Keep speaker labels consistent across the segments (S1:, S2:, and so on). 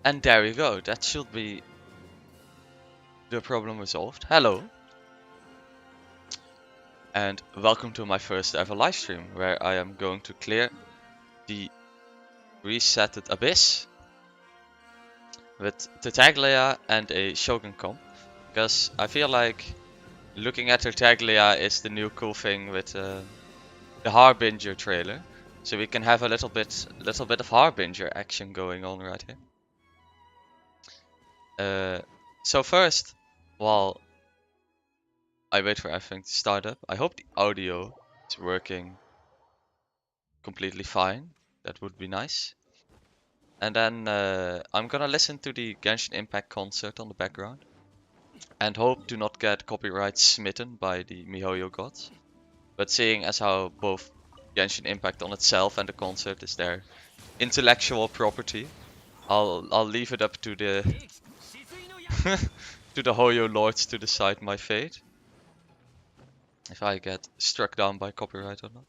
S1: And there you go, that should be the problem resolved. Hello, and welcome to my first ever live stream, where I am going to clear the resetted abyss with Tartaglia and a Shogun comp, because I feel like looking at Tartaglia is the new cool thing with the Harbinger trailer, so we can have a little bit of Harbinger action going on right here. So first, while I wait for everything to start up, I hope the audio is working completely fine. That would be nice. And then I'm gonna listen to the Genshin Impact concert on the background and hope to not get copyright smitten by the MiHoYo gods. But seeing as how both Genshin Impact on itself and the concert is their intellectual property, I'll leave it up to the to the Hoyo lords to decide my fate. If I get struck down by copyright or not.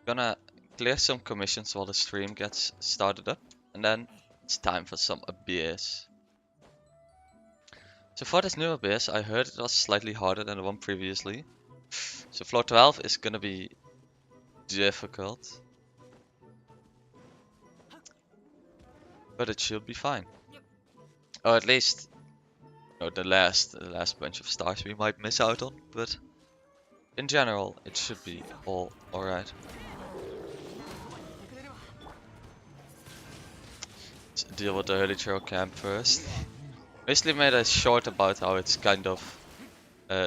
S1: Gonna clear some commissions while the stream gets started up, and then it's time for some abyss. So for this new abyss, I heard it was slightly harder than the one previously. So floor 12 is gonna be difficult, but it should be fine. Or at least, you know, the last bunch of stars we might miss out on, but in general, it should be all alright. Let's deal with the early trail camp first. Basically made a short about how it's kind of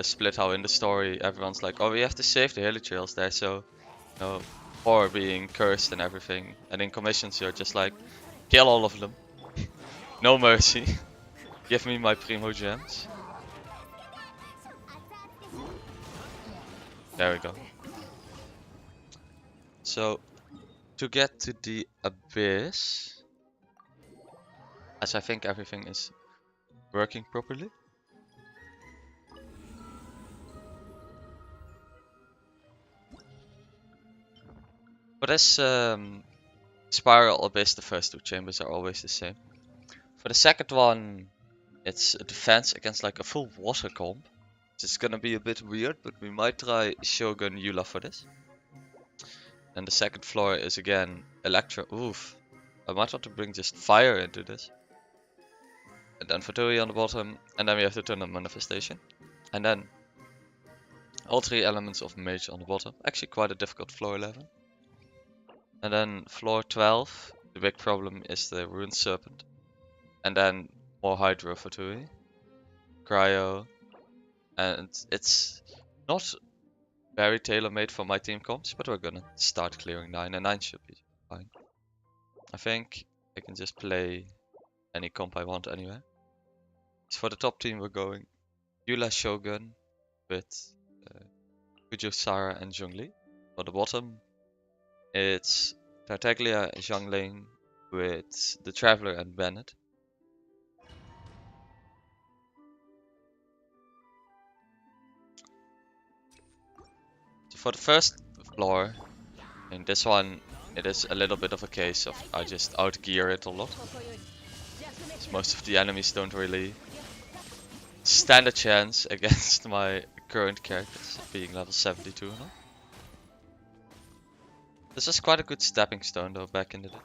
S1: split, how in the story everyone's like, oh, we have to save the hilly trails there, so, you know, or being cursed and everything. And in commissions you're just like, kill all of them. No mercy. Give me my primo gems. There we go. So, to get to the abyss, as I think everything is working properly. For this spiral abyss, the first two chambers are always the same. For the second one, it's a defense against like a full water comp. It's gonna be a bit weird, but we might try Shogun Eula for this. And the second floor is again Electro. Oof. I might want to bring just fire into this. And then Fatui on the bottom, and then we have to turn on Manifestation. And then all three elements of Mage on the bottom. Actually quite a difficult floor 11. And then floor 12, the big problem is the Ruined Serpent. And then more Hydro Fatui, Cryo, and it's not very tailor-made for my team comps, but we're gonna start clearing 9, and 9 should be fine. I think I can just play any comp I want anyway. So for the top team we're going Eula Shogun with Kazuha and Zhongli. For the bottom it's Tartaglia Xiangling with the Traveler and Bennett. So for the first floor, in this one it is a little bit of a case of I just outgear it a lot. So most of the enemies don't really stand a chance against my current characters being level 72 now. This is quite a good stepping stone though back in the day.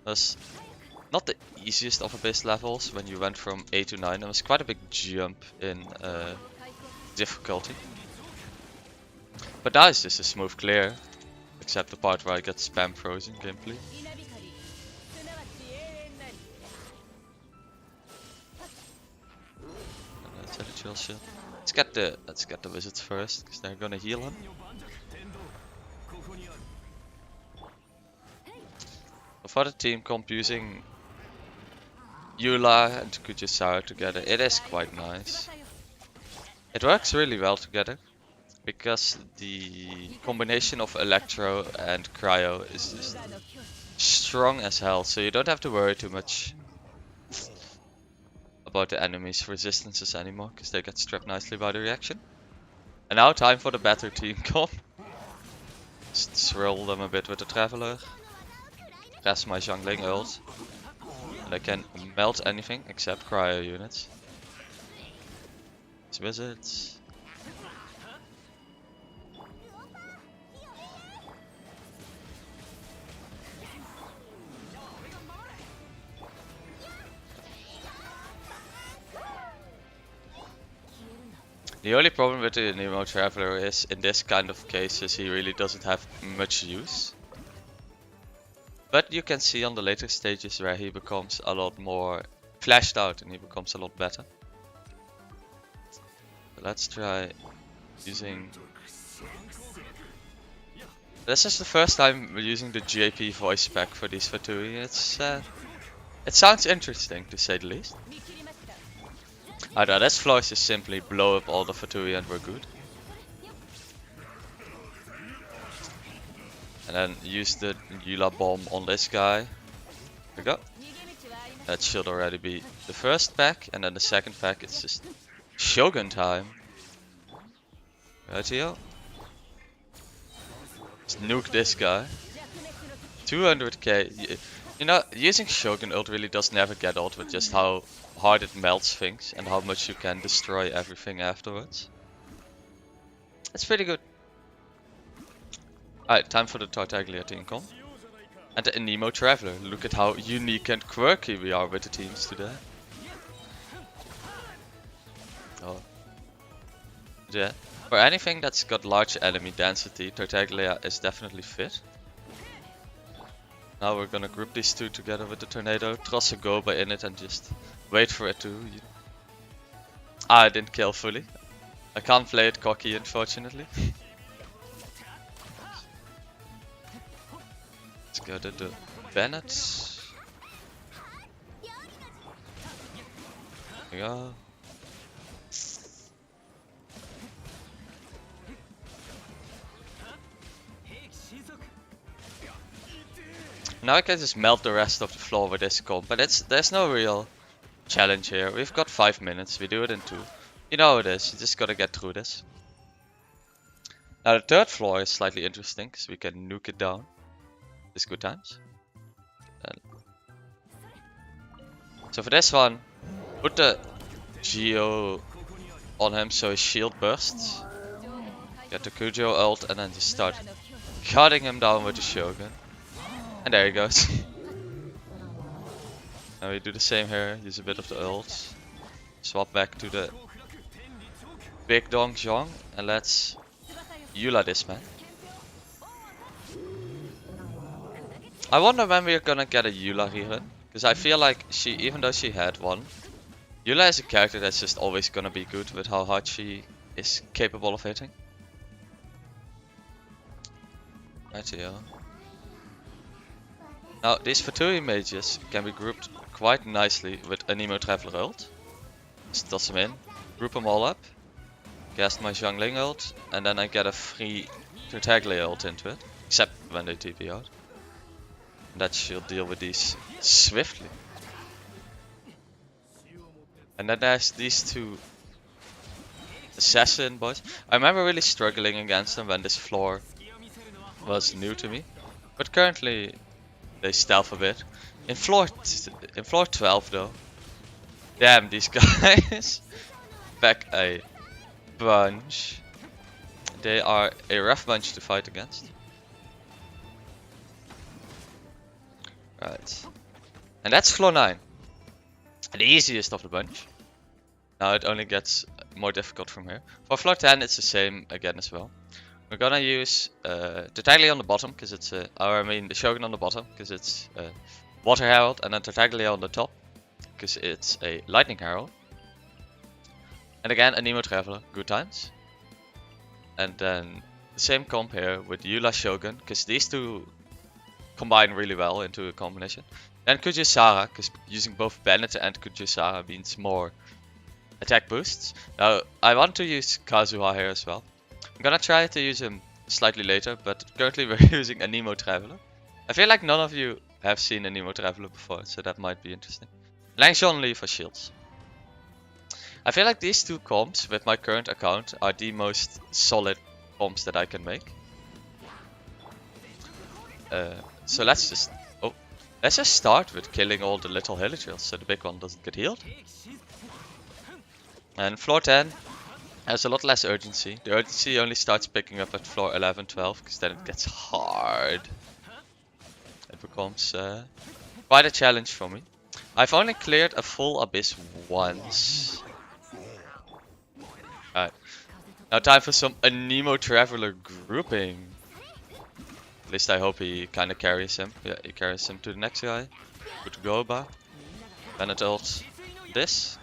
S1: Was not the easiest of abyss levels when you went from 8 to 9. There was quite a big jump in difficulty. But now it's just a smooth clear, except the part where I get spam frozen gameplay. Let's get the wizards first, because they're gonna heal him. For the team comp using Eula and Kazuha together, it is quite nice. It works really well together, because the combination of Electro and Cryo is just strong as hell, so you don't have to worry too much about the enemy's resistances anymore, because they get stripped nicely by the reaction. And now time for the better team comp. Just swirl them a bit with the Traveler. Press my Xiangling ult. And I can melt anything except cryo units. These wizards. The only problem with the anemo Traveler is, in this kind of cases, he really doesn't have much use. But you can see on the later stages where he becomes a lot more fleshed out and he becomes a lot better. So let's try using... This is the first time we're using the JP voice pack for these Fatui. It sounds interesting, to say the least. This floor is just simply blow up all the Fatui and we're good. And then use the Eula bomb on this guy. There we go. That should already be the first pack, and then the second pack it's just Shogun time. Right here. Let's nuke this guy. 200k. You know, using Shogun ult really does never get old with just how hard it melts things and how much you can destroy everything afterwards. It's pretty good. Alright, time for the Tartaglia team comp. And the Anemo Traveler. Look at how unique and quirky we are with the teams today. Oh. Yeah. For anything that's got large enemy density, Tartaglia is definitely fit. Now we're gonna group these two together with the Tornado, toss a Goba in it and just wait for it to... I didn't kill fully. I can't play it cocky, unfortunately. Let's go to the Bennett. There we go. Now I can just melt the rest of the floor with this comp, but there's no real challenge here. We've got 5 minutes, we do it in 2. You know how it is, you just gotta get through this. Now the third floor is slightly interesting, because we can nuke it down. It's good times. So for this one, put the Geo on him so his shield bursts. Get the Kujo ult and then just start cutting him down with the Shogun. And there he goes. Now we do the same here, use a bit of the ult. Swap back to the big Dong Zhong and let's Eula this man. I wonder when we're gonna get a Eula rerun, because I feel like she, even though she had one, Eula is a character that's just always gonna be good with how hard she is capable of hitting. Right here. Now these Fatui mages can be grouped quite nicely with Anemo Traveler ult. Just toss them in, group them all up, cast my Xiangling ult, and then I get a free Tartaglia ult into it, except when they TP out. And that should deal with these swiftly. And then there's these two assassin boys. I remember really struggling against them when this floor was new to me, but currently they stealth a bit. In floor 12 though, damn, these guys pack a bunch. They are a rough bunch to fight against. Right, and that's floor 9, the easiest of the bunch. Now it only gets more difficult from here. For floor 10 it's the same again as well. We're gonna use Tartaglia on the bottom, because it's the Shogun on the bottom, because it's Water Herald, and then Tartaglia on the top, because it's a Lightning Herald. And again, Anemo Traveler, good times. And then the same comp here with Eula Shogun, because these two combine really well into a combination. Then Kujisara, because using both Bennett and Kujisara means more attack boosts. Now, I want to use Kazuha here as well. I'm gonna try to use him slightly later, but currently we're using Anemo Traveler. I feel like none of you have seen Anemo Traveler before, so that might be interesting. Lang Zhonli for shields. I feel like these two comps with my current account are the most solid comps that I can make. So let's just start with killing all the little hilichurls so the big one doesn't get healed. And floor 10 has a lot less urgency. The urgency only starts picking up at floor 11, 12 because then it gets hard. It becomes quite a challenge for me. I've only cleared a full abyss once. Alright. Now time for some anemo traveler grouping. At least I hope he kind of carries him. Yeah, he carries him to the next guy. Put Goba. Then it ult this.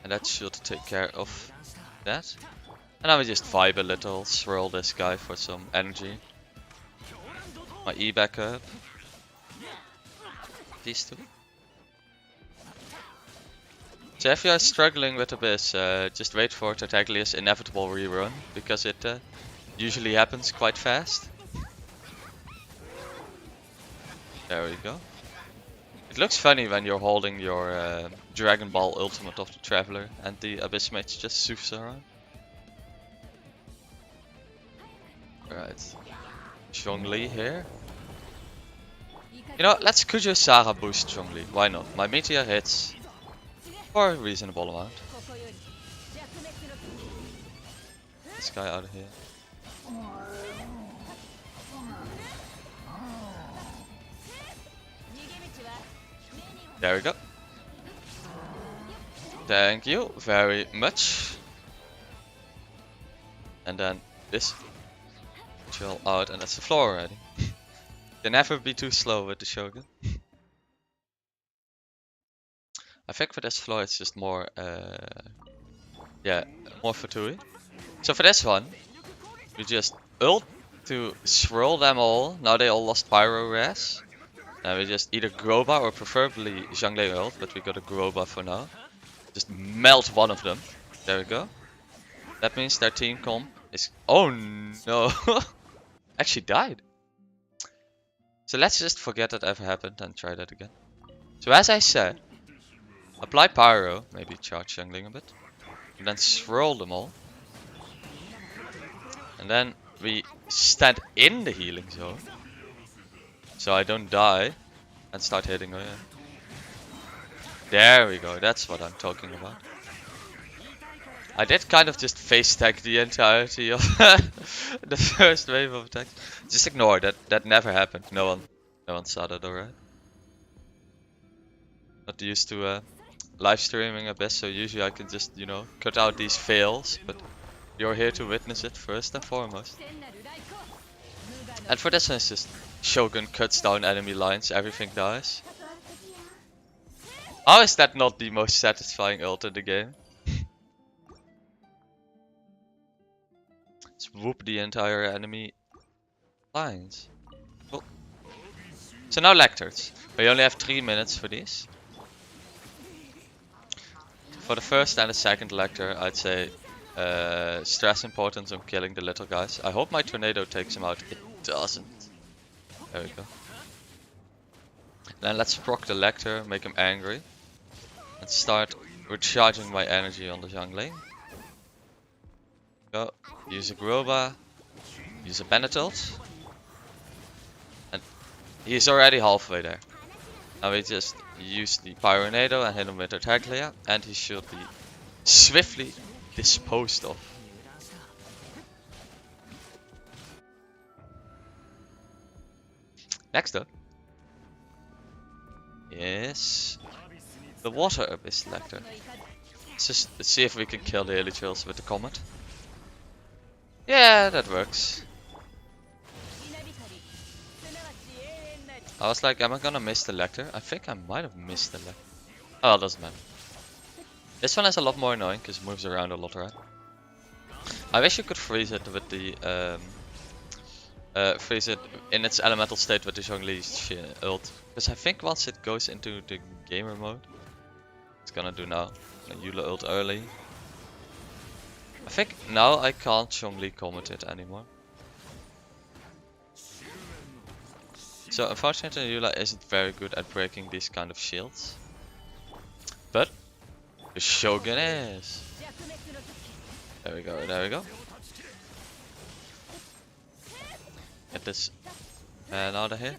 S1: And that should take care of that. And now we just vibe a little, swirl this guy for some energy. My E back up. These two. So if you are struggling with Abyss, just wait for Tartaglia's inevitable rerun, because it usually happens quite fast. There we go. It looks funny when you're holding your Dragon Ball Ultimate of the Traveler and the Abyss mage just zoofs around. Alright. Xiangling here. You know, let's Kujo Sara boost Xiangling. Why not? My meteor hits for a reasonable amount. This guy out of here. There we go. Thank you very much. And then this chill out, and that's the floor already. Can never be too slow with the Shogun. I think for this floor it's just more more Fatui. So for this one, we just ult to swirl them all. Now they all lost Pyro Res. And we just either Groba or preferably Xiangling ult, but we got a Groba for now. Just melt one of them. There we go. That means their team comp is... Oh no! Actually died. So let's just forget that ever happened and try that again. So as I said, apply Pyro, maybe charge Xiangling a bit, and then swirl them all. And then we stand in the healing zone, so I don't die, and start hitting again. There we go, that's what I'm talking about. I did kind of just face tag the entirety of the first wave of attacks. Just ignore that. That never happened. No one saw that, alright. Not used to live streaming Abyss, so usually I can just, you know, cut out these fails. But you're here to witness it first and foremost. And for this one, it's just Shogun cuts down enemy lines, everything dies. How is that not the most satisfying ult in the game? Whoop the entire enemy lines. Cool. So now Lectors. We only have 3 minutes for these. For the first and the second Lector, I'd say stress importance on killing the little guys. I hope my tornado takes him out. It doesn't. There we go. Then let's proc the Lector, make him angry. And start recharging my energy on the Xiangling. Go. Use a Groba, use a Benetult, and he's already halfway there. Now we just use the Pyronado and hit him with Tartaglia, and he should be swiftly disposed of. Next up is the Water Abyss Lector. Let's see if we can kill the Hilichurls with the Comet. Yeah, that works. I was like, am I gonna miss the Lector? I think I might have missed the Lector. Oh, it doesn't matter. This one is a lot more annoying because it moves around a lot, right? I wish you could freeze it with the freeze it in its elemental state with the Xiangling ult. Because I think once it goes into the gamer mode, it's gonna do now. Eula ult early. I think now I can't Xiangling comet it anymore. So unfortunately Eula isn't very good at breaking these kind of shields. But the Shogun is. There we go, there we go. Get this out of here.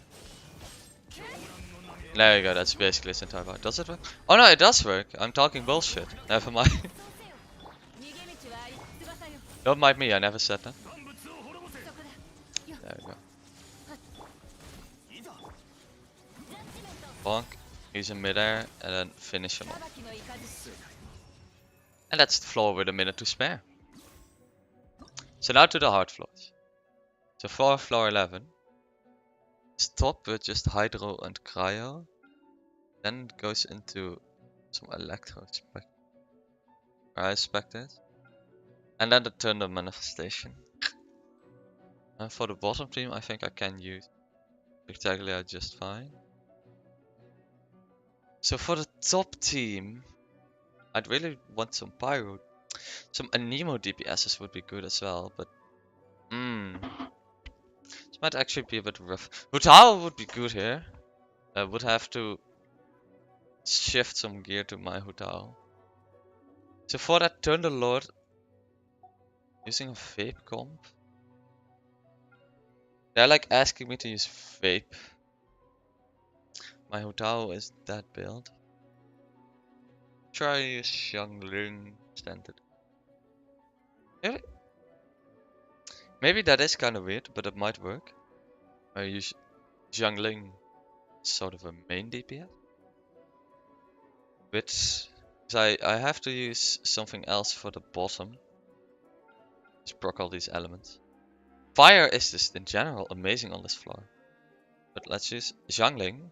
S1: There you go, that's basically his entire bar. Does it work? Oh no, it does work. I'm talking bullshit. Never mind. Don't mind me, I never said that. There we go. Bonk. He's in midair and then finish him off. And that's the floor with a minute to spare. So now to the hard floors. So for floor 11. Stop with just hydro and cryo. Then it goes into some electro I expect it. And then the thunder manifestation. And for the bottom team I think I can use Tartaglia just fine. So for the top team I'd really want some pyro. Some anemo DPSs would be good as well, but this might actually be a bit rough. Hutao would be good here. I would have to shift some gear to my Hutao. So for that Thunderlord, using a vape comp. They're like asking me to use vape. My Hutao is that build. Try Xiangling standard. Maybe that is kind of weird, but it might work. I use Xiangling sort of a main DPS. Which I have to use something else for the bottom. Just proc all these elements. Fire is just in general amazing on this floor. But let's use Xiangling.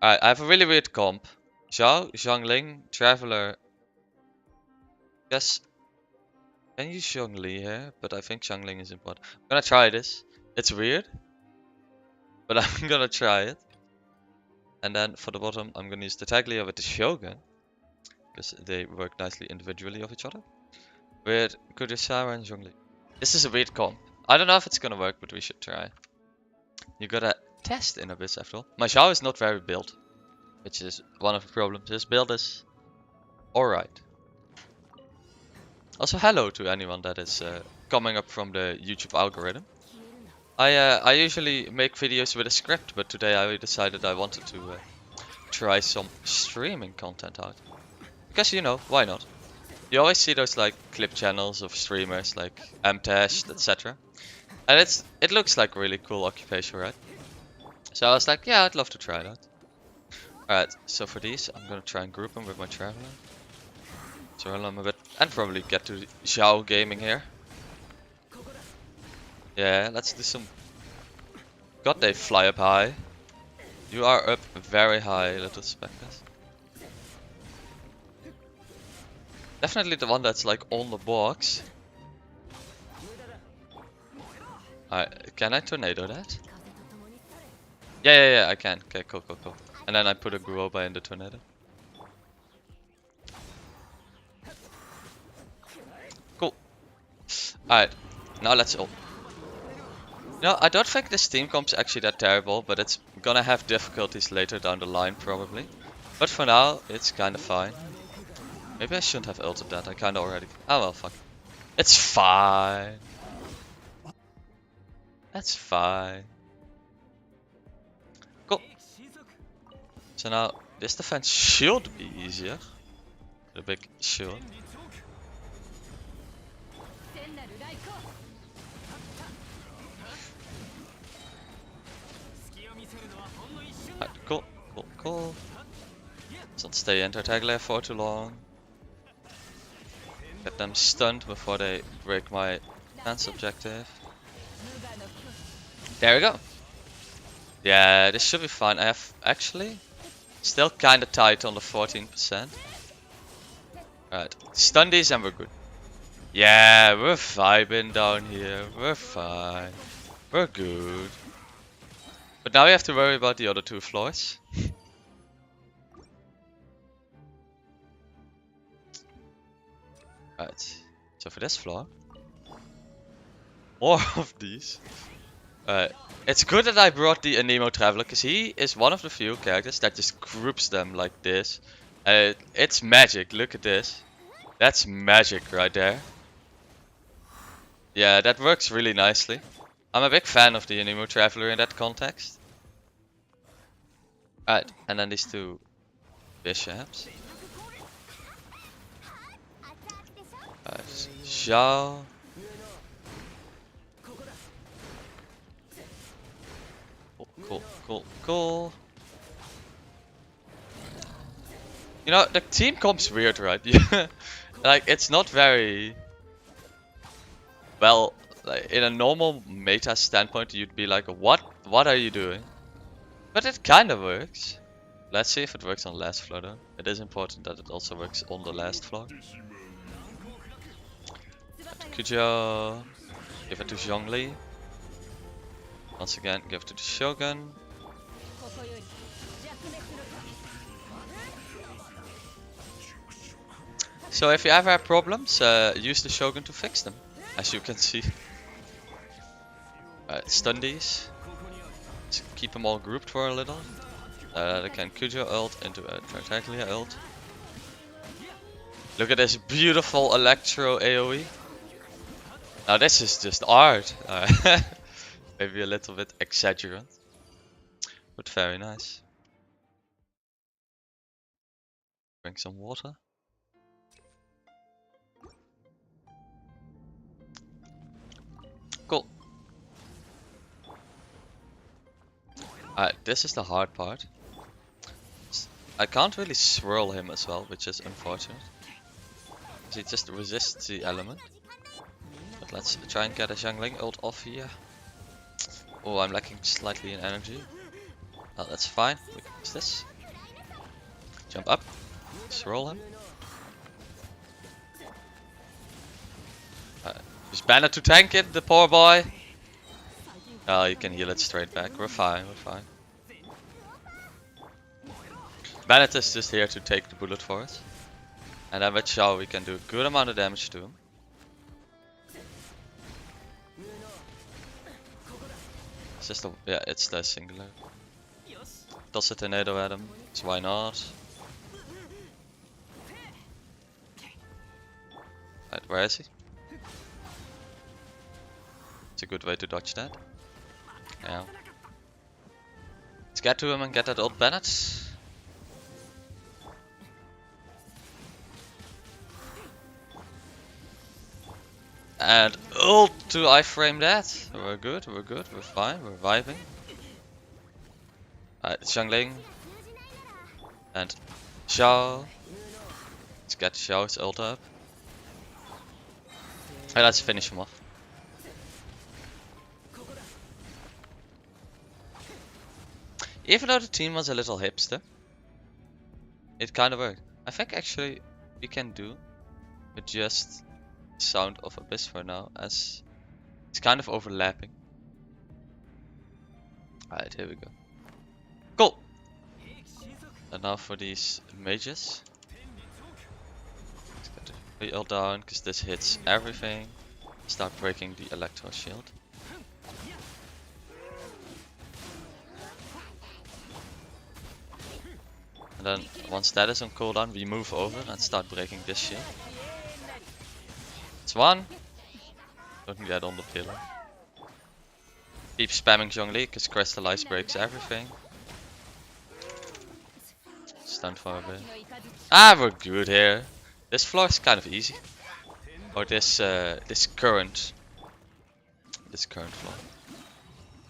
S1: I have a really weird comp. Zhao, Xiangling, Traveler. Yes. Can use Zhongli here, but I think Xiangling is important. I'm gonna try this. It's weird. But I'm gonna try it. And then for the bottom, I'm gonna use Tartaglia with the Shogun. Because they work nicely individually of each other. With Kurosawa and Zhongli. This is a weird comp. I don't know if it's gonna work, but we should try. You gotta test in Abyss after all. My Zhao is not very built. Which is one of the problems. His build is alright. Also hello to anyone that is coming up from the YouTube algorithm. I usually make videos with a script, but today I decided I wanted to try some streaming content out. Because you know, why not? You always see those like clip channels of streamers like Mtest, etc. And it looks like a really cool occupation, right? So I was like, yeah, I'd love to try that. Alright, so for these, I'm gonna try and group them with my Traveler. Swirl them a bit, and probably get to Zhao gaming here. Yeah, let's do some... God, they fly up high. You are up very high, little Spectres. Definitely the one that's like on the box. Alright, can I tornado that? Yeah, I can. Okay, cool. And then I put a Guoba in the tornado. Cool. Alright, now let's ult. No, I don't think this team comp's actually that terrible, but it's gonna have difficulties later down the line probably. But for now, it's kinda fine. Maybe I shouldn't have ulted that, I kinda already... Oh well, fuck. It's fine. That's fine. Cool. So now, this defense should be easier. The big shield. Right, cool. Let's not stay in Tartaglia for too long. Get them stunned before they break my defense objective. There we go. Yeah, this should be fine. I have actually still kinda tight on the 14%. Alright, stun these and we're good. Yeah, we're vibing down here. We're fine. We're good. But now we have to worry about the other two floors. Alright, so for this floor, more of these. Uh, it's good that I brought the Anemo Traveler, because he is one of the few characters that just groups them like this. It's magic, look at this. That's magic right there. Yeah, that works really nicely. I'm a big fan of the Anemo Traveler in that context. Alright, and then these two bishops. Alright, Xiao. Cool. You know, the team comp's weird, right? Like, it's not very... Well, like, in a normal meta standpoint, you'd be like, what are you doing? But it kind of works. Let's see if it works on last floor though. It is important that it also works on the last floor. Kujo, give it to Xiangling. Once again, give it to the Shogun. So if you ever have problems, use the Shogun to fix them, as you can see. Stun these. Let's keep them all grouped for a little. They can Kujo ult into a Tartaglia ult. Look at this beautiful Electro AoE. Now this is just art. Maybe a little bit exaggerant, but very nice. Drink some water. Cool. This is the hard part. I can't really swirl him as well, which is unfortunate. He just resists the element. But let's try and get a Xiangling ult off here. Oh, I'm lacking slightly in energy. Oh, that's fine. We can use this. Jump up. Swirl him. Use banner to tank it, the poor boy. Oh, you can heal it straight back. We're fine. Bennett is just here to take the bullet for us. And then with Xiao we can do a good amount of damage to him. It's just yeah, it's the singular. Toss a tornado at him, so why not? Right, where is he? It's a good way to dodge that. Yeah. Let's get to him and get that old Bennett. And ult to iframe that. We're good, we're fine, we're vibing. Alright, Xiangling. And Xiao. Let's get Xiao's ult up. And let's finish him off. Even though the team was a little hipster, it kind of worked. I think actually we can do with just Sound of Abyss for now, as it's kind of overlapping. Alright, here we go. Cool! And now for these mages. Let's get the free ult down, because this hits everything. Start breaking the electro shield. And then once that is on cooldown, we move over and start breaking this shield. It's one. Don't get on the pillar. Keep spamming Zhongli because Crystallize breaks everything. Stun for a bit. Ah, we're good here. This floor is kind of easy. Or this current floor.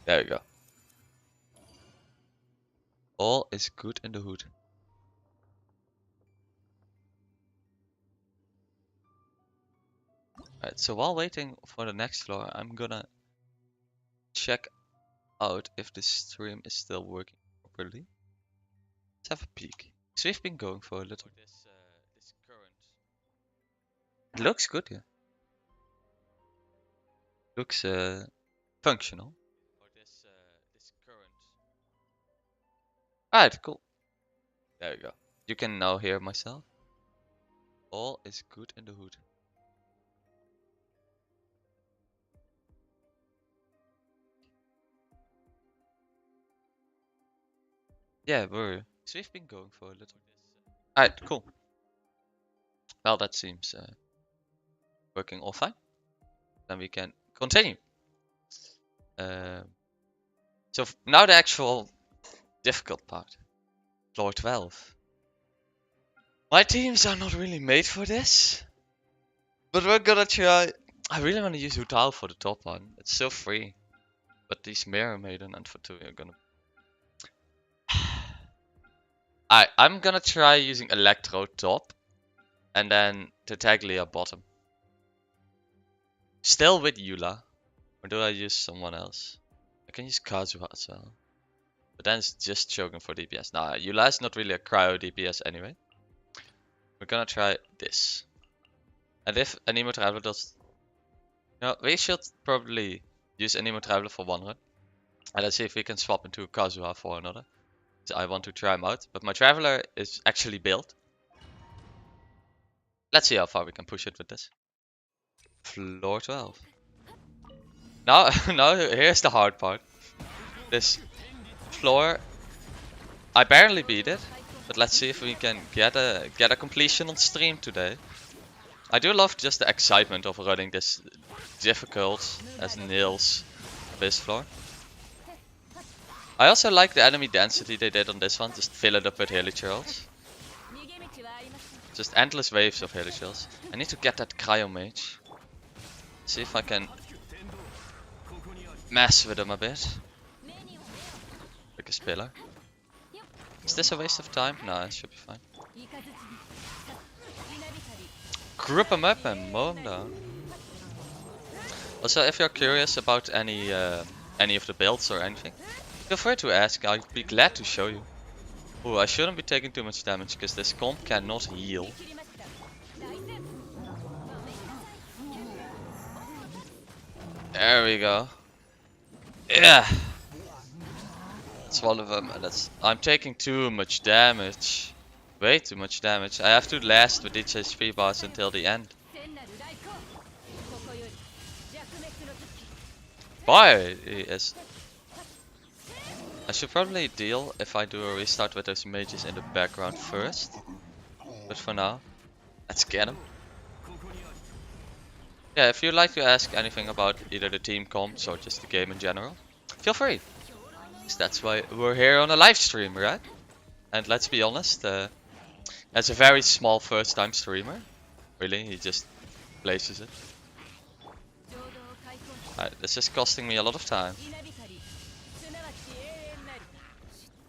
S1: There we go. All is good in the hood. Alright, so while waiting for the next floor, I'm gonna check out if the stream is still working properly. Let's have a peek. So we've been going for a little. This current. It looks good, yeah. Looks functional. This current. Alright, cool. There we go. You can now hear myself. All is good in the hood. Yeah, so we've been going for a little. Alright, cool. Well, that seems working all fine. Then we can continue. So now the actual difficult part. Floor 12. My teams are not really made for this. But we're gonna try. I really want to use Utao for the top one. It's still free. But these Mirror Maiden and Fatui are gonna... I'm gonna try using Electro top. And then Tartaglia bottom. Still with Eula. Or do I use someone else? I can use Kazuha as well. But then it's just choking for DPS. Nah, Eula is not really a cryo DPS anyway. We're gonna try this. And if Anemo Traveler does... No, we should probably use Anemo Traveler for one run. And let's see if we can swap into Kazuha for another. So I want to try him out. But my Traveler is actually built. Let's see how far we can push it with this. Floor 12. Now, now here's the hard part. This floor, I barely beat it. But let's see if we can get a completion on stream today. I do love just the excitement of running this difficult as nails base floor. I also like the enemy density they did on this one, just fill it up with Helichurls. Just endless waves of Helichurls. I need to get that Cryo Mage. See if I can mess with him a bit. Biggest pillar. Is this a waste of time? No, it should be fine. Group him up and mow him down. Also, if you're curious about any of the builds or anything, feel free to ask, I'd be glad to show you. Oh, I shouldn't be taking too much damage because this comp cannot heal. There we go. Yeah! That's one of them, and I'm taking too much damage. Way too much damage. I have to last with each HP bars until the end. Boy, he is. I should probably deal if I do a restart with those mages in the background first. But for now, let's get him. Yeah, if you'd like to ask anything about either the team comps or just the game in general, feel free. Because that's why we're here on a live stream, right? And let's be honest, as a very small first time streamer, really, he just places it. Alright, this is costing me a lot of time.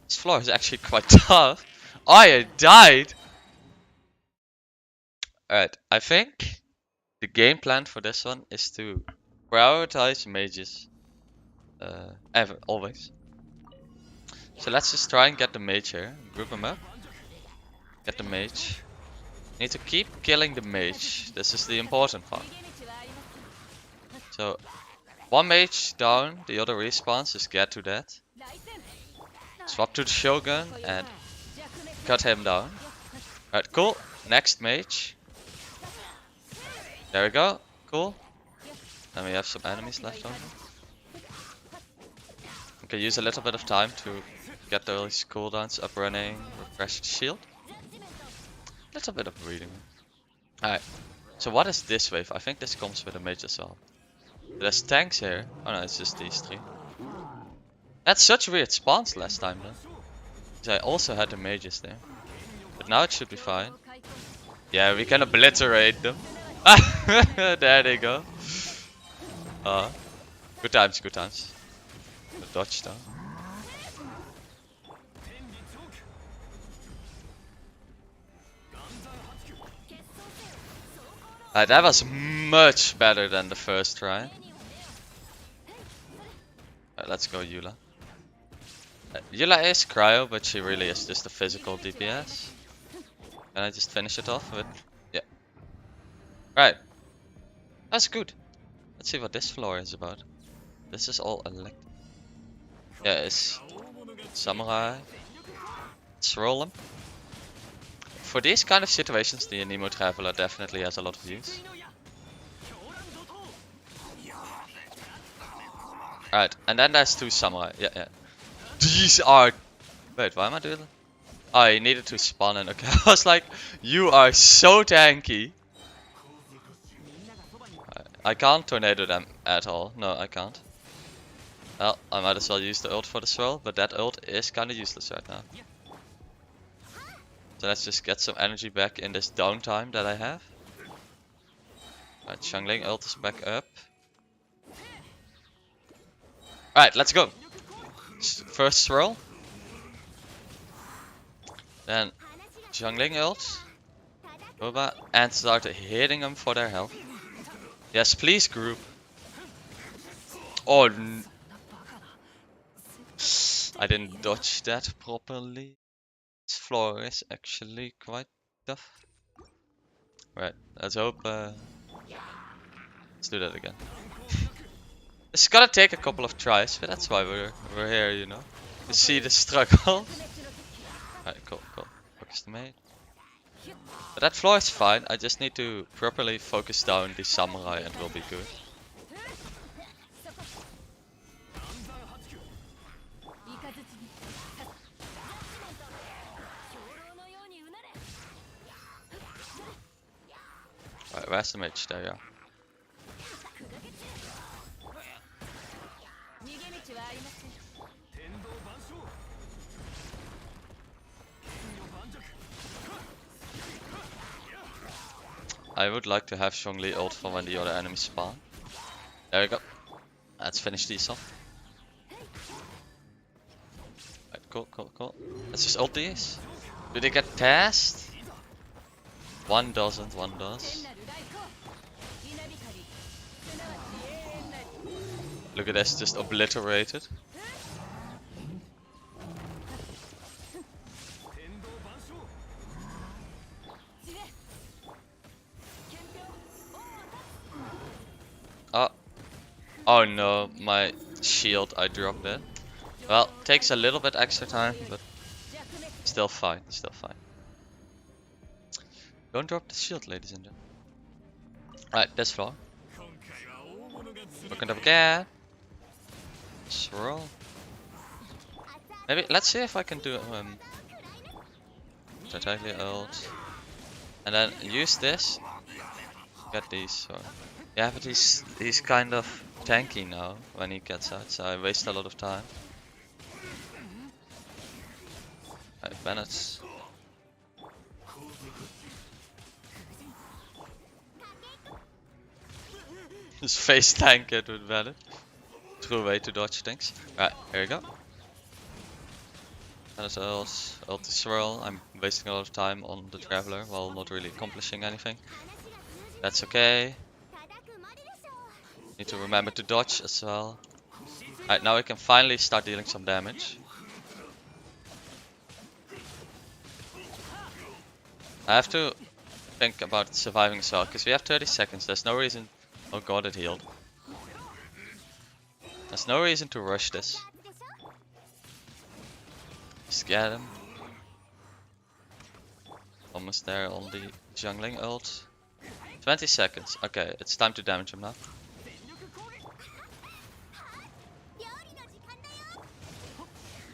S1: This floor is actually quite tough. I died! Alright, I think the game plan for this one is to prioritize mages. Always. So let's just try and get the mage here. Group him up. Get the mage. Need to keep killing the mage. This is the important part. So, one mage down, the other respawns. Just get to that. Swap to the Shogun and cut him down. Alright, cool. Next mage. There we go. Cool. And we have some enemies left over. We can use a little bit of time to get those cooldowns up running. Refresh the shield. A little bit of breathing. Alright. So what is this wave? I think this comes with a mage as well. There's tanks here. Oh no, it's just these three. That's such weird spawns last time though. Because I also had the mages there. But now it should be fine. Yeah, we can obliterate them. There they go. Good times, good times. The dodge down. That was much better than the first try. Let's go Eula. Eula is cryo, but she really is just a physical DPS. Can I just finish it off with... Yeah. Right. That's good. Let's see what this floor is about. This is all electric. Yeah, it's samurai. Let's roll them. For these kind of situations, the Anemo Traveler definitely has a lot of use. Alright, and then there's two samurai. Yeah. These are Wait, why am I doing that? Oh, I needed to spawn in. Okay, I was like, you are so tanky. I can't tornado them at all. No, I can't. Well, I might as well use the ult for the swirl, but that ult is kind of useless right now. So let's just get some energy back in this downtime that I have. Right, Xiangling ult is back up. Alright, let's go. First swirl. Then Xiangling ult. Boba, and start hitting them for their health. Yes, please group. Oh, I didn't dodge that properly. This floor is actually quite tough. Right, let's hope. Let's do that again. It's gonna take a couple of tries, but that's why we're here, you know. You see the struggle. Alright, cool. Focus the mate. But that floor is fine. I just need to properly focus down the samurai and we'll be good. Alright, where's the mage? There you are. I would like to have Zhongli ult for when the other enemies spawn. There we go. Let's finish these off. Right, cool. Let's just ult these. Do they get past? One doesn't, one does. Look at this, just obliterated. Oh no, my shield, I dropped it. Well, takes a little bit extra time, but still fine, Don't drop the shield, ladies and gentlemen. Right, this floor. Looking up again. Swirl. Maybe, let's see if I can do Tartaglia ult. And then use this. Get these. Yeah, but he's kind of tanky now when he gets out, so I waste a lot of time. Alright, Bennett. Just face tank it with Bennett. True way to dodge things. Right, here we go. Bennett ult to swirl. I'm wasting a lot of time on the Traveler while not really accomplishing anything. That's okay. Need to remember to dodge as well. Alright, now we can finally start dealing some damage. I have to think about surviving as well, because we have 30 seconds. There's no reason... Oh god, it healed. There's no reason to rush this. Just get him. Almost there on the Xiangling ult. 20 seconds. Okay, it's time to damage him now.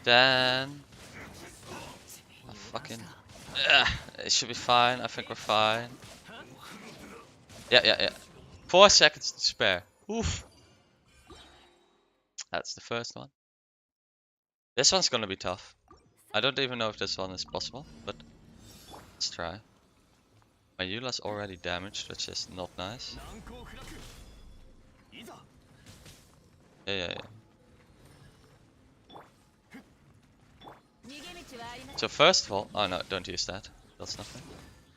S1: Then... Oh, fucking... it should be fine. I think we're fine. Yeah. 4 seconds to spare. Oof. That's the first one. This one's gonna be tough. I don't even know if this one is possible, but let's try. My Eula's already damaged, which is not nice. Yeah. So first of all, oh no, don't use that. That's nothing.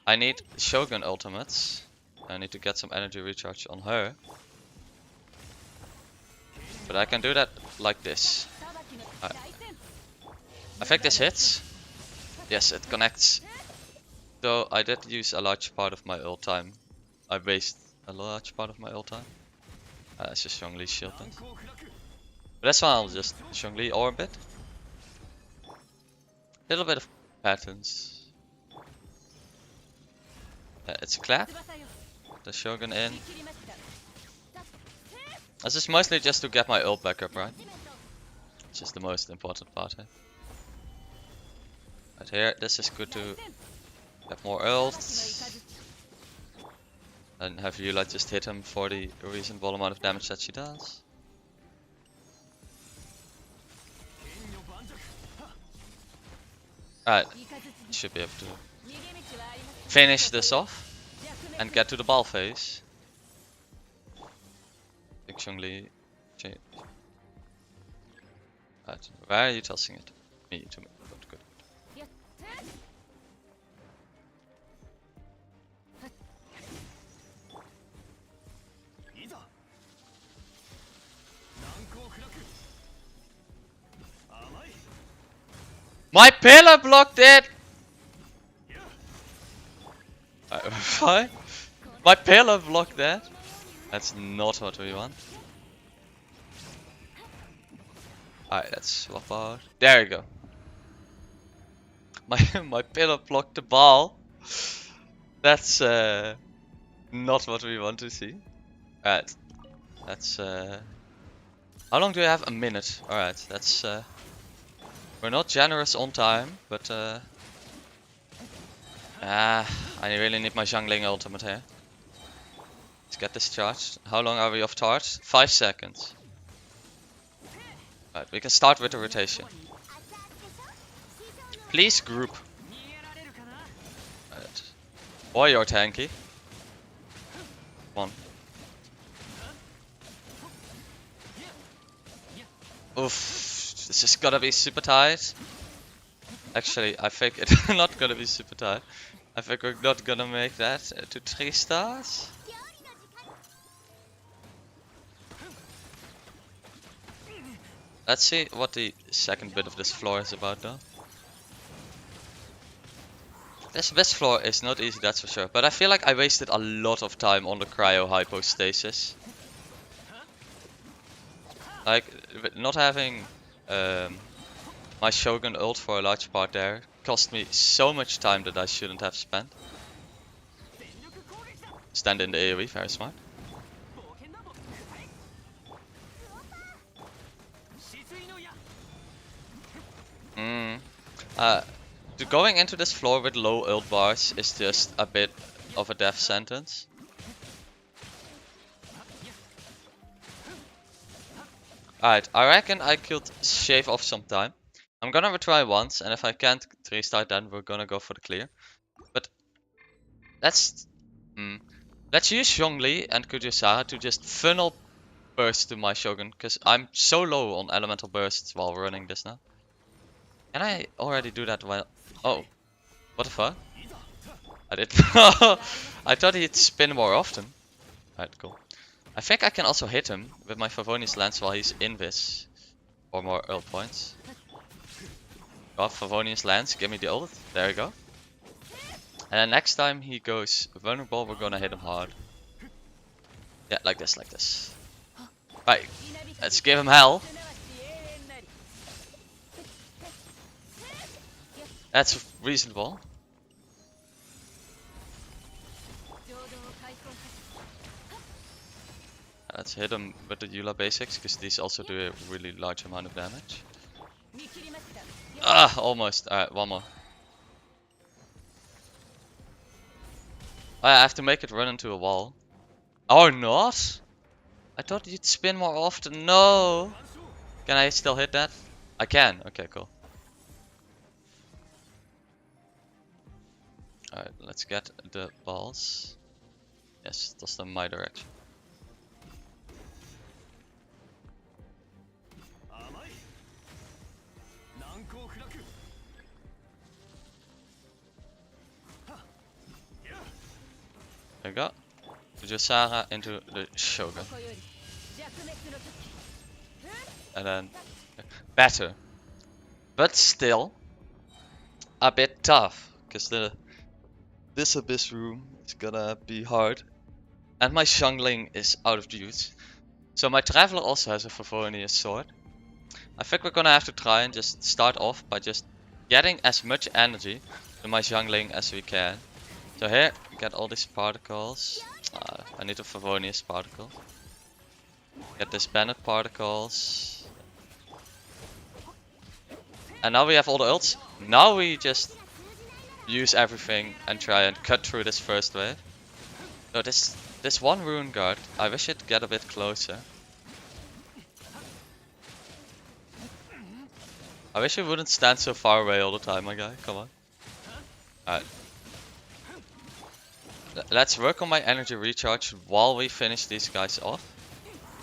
S1: I need Shogun ultimates. I need to get some energy recharge on her. But I can do that like this. Right. I think this hits. Yes, it connects. Though I did use a large part of my ult time. I waste a large part of my ult time. It's just Zhongli shield then. But that's why I'll just Zhongli orbit. Little bit of patterns. It's a clap. The Shogun in. This is mostly just to get my ult back up, right? Which is the most important part here. Right here, this is good to have more ults. And have Yula just hit him for the reasonable amount of damage that she does. Alright, should be able to finish this off and get to the ball phase. Big Xiangling. Right, where are you tossing it? Me, to me. Good, good. My pillar blocked it! Fine. My pillar blocked that. That's not what we want. Alright, let's swap out. There you go. My pillar blocked the ball. That's not what we want to see. Alright. That's how long do we have? A minute. Alright, that's we're not generous on time, but I really need my Xiangling ultimate here. Let's get this charged. How long are we off charge? 5 seconds. Right, we can start with the rotation. Please group. Right. Boy, you're tanky. Come on. Oof, this is gonna be super tight. Actually, I think it's not gonna be super tight. I think we're not gonna make that to 3 stars. Let's see what the second bit of this floor is about though. This floor is not easy, that's for sure. But I feel like I wasted a lot of time on the cryo hypostasis. Like, not having my Shogun ult for a large part there cost me so much time that I shouldn't have spent. Stand in the AoE, very smart. Going into this floor with low ult bars is just a bit of a death sentence. Alright, I reckon I could shave off some time. I'm gonna retry once, and if I can't 3-star, then we're gonna go for the clear. But let's use Xiangling and Kazuha to just funnel burst to my Shogun, because I'm so low on elemental bursts while running this now. Can I already do that while... Oh, what the fuck? I did. I thought he'd spin more often. Alright, cool. I think I can also hit him with my Favonius Lance while he's invis. Or more ult points. Oh, Favonius Lance, give me the ult. There you go. And then next time he goes vulnerable, we're gonna hit him hard. Yeah, like this, like this. Right, let's give him hell. That's reasonable. Let's hit him with the Eula basics, because these also do a really large amount of damage. Ah, almost. Alright, one more. Oh, I have to make it run into a wall. Or not? I thought you'd spin more often. No! Can I still hit that? I can. Okay, cool. Alright, let's get the balls. Yes, toss them my direction. There you go. Kazuha into the Shogun. And then better. But still a bit tough. Because this abyss room is gonna be hard. And my Xiangling is out of use. So my Traveler also has a Favonius sword. I think we're gonna have to try and just start off by just getting as much energy to my Xiangling as we can. So here, get all these particles. I need a Favonius particle. Get this Bennett particles. And now we have all the ults. Now we just use everything and try and cut through this first wave. No, this one rune guard, I wish it'd get a bit closer. I wish it wouldn't stand so far away all the time, my guy. Come on. Alright. Let's work on my energy recharge while we finish these guys off.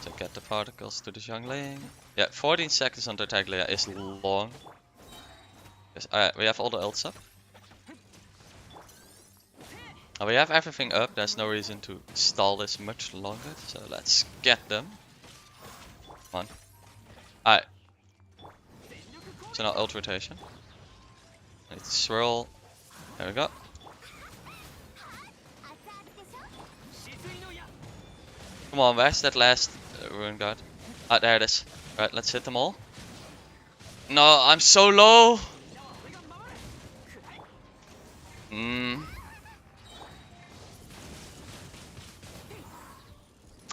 S1: So get the particles to the Xiangling. Yeah, 14 seconds on Tartaglia is long. Yes, alright, we have all the ults up. And we have everything up, there's no reason to stall this much longer. So let's get them. Come on. Alright. So now ult rotation. Let's swirl. There we go. Come on, where's that last rune guard? Ah, there it is. Alright, let's hit them all. No, I'm so low!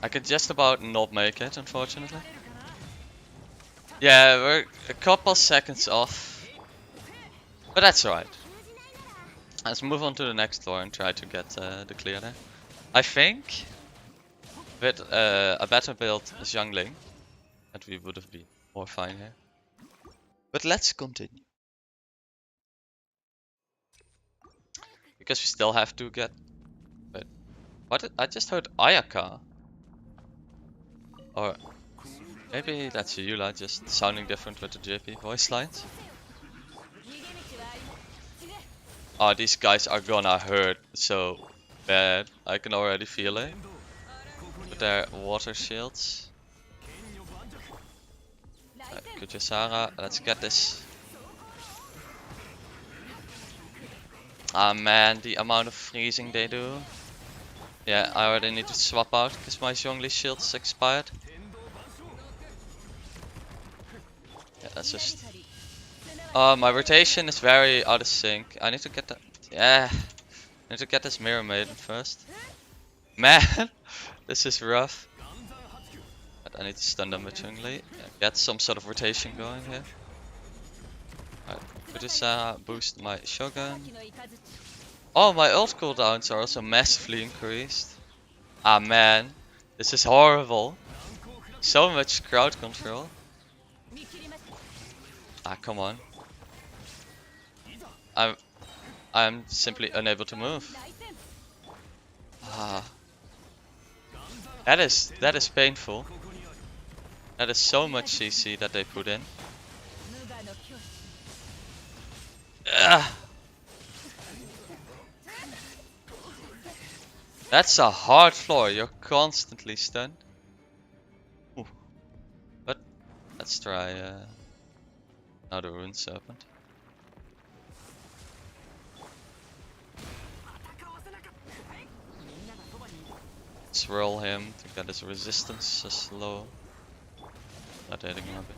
S1: I could just about not make it, unfortunately. Yeah, we're a couple seconds off. But that's alright. Let's move on to the next floor and try to get the clear there. I think with a better build Xiangling, that we would have been more fine here. But let's continue. Because we still have to get... Wait, what? I just heard Ayaka. Or maybe that's Yula just sounding different with the JP voice lines. Oh, these guys are gonna hurt so bad. I can already feel it. With their water shields. Kazuha, let's get this. Ah man, the amount of freezing they do. Yeah, I already need to swap out because my Zhongli shield is expired. Yeah, that's just... my rotation is very out of sync. I need to get that... Yeah, I need to get this Mirror Maiden first. Man, this is rough. But I need to stun them with Zhongli. Yeah, get some sort of rotation going here. Alright, Kazuha, boost my Shogun. Oh, my ult cooldowns are also massively increased. Ah man, this is horrible. So much crowd control. Ah, come on. I'm simply unable to move. Ah. That is painful. That is so much CC that they put in. Ugh. That's a hard floor, you're constantly stunned. Ooh. But let's try another Rune Serpent. Swirl him to get his resistance low. Not hitting him a bit.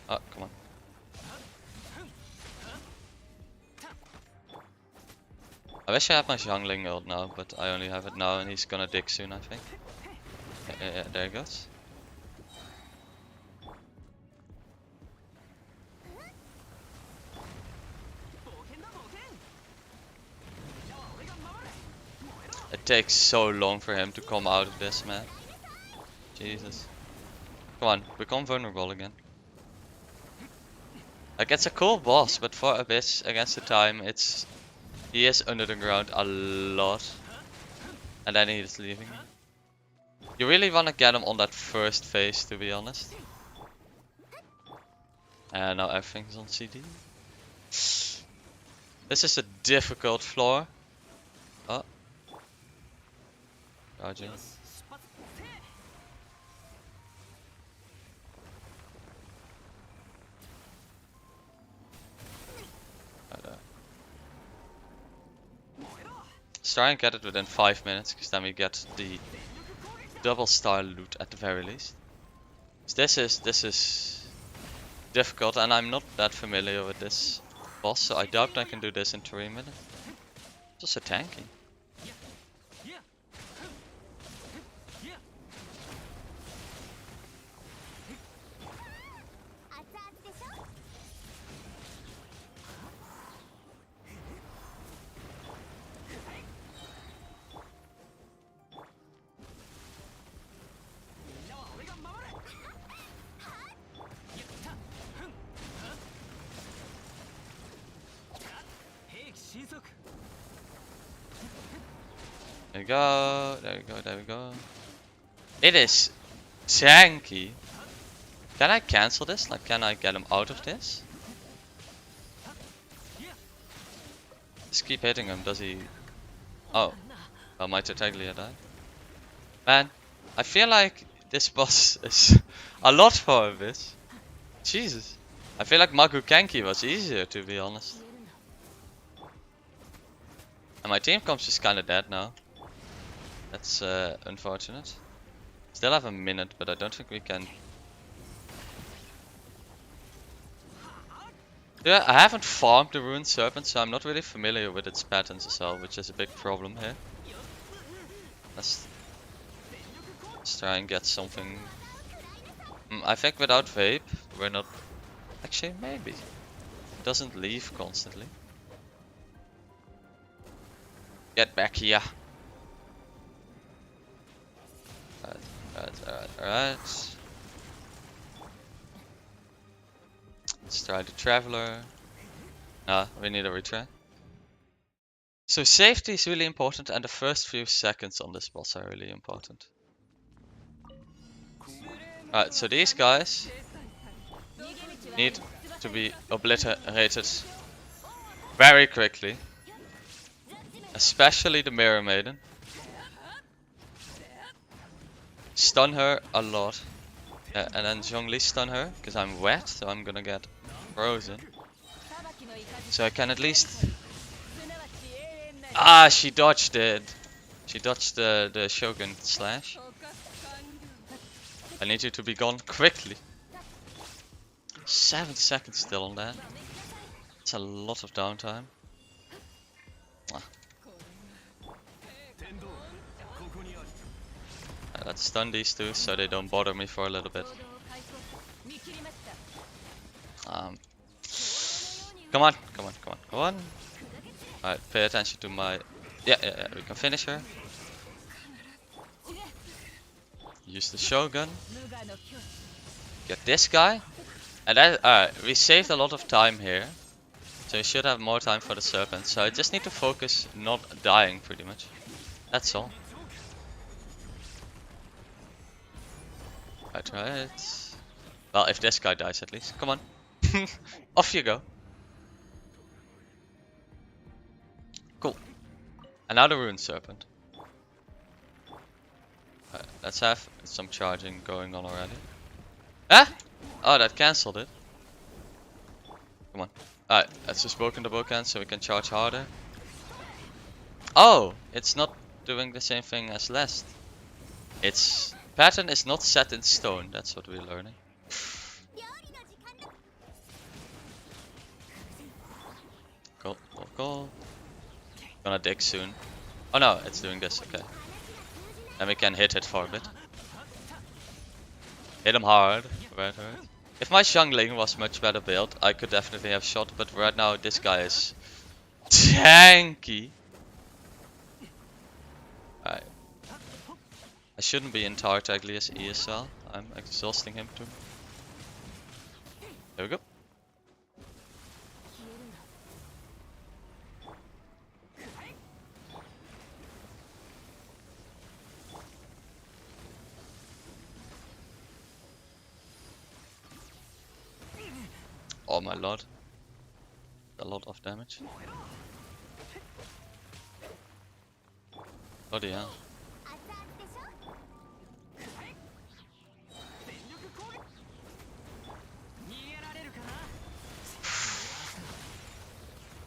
S1: Oh, come on. I wish I had my Xiangling ult now, but I only have it now and he's gonna dig soon, I think. Yeah, there he goes. It takes so long for him to come out of this, man. Jesus. Come on, become vulnerable again. Like, it's a cool boss, but for Abyss against the time, he is under the ground a lot. And then he is leaving. You really want to get him on that first phase, to be honest. And now everything's on CD. This is a difficult floor. Oh. Dodging. Let's try and get it within 5 minutes, because then we get the double star loot at the very least. This is difficult, and I'm not that familiar with this boss, so I doubt I can do this in 3 minutes. It's also tanky. There we go, there we go, there we go. It is janky. Can I cancel this? Like, can I get him out of this? Just keep hitting him, does he... Oh. Oh, my Tartaglia died. Man, I feel like this boss is a lot for a bitch. Jesus. I feel like Magu Kenki was easier, to be honest. And my team comp's just kinda dead now. That's unfortunate. Still have a minute, but I don't think we can... Yeah, I haven't farmed the Ruined Serpent, so I'm not really familiar with its patterns as well, which is a big problem here. Let's try and get something... I think without Vape, we're not... Actually, maybe. It doesn't leave constantly. Get back here. Alright. Let's try the Traveler. Nah, we need a retry. So safety is really important, and the first few seconds on this boss are really important. Alright, so these guys need to be obliterated very quickly. Especially the Mirror Maiden. Stun her a lot. Yeah, and then Xiangling stun her, because I'm wet, so I'm gonna get frozen. So I can at least... Ah, she dodged it. She dodged the Shogun slash. I need you to be gone quickly. 7 seconds still on that. It's a lot of downtime. Let's stun these two so they don't bother me for a little bit. Come on, come on, come on, come on. Alright, pay attention to my... Yeah, we can finish her. Use the Shogun. Get this guy. And then, alright, we saved a lot of time here. So we should have more time for the Serpent. So I just need to focus not dying pretty much. That's all. Right. Well, if this guy dies at least. Come on. Off you go. Cool. And now the Ruined Serpent. Let's have some charging going on already. Ah! Oh, that cancelled it. Come on. Alright, let's just broken the bowcan so we can charge harder. Oh! It's not doing the same thing as last. Its pattern is not set in stone, that's what we're learning. Go, go, go. Gonna dig soon. Oh no, it's doing this, okay. Then we can hit it for a bit. Hit him hard. Right. If my Xiangling was much better built, I could definitely have shot, but right now this guy is tanky. Alright. I shouldn't be in Tartaglia's ESL. I'm exhausting him too. There we go. Oh my lord. A lot of damage. Bloody hell.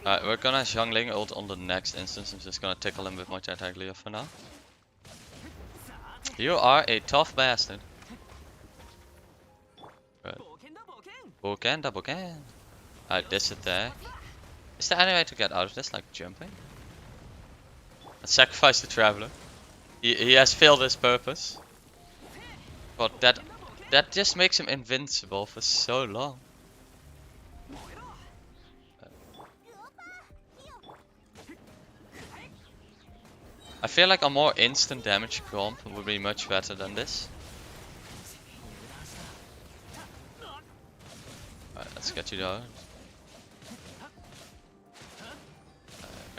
S1: Alright, we're gonna Xiangling ult on the next instance. I'm just gonna tickle him with my Tartaglia for now. You are a tough bastard. Right. Bowcan, double can. Alright, this attack. Is there any way to get out of this, like jumping? Let's sacrifice the Traveler. He has failed his purpose. But that just makes him invincible for so long. I feel like a more instant damage comp would be much better than this. Alright, let's get you down.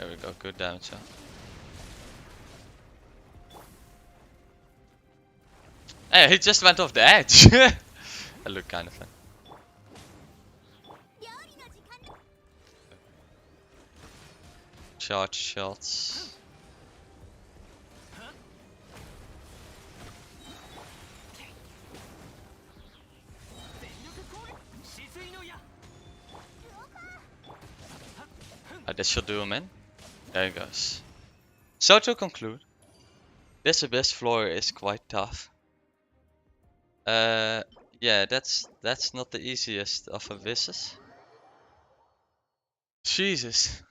S1: There we go, good damage, huh? Hey, he just went off the edge! That looked kind of fun. Charge shots. This should do him in. There he goes. So to conclude, this abyss floor is quite tough. Yeah, that's not the easiest of abysses. Jesus.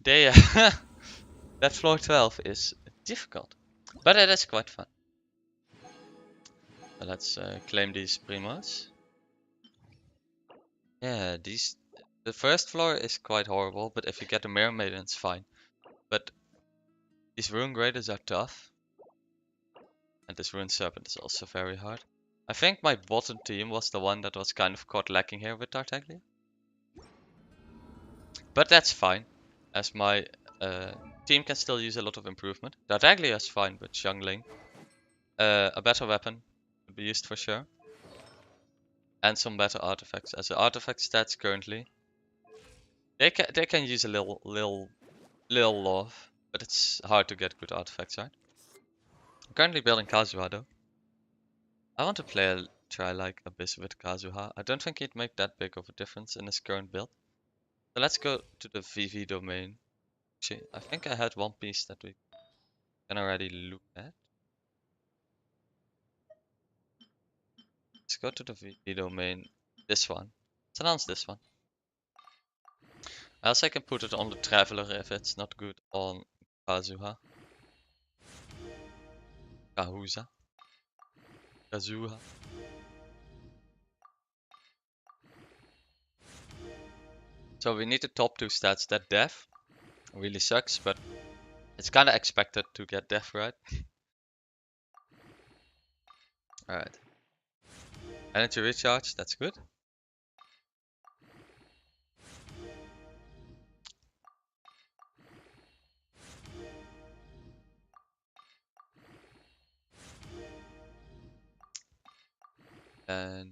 S1: They that floor 12 is difficult. But it is quite fun. Let's claim these primos. Yeah, the first floor is quite horrible, but if you get the Mirror Maiden, it's fine. But these Rune Graders are tough. And this Rune Serpent is also very hard. I think my bottom team was the one that was kind of caught lacking here with Tartaglia. But that's fine, as my team can still use a lot of improvement. Tartaglia is fine with Xiangling. A better weapon would be used for sure. And some better artifacts. As the artifact stats currently, they can use a little love, but it's hard to get good artifacts, right? I'm currently building Kazuha though. I want to try like Abyss with Kazuha. I don't think he'd make that big of a difference in his current build. So let's go to the VV domain. Actually, I think I had one piece that we can already look at. Let's go to the VV domain. This one. Let's announce this one. I also can put it on the Traveler if it's not good on Kazuha. Kazuha. Kazuha. So we need the top two stats. That death really sucks, but it's kind of expected to get death, right? Alright. Energy recharge, that's good. And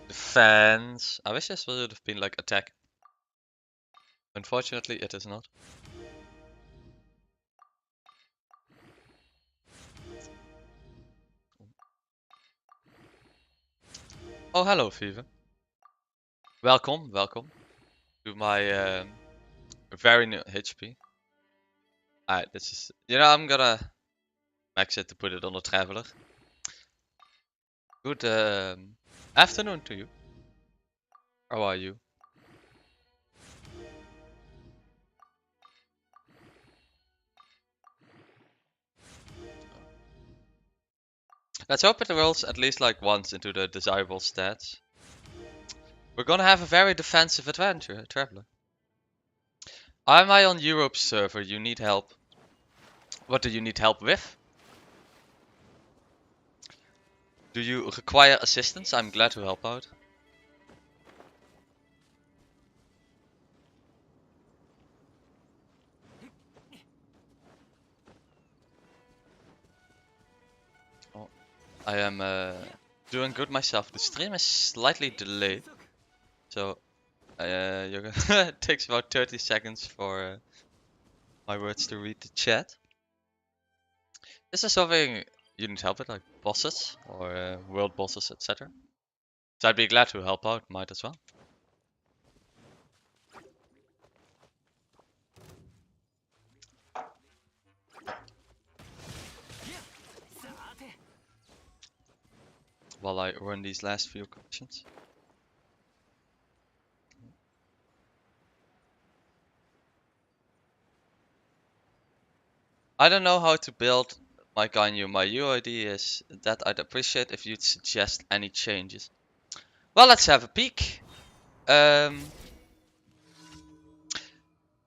S1: defense. I wish this would have been like attack. Unfortunately, it is not. Oh, hello, Fever. Welcome to my very new HP. Alright, this is. I'm gonna max it to put it on the Traveler. Good afternoon to you. How are you? Let's hope it rolls at least like once into the desirable stats. We're gonna have a very defensive adventure, Traveler. Am I on Europe's server? You need help. What do you need help with? Do you require assistance? I'm glad to help out. Oh, I am doing good myself. The stream is slightly delayed, so it takes about 30 seconds for my words to read the chat. This is something you need help with, like bosses or world bosses, etc. So I'd be glad to help out, might as well. While I run these last few questions. I don't know how to build my Ganyu. My UID is that I'd appreciate if you'd suggest any changes. Well, let's have a peek. Now,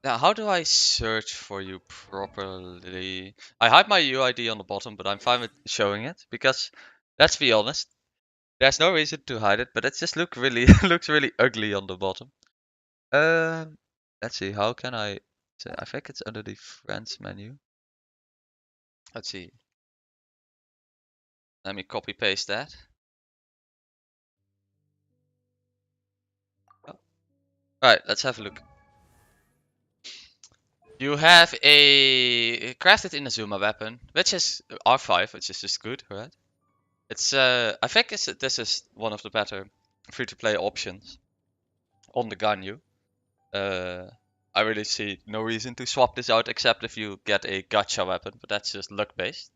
S1: how do I search for you properly? I hide my UID on the bottom, but I'm fine with showing it because, let's be honest, there's no reason to hide it, but it just looks really ugly on the bottom. Let's see, how can I So I think it's under the friends menu. Let's see. Let me copy paste that. Oh. Right, let's have a look. You have a crafted Inazuma weapon, which is R5, which is just good, right? It's I think this is one of the better free-to-play options on the Ganyu. I really see no reason to swap this out except if you get a gacha weapon, but that's just luck based.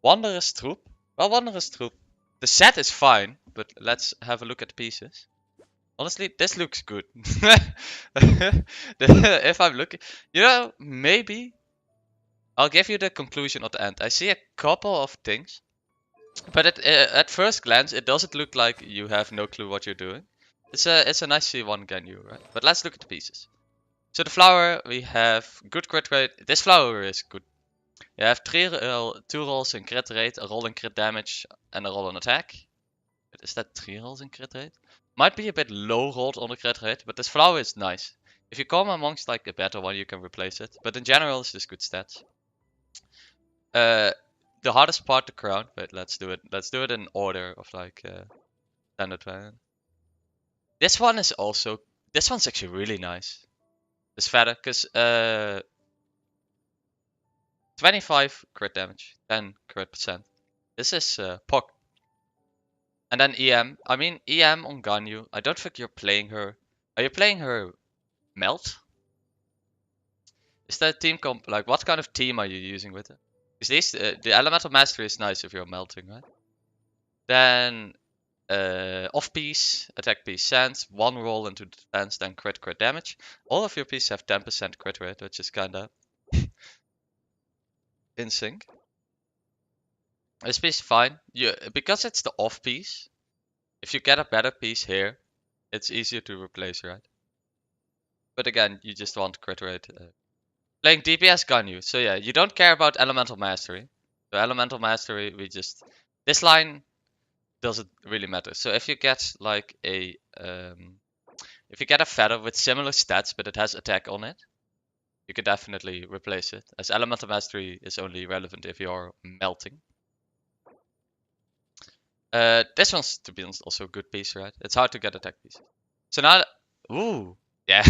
S1: Wanderer's Troop. Well, Wanderer's Troop. The set is fine, but let's have a look at the pieces. Honestly, this looks good. If I'm looking, maybe I'll give you the conclusion at the end. I see a couple of things, but at first glance, it doesn't look like you have no clue what you're doing. It's a nice C1 Ganyu, right? But let's look at the pieces. So the flower, we have good crit rate. This flower is good. You have two rolls in crit rate, a roll in crit damage, and a roll in attack. Is that 3 rolls in crit rate? Might be a bit low rolled on the crit rate, but this flower is nice. If you come amongst like a better one, you can replace it. But in general, it's just good stats. The hardest part, the crown. But let's do it. Let's do it in order of like standard variant. This one is also. This one's actually really nice. This feather, because 25 crit damage, 10 crit percent. This is POC. And then EM. I mean, EM on Ganyu. I don't think you're playing her. Are you playing her Melt? Is that team comp? Like, what kind of team are you using with it? Because these, the Elemental Mastery is nice if you're melting, right? Then, off piece, attack piece, sense, one roll into defense, then crit damage. All of your pieces have 10% crit rate, which is kinda in sync. This piece is fine. Because it's the off piece, if you get a better piece here, it's easier to replace, right? But again, you just want crit rate. Playing DPS Ganyu. So yeah, you don't care about Elemental Mastery. So Elemental Mastery, this line doesn't really matter. So if you get like if you get a feather with similar stats, but it has attack on it, you could definitely replace it. As Elemental Mastery is only relevant if you're melting. This one's, to be honest, also a good piece, right? It's hard to get attack pieces. So now, ooh, yeah.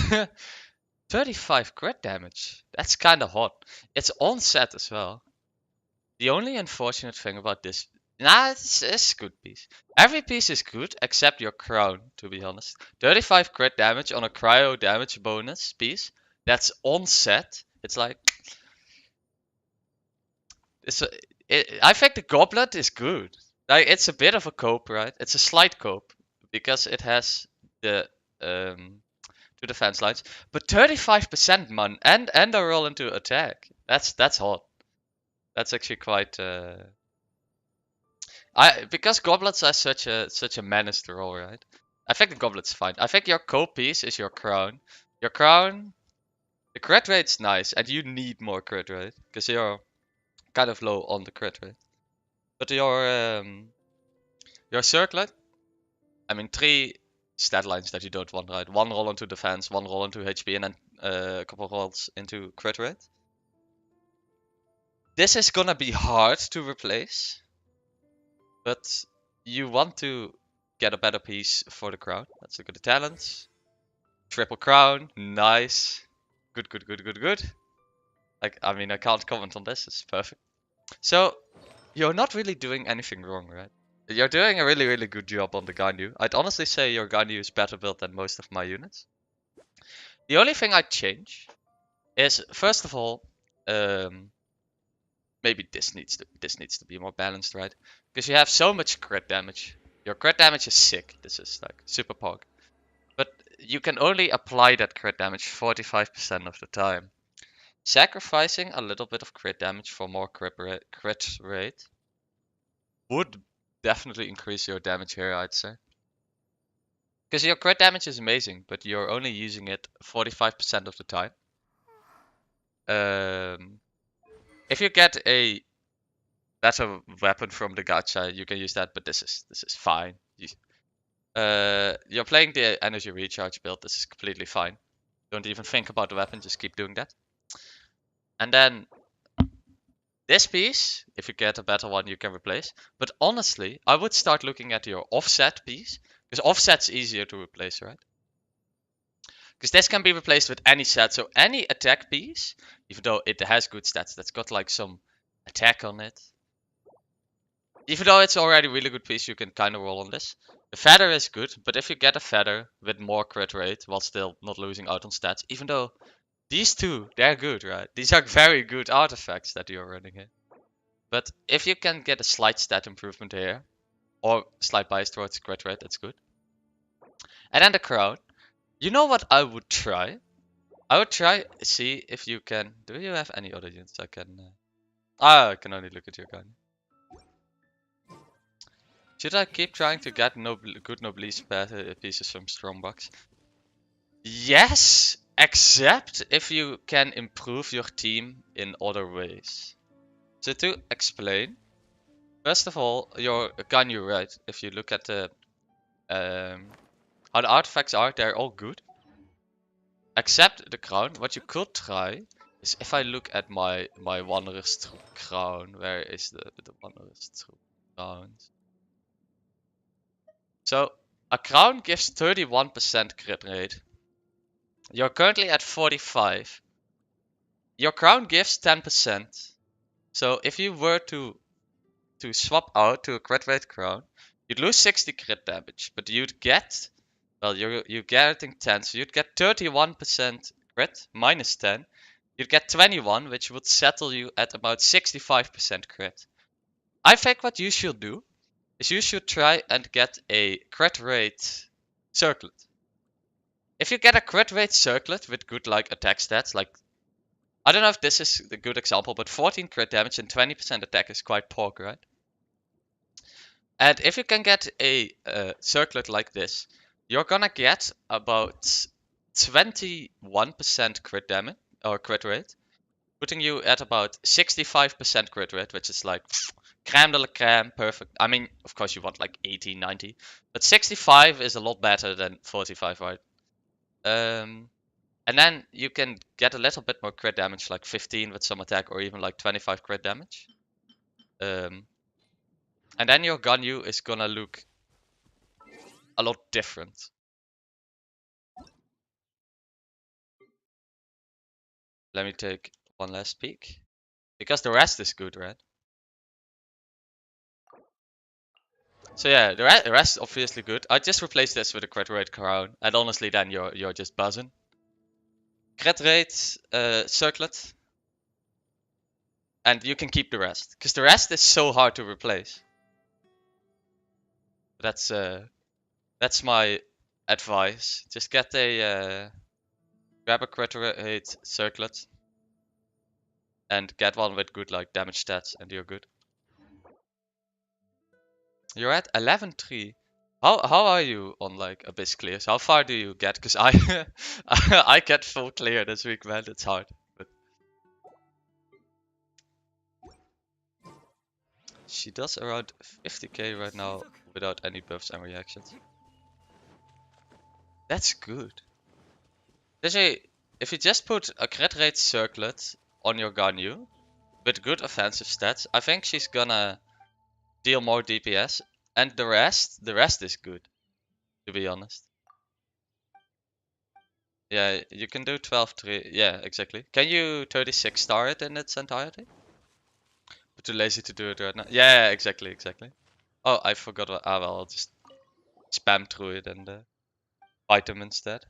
S1: 35 crit damage. That's kind of hot. It's on set as well. The only unfortunate thing about this, it's a good piece. Every piece is good except your crown, to be honest. 35 crit damage on a cryo damage bonus piece. That's on set. It's like, I think the goblet is good. Like, it's a bit of a cope, right? It's a slight cope because it has the two defense lines, but 35% man and a roll into attack. That's hot. That's actually quite. Because goblets are such a menace to roll, right? I think the goblet's fine. I think your co-piece is your crown. Your crown, the crit rate's nice, and you need more crit rate because you're kind of low on the crit rate. But your circlet, I mean, 3 stat lines that you don't want, right? 1 roll into defense, 1 roll into HP, and then a couple rolls into crit rate. This is gonna be hard to replace, but you want to get a better piece for the crown. Let's look at the talents. Triple crown, nice. Good. Like, I mean, I can't comment on this, it's perfect. So, you're not really doing anything wrong, right? You're doing a really good job on the Ganyu. I'd honestly say your Ganyu is better built than most of my units. The only thing I'd change is, first of all, maybe this needs to be more balanced, right? Because you have so much crit damage. Your crit damage is sick. This is like super pog. But you can only apply that crit damage 45% of the time. Sacrificing a little bit of crit damage for more crit rate would definitely increase your damage here, I'd say. Because your crit damage is amazing, but you're only using it 45% of the time. If you get a better weapon from the gacha, you can use that, but this is fine. You're playing the energy recharge build, this is completely fine. Don't even think about the weapon, just keep doing that. And then this piece, if you get a better one, you can replace. But honestly, I would start looking at your offset piece, because offset's easier to replace, right? Because this can be replaced with any set, so any attack piece, even though it has good stats, that's got like some attack on it. Even though it's already a really good piece, you can kind of roll on this. The feather is good, but if you get a feather with more crit rate while still not losing out on stats, even though these two, they're good, right? These are very good artifacts that you're running here. But if you can get a slight stat improvement here, or slight bias towards crit rate, that's good. And then the crown. You know what I would try? I would try see if you can. Do you have any other units I can? I can only look at your gun. Should I keep trying to get good noblesse pieces from Strongbox? Yes, except if you can improve your team in other ways. So to explain, first of all, your gun, you're right. If you look at the how the artifacts are, they're all good. Except the crown. What you could try is if I look at my Wanderer's Troop crown. Where is the Wanderer's Troop crowns? So a crown gives 31% crit rate. You're currently at 45. Your crown gives 10%. So if you were to swap out to a crit rate crown, you'd lose 60 crit damage, but you'd get, well, you're getting 10, so you'd get 31% crit minus 10. You'd get 21, which would settle you at about 65% crit. I think what you should do is you should try and get a crit rate circlet. If you get a crit rate circlet with good like attack stats, like I don't know if this is a good example, but 14 crit damage and 20% attack is quite pork, right? And if you can get a circlet like this, you're gonna get about 21% crit damage or crit rate, putting you at about 65% crit rate, which is like creme de la creme, perfect. I mean, of course you want like 80, 90, but 65 is a lot better than 45, right? And then you can get a little bit more crit damage, like 15 with some attack, or even like 25 crit damage. And then your Ganyu is gonna look a lot different. Let me take one last peek. Because the rest is good, right? So yeah, the rest is obviously good. I just replaced this with a crit rate crown, and honestly, then you're just buzzing. Crit rate circlet, and you can keep the rest, because the rest is so hard to replace. That's my advice. Just get a grab a crit rate circlet, and get one with good like damage stats, and you're good. You're at 11-3. How are you on like abyss clears? How far do you get? Cause I I get full clear this week, man. It's hard. But she does around 50k right now without any buffs and reactions. That's good. If you just put a crit rate circlet on your Ganyu with good offensive stats, I think she's gonna deal more DPS, and the rest is good, to be honest. Yeah, you can do 12-3. Yeah, exactly. Can you 36 star it in its entirety? But too lazy to do it right now. Yeah, exactly. Oh, I forgot what. Ah, well, I'll just spam through it and fight them instead.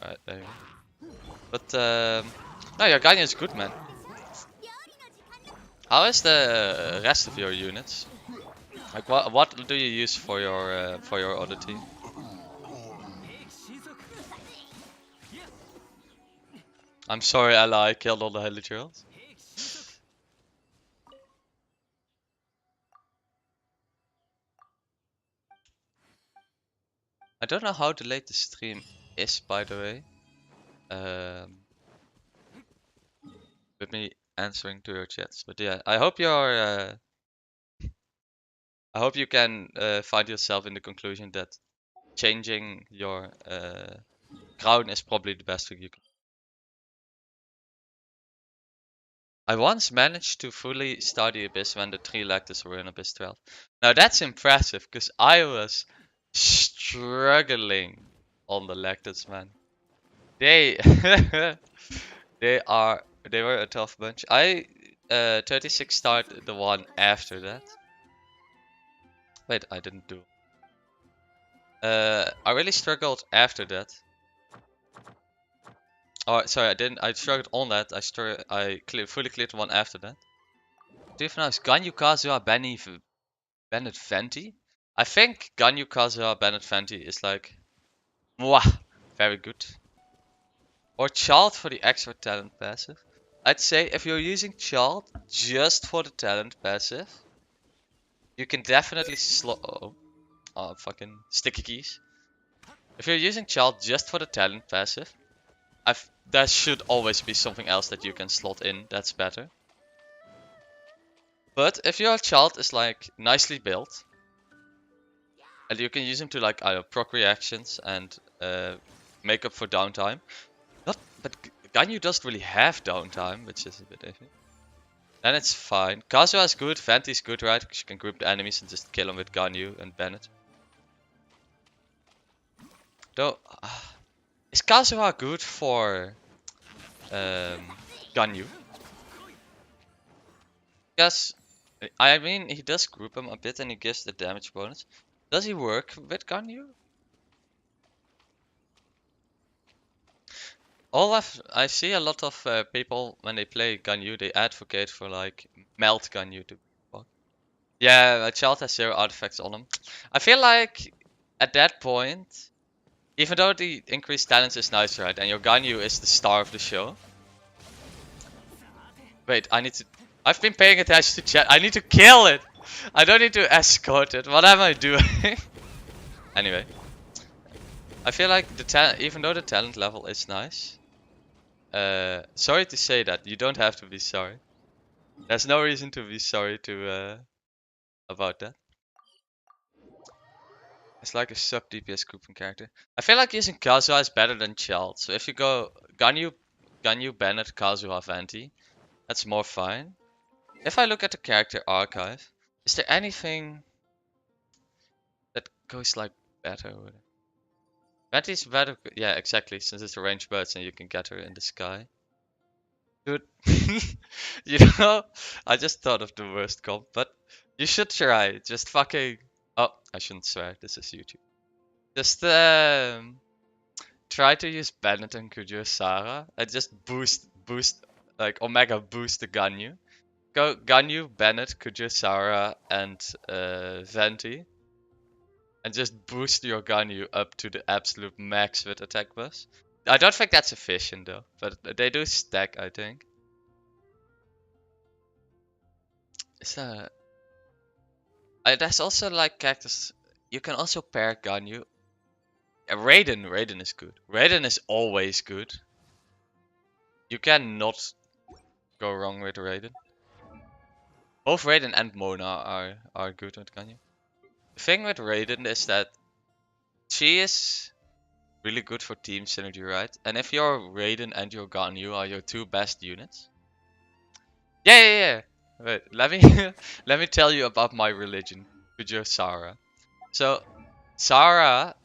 S1: Alright, there you go. But, no, your Guardian is good, man. How is the rest of your units? Like, what do you use for your other team? I'm sorry, Ella, I killed all the Helitrals. I don't know how delayed the stream is, by the way. With me answering to your chats. But yeah, I hope you're I hope you can find yourself in the conclusion that changing your crown is probably the best thing you can. I once managed to fully start the Abyss when the 3 Lactus were in Abyss 12. Now that's impressive, because I was struggling on the Lactus, man. They they were a tough bunch. I 36 started the one after that. Wait, I didn't do. I really struggled after that. Oh, sorry, I didn't. I struggled on that. Fully cleared the one after that. Do you pronounce Ganyu Kazuha Bennett Fenty? I think Ganyu Kazuha Bennett Fenty is like, mwah, very good. Or Child for the extra talent passive. I'd say if you're using Child just for the talent passive, you can definitely oh, fucking sticky keys. If you're using Child just for the talent passive, there should always be something else that you can slot in that's better. But if your Child is like nicely built, and you can use him to like proc reactions and make up for downtime. But Ganyu doesn't really have downtime, which is a bit iffy. Then it's fine. Kazuha is good, Venti's good, right? Because you can group the enemies and just kill them with Ganyu and Bennett. Though, is Kazuha good for Ganyu? Because, I mean, he does group him a bit and he gives the damage bonus. Does he work with Ganyu? I see a lot of people when they play Ganyu, they advocate for like melt Ganyu to fuck. Yeah, a child has 0 artifacts on him. I feel like at that point, even though the increased talents is nice, right, and your Ganyu is the star of the show. Wait, I've been paying attention to chat. I need to kill it. I don't need to escort it. What am I doing? Anyway, I feel like even though the talent level is nice. Sorry to say that, you don't have to be sorry. There's no reason to be sorry about that. It's like a sub DPS grouping character. I feel like using Kazuha is better than Child. So if you go Ganyu, Bennett, Kazuha, Venti, that's more fine. If I look at the character archive, is there anything that goes like better with it? Venti's better, yeah, exactly, since it's a ranged birds and you can get her in the sky. Dude, you know, I just thought of the worst comp, but you should try. Just fucking. Oh, I shouldn't swear. This is YouTube. Just try to use Bennett and Kujiro and just boost, like Omega boost the Ganyu. Go Ganyu, Bennett, Kujiro and Venti, and just boost your Ganyu up to the absolute max with attack buffs. I don't think that's efficient though, but they do stack, I think. It's there's also like characters. You can also pair Ganyu. Raiden is good. Raiden is always good. You cannot go wrong with Raiden. Both Raiden and Mona are good with Ganyu. The thing with Raiden is that she is really good for team synergy, right? And if your Raiden and your Ganyu are your 2 best units. Yeah. Wait, let me let me tell you about my religion, Kujiro Sara. So Sara,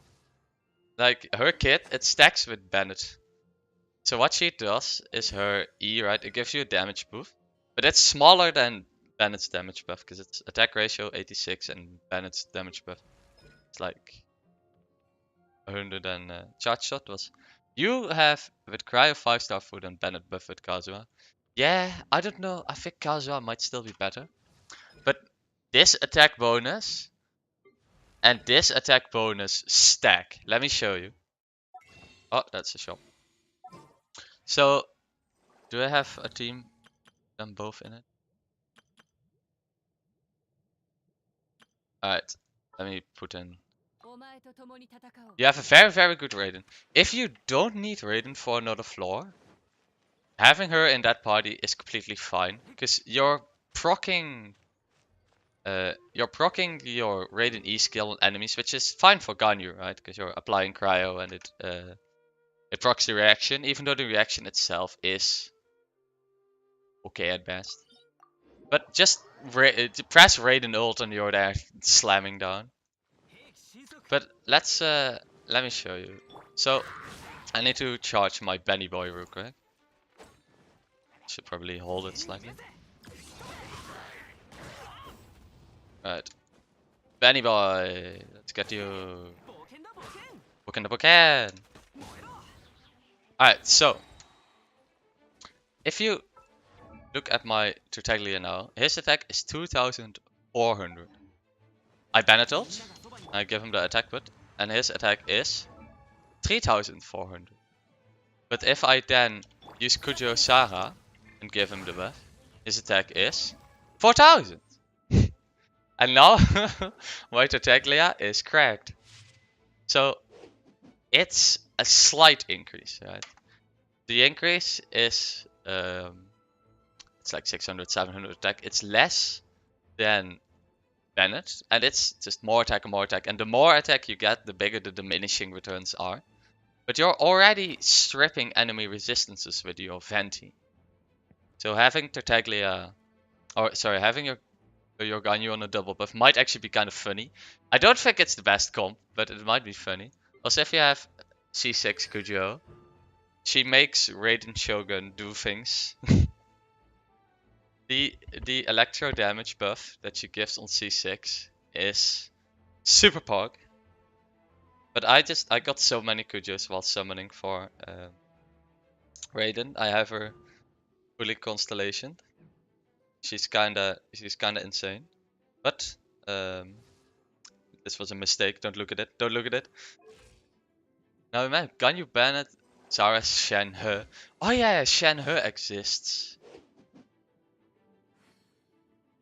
S1: like her kit, it stacks with Bennett. So what she does is her E, right? It gives you a damage buff, but it's smaller than Bennett's damage buff because it's attack ratio 86 and Bennett's damage buff it's like 100 and charge shot was. You have with Cryo 5-star food and Bennett buff with Kazuha. Yeah, I don't know. I think Kazuha might still be better, but this attack bonus and this attack bonus stack. Let me show you. Oh, that's a shop. So, do I have a team? Them both in it? Alright, let me put in. You have a very, very good Raiden. If you don't need Raiden for another floor, having her in that party is completely fine. Because you're proccing you're proccing your Raiden E skill on enemies, which is fine for Ganyu, right? Because you're applying cryo and it procs the reaction, even though the reaction itself is okay at best. But just press Raiden ult and you're there slamming down. But let me show you. So I need to charge my Benny Boy real quick. Should probably hold it slightly. Right. Benny Boy, let's get you. Boken the Boken. Alright, so if you look at my Tartaglia now, his attack is 2400. I Bennett ult, I give him the attack bot, and his attack is 3400. But if I then use Kujo Sara and give him the buff, his attack is 4000. And now my Tartaglia is cracked. So it's a slight increase, right? The increase is it's like 600, 700 attack. It's less than Bennett, and it's just more attack and more attack. And the more attack you get, the bigger the diminishing returns are. But you're already stripping enemy resistances with your Venti. So having Tartaglia, or sorry, having your Ganyu on a double buff might actually be kind of funny. I don't think it's the best comp, but it might be funny. Also, if you have C6 Kujo, she makes Raiden Shogun do things. The electro damage buff that she gives on C6 is super pog. But I got so many Kujos while summoning for Raiden. I have her fully constellation. She's kinda insane. But this was a mistake. Don't look at it. Don't look at it. Now man, Ganyu Bennett, Zara Shenhe. Oh yeah, Shenhe exists.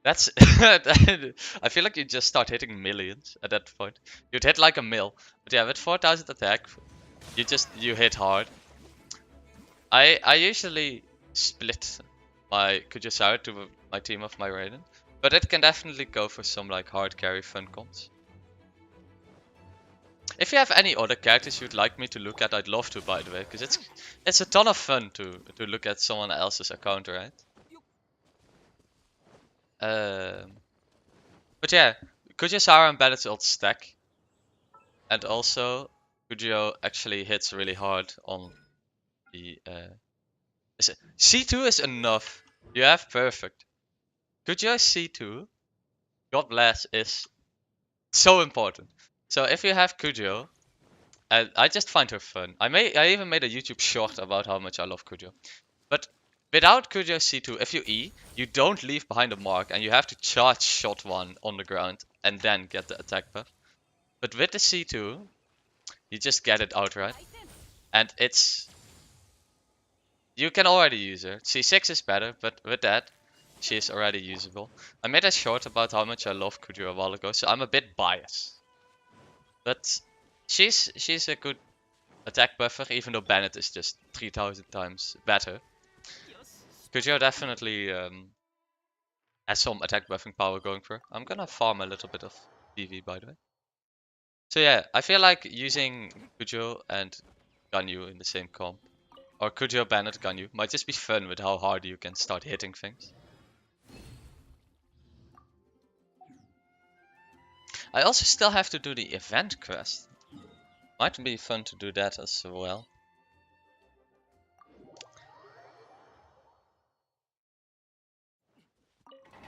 S1: That's I feel like you just start hitting millions at that point. You'd hit like a mill. But yeah, with 4000 attack, you hit hard. I usually split my Kujusara to my team of my Raiden, but it can definitely go for some like hard carry fun comps. If you have any other characters you'd like me to look at, I'd love to, by the way, because it's a ton of fun to look at someone else's account, right? But yeah, Kujusara and Bennett's ult stack, and also Kujio actually hits really hard on the C2 is enough. You have perfect. Kujio C2, God bless, is so important. So if you have Kujio, I just find her fun. I even made a YouTube short about how much I love Kujio. But without Kujio C2, if you E, you don't leave behind a mark and you have to charge shot 1 on the ground and then get the attack buff. But with the C2, you just get it outright. And you can already use her. C6 is better, but with that, she is already usable. I made a short about how much I love Kujio a while ago, so I'm a bit biased. But she's a good attack buffer, even though Bennett is just 3000 times better. Kujio definitely has some attack buffing power going for her. I'm gonna farm a little bit of PV, by the way. So yeah, I feel like using Kujio and Ganyu in the same comp, or Kujio Bennett Ganyu, might just be fun with how hard you can start hitting things. I also still have to do the event quest. Might be fun to do that as well.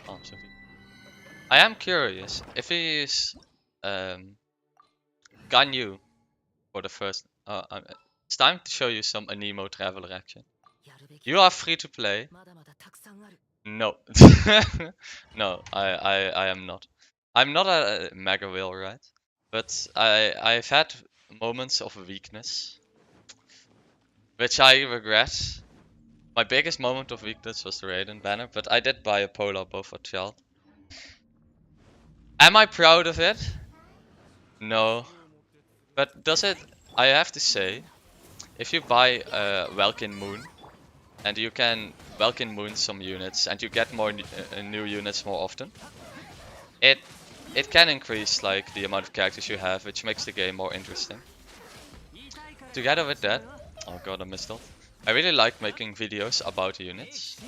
S1: Oh, sorry. I am curious if you use Ganyu for the first. It's time to show you some anemo traveler action. You are free to play. No, no, I am not. I'm not a mega whale, right? But I've had moments of weakness, which I regret. My biggest moment of weakness was the Raiden banner, but I did buy a polar bow for child. Am I proud of it? No. But does it? I have to say, if you buy Welkin Moon, and you can Welkin Moon some units, and you get more new units more often, it it can increase like the amount of characters you have, which makes the game more interesting. Together with that, oh god, I missed off. I really like making videos about units,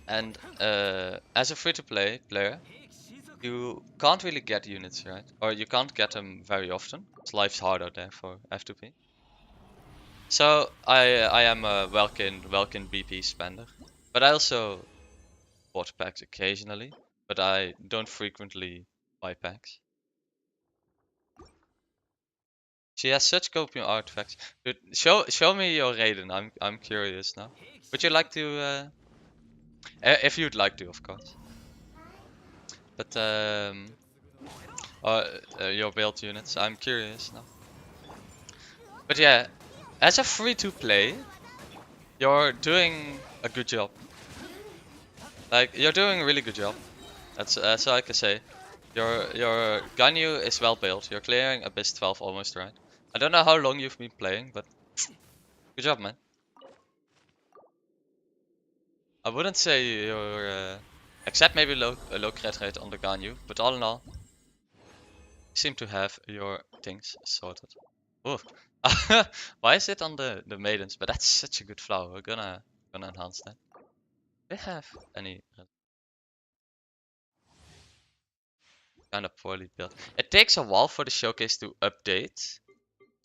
S1: and as a free-to-play player, you can't really get units, right? Or you can't get them very often. Life's harder there for F2P. So I am a Welkin BP spender, but I also bought packs occasionally, but I don't frequently buy packs. She has such copium artifacts. Dude, show me your Raiden. I'm curious now. Would you like to? If you'd like to, of course. But your build units. I'm curious now. But yeah, as a free-to-play, you're doing a good job. Like you're doing a really good job. That's all I can say. Your Ganyu is well built. You're clearing Abyss 12 almost right. I don't know how long you've been playing, but good job, man. I wouldn't say you're except maybe a low crit rate on the Ganyu, but all in all, you seem to have your things sorted. Oh, why is it on the maidens? But that's such a good flower. We're gonna enhance that. Do they have any kind of poorly built? It takes a while for the showcase to update.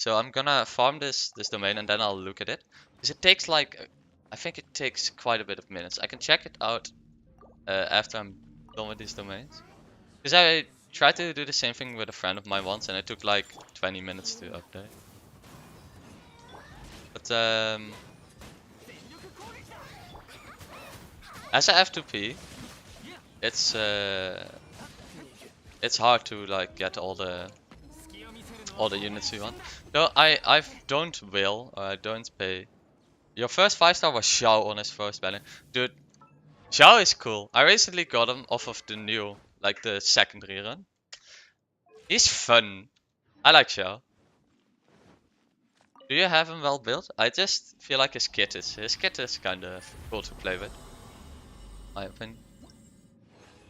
S1: So I'm gonna farm this domain and then I'll look at it. Because it takes like, I think it takes quite a bit of minutes. I can check it out after I'm done with these domains. Because I tried to do the same thing with a friend of mine once and it took like 20 minutes to update. But as a F2P, it's hard to like get all the units you want. No, I don't will or I don't pay. Your first 5-star was Xiao on his first banner. Dude, Xiao is cool. I recently got him off of the new, like the secondary run. He's fun. I like Xiao. Do you have him well built? I just feel like his kit is kind of cool to play with. My opinion.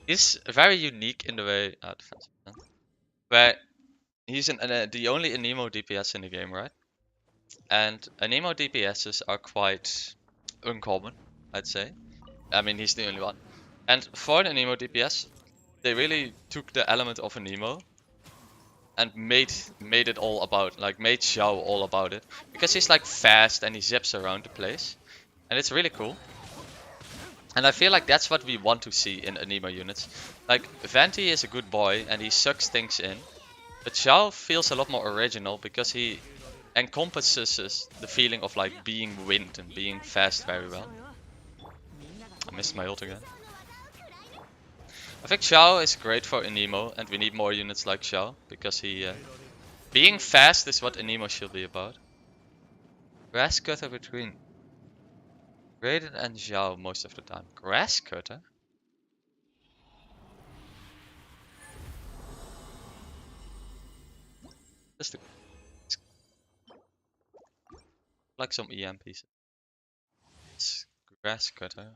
S1: He's very unique in the way, defensive, where he's the only anemo DPS in the game, right? And anemo DPSs are quite uncommon, I'd say. I mean, he's the only one. And for an anemo DPS, they really took the element of anemo and made it all about, like, made Xiao all about it, because he's like fast and he zips around the place, and it's really cool. And I feel like that's what we want to see in anemo units. Like, Venti is a good boy and he sucks things in, but Xiao feels a lot more original because he encompasses the feeling of like being wind and being fast very well. I missed my ult again. I think Xiao is great for anemo, and we need more units like Xiao because he being fast is what anemo should be about. Grass cutter between Raiden and Xiao most of the time. Grass cutter? Just like some EM pieces. It's grass cutter.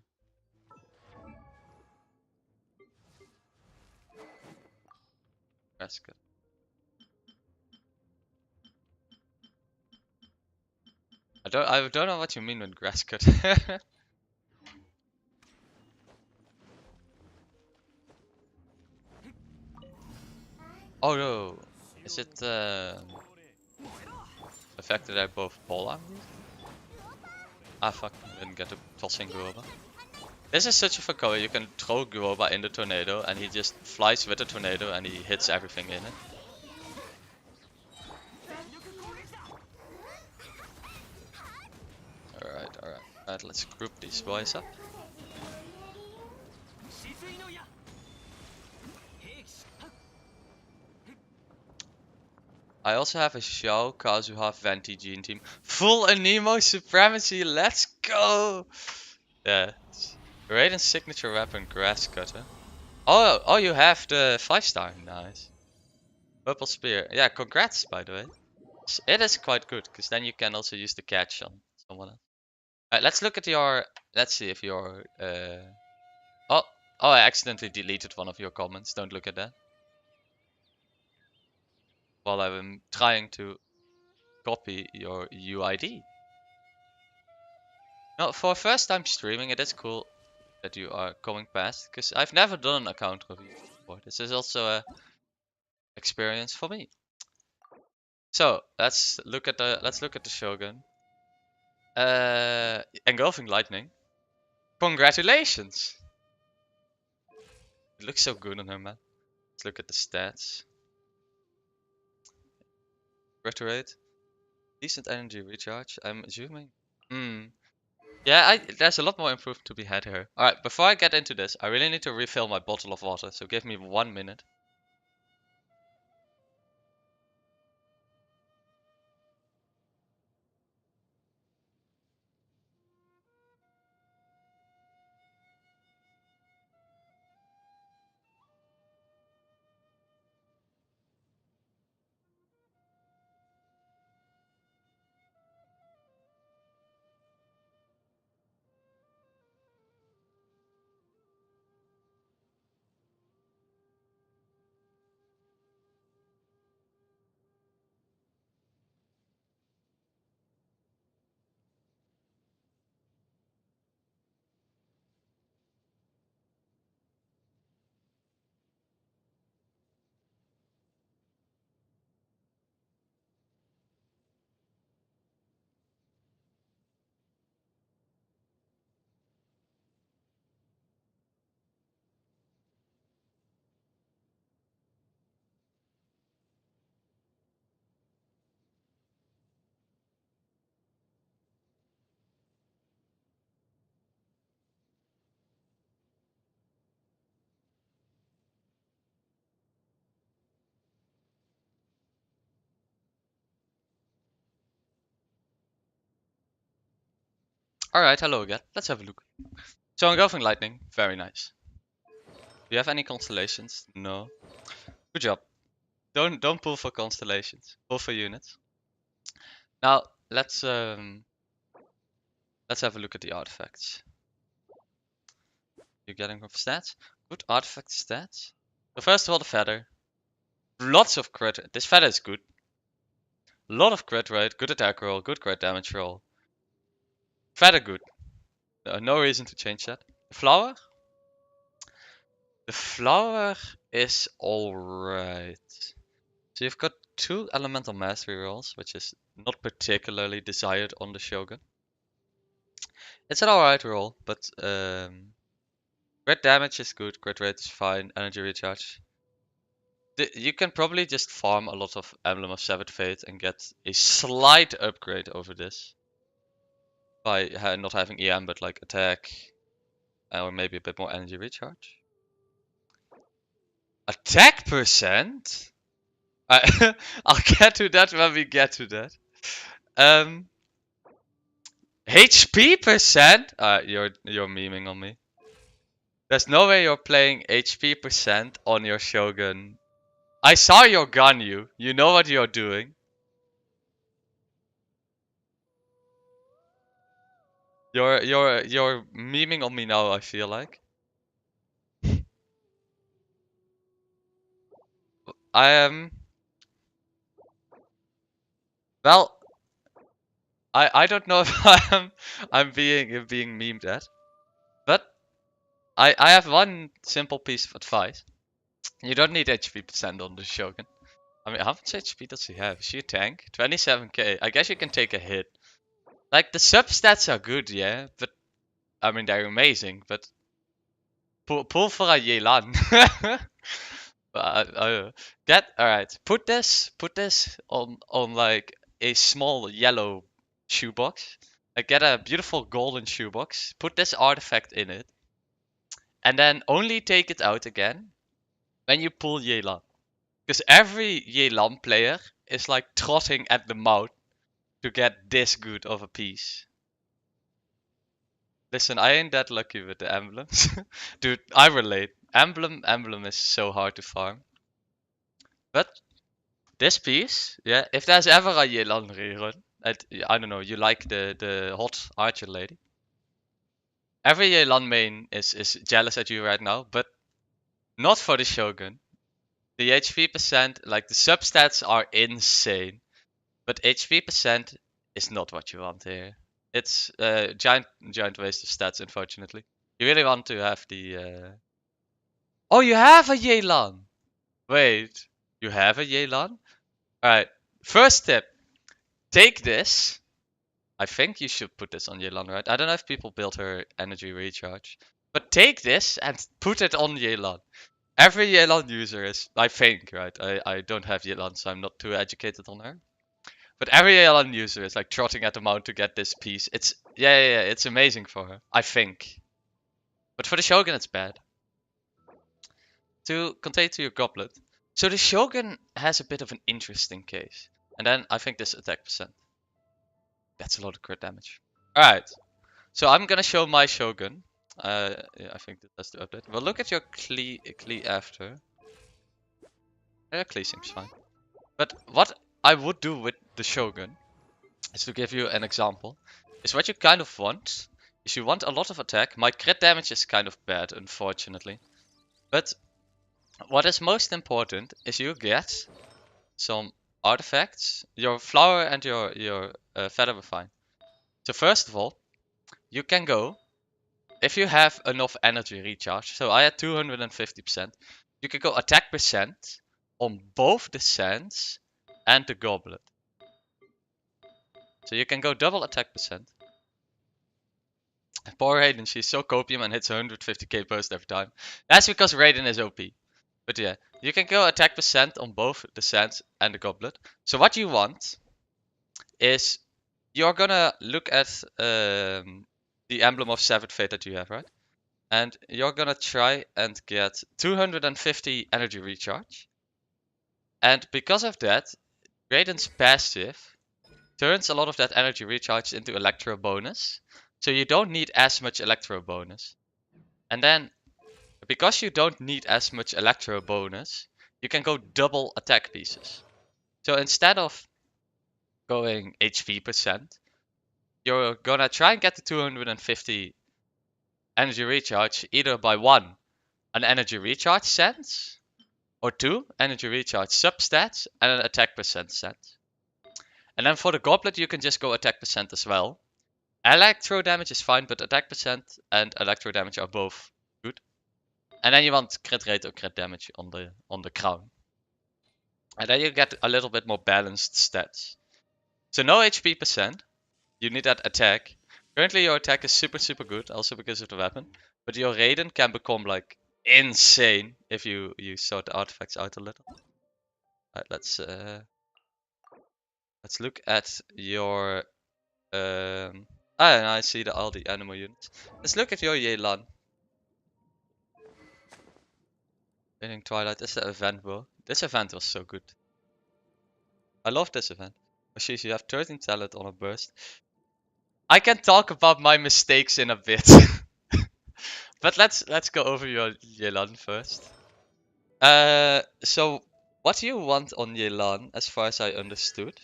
S1: Grass cutter. I don't know what you mean with grass cutter. Oh no. Is it the fact that I both pole arm these? Ah fuck, I didn't get a tossing Guoba. This is such a fun color. You can throw Guoba in the tornado and he just flies with the tornado and he hits everything in it. Alright, let's group these boys up. I also have a Xiao, Kazuha, Venti, Gene team. Full anemo supremacy, let's go! Yeah. Raiden's signature weapon, Grass Cutter. Oh, you have the 5-star, nice. Purple Spear, yeah, congrats by the way. It is quite good, because then you can also use the catch on someone else. Alright, let's look at your, let's see if your, oh, Oh, I accidentally deleted one of your comments. Don't look at that. While I'm trying to copy your UID. No, for first time streaming, it is cool that you are coming past, because I've never done an account review before. This is also a experience for me. So let's look at the Shogun. Engulfing lightning. Congratulations! It looks so good on her, man. Let's look at the stats. Crit rate. Decent energy recharge, I'm assuming. Yeah, there's a lot more improvement to be had here. Alright, before I get into this, I really need to refill my bottle of water, so give me 1 minute. Alright, hello again. Let's have a look. So engulfing lightning, very nice. Do you have any constellations? No. Good job. Don't pull for constellations. Pull for units. Now let's have a look at the artifacts. You're getting of stats? Good artifact stats. So first of all, the feather. Lots of crit. This feather is good. A lot of crit rate, good attack roll, good crit damage roll. Feather good. No reason to change that. The flower? The flower is alright. So you've got 2 elemental mastery rolls, which is not particularly desired on the Shogun. It's an alright roll, but crit damage is good, crit rate is fine, energy recharge. You can probably just farm a lot of Emblem of Severed Fate and get a slight upgrade over this. By not having EM, but like attack, or maybe a bit more energy recharge. Attack percent? I'll get to that when we get to that. HP percent? You're memeing on me. There's no way you're playing HP percent on your Shogun. I saw your gun, you. You know what you're doing. You're memeing on me now, I feel like. I am. Well, I don't know if I'm being memed at, but I have one simple piece of advice. You don't need HP percent on the Shogun. I mean, how much HP does he have? Is he a tank? 27k. I guess you can take a hit. Like, the substats are good, yeah, but I mean, they're amazing, but pull for a Yelan. Alright. Put this on like a small yellow shoebox. Get a beautiful golden shoebox. Put this artifact in it, and then only take it out again when you pull Yelan. Because every Yelan player is like trotting at the mouth to get this good of a piece. Listen, I ain't that lucky with the emblems. Dude, I relate. Emblem is so hard to farm. But this piece, yeah, if there's ever a Yelan rerun, I don't know, you like the hot archer lady. Every Yelan main is jealous at you right now, but not for the Shogun. The HP percent, like the substats are insane, but HP percent is not what you want here. It's a giant waste of stats, unfortunately. You really want to have the. Oh, you have a Yelan. Wait, you have a Yelan? All right. First tip: take this. I think you should put this on Yelan, right? I don't know if people build her energy recharge, but take this and put it on Yelan. Every Yelan user is, I think, right? I don't have Yelan, so I'm not too educated on her. But every Yelan user is like trotting at the mount to get this piece. It's yeah, it's amazing for her, I think. But for the Shogun, it's bad. To continue to your goblet. So the Shogun has a bit of an interesting case. And then I think this attack percent. That's a lot of crit damage. Alright. So I'm gonna show my Shogun. Yeah, I think that's the update. Well, look at your Klee after. Yeah, Klee seems fine. But what I would do with the Shogun, is to give you an example, is what you kind of want, is you want a lot of attack. My crit damage is kind of bad, unfortunately. But what is most important is you get some artifacts. Your flower and your feather were fine. So first of all, you can go, if you have enough energy recharge, so I had 250%, you can go attack percent on both the sands and the goblet. So you can go double attack percent. Poor Raiden, she's so copium and hits 150k burst every time. That's because Raiden is OP. But yeah, you can go attack percent on both the sands and the goblet. So what you want is, you're gonna look at the emblem of Severed Fate that you have, right? And you're gonna try and get 250 energy recharge. And because of that, Raiden's passive turns a lot of that energy recharge into electro bonus. So you don't need as much electro bonus. And then, because you don't need as much electro bonus, you can go double attack pieces. So instead of going HP percent, you're gonna try and get the 250 energy recharge either by 1, an energy recharge sense, or 2, energy recharge substats and an attack percent sense. And then for the goblet, you can just go attack percent as well. Electro damage is fine, but attack percent and electro damage are both good. And then you want crit rate or crit damage on the crown. And then you get a little bit more balanced stats. So no HP percent. You need that attack. Currently your attack is super good, also because of the weapon. But your Raiden can become like insane if you sort the artifacts out a little. Alright, let's look at your I see all the anemo units. Let's look at your Yelan. Raining Twilight is the event, bro. This event was so good. I love this event. Oh jeez, you have 13 talent on a burst. I can talk about my mistakes in a bit. But let's go over your Yelan first. So what do you want on Yelan, as far as I understood?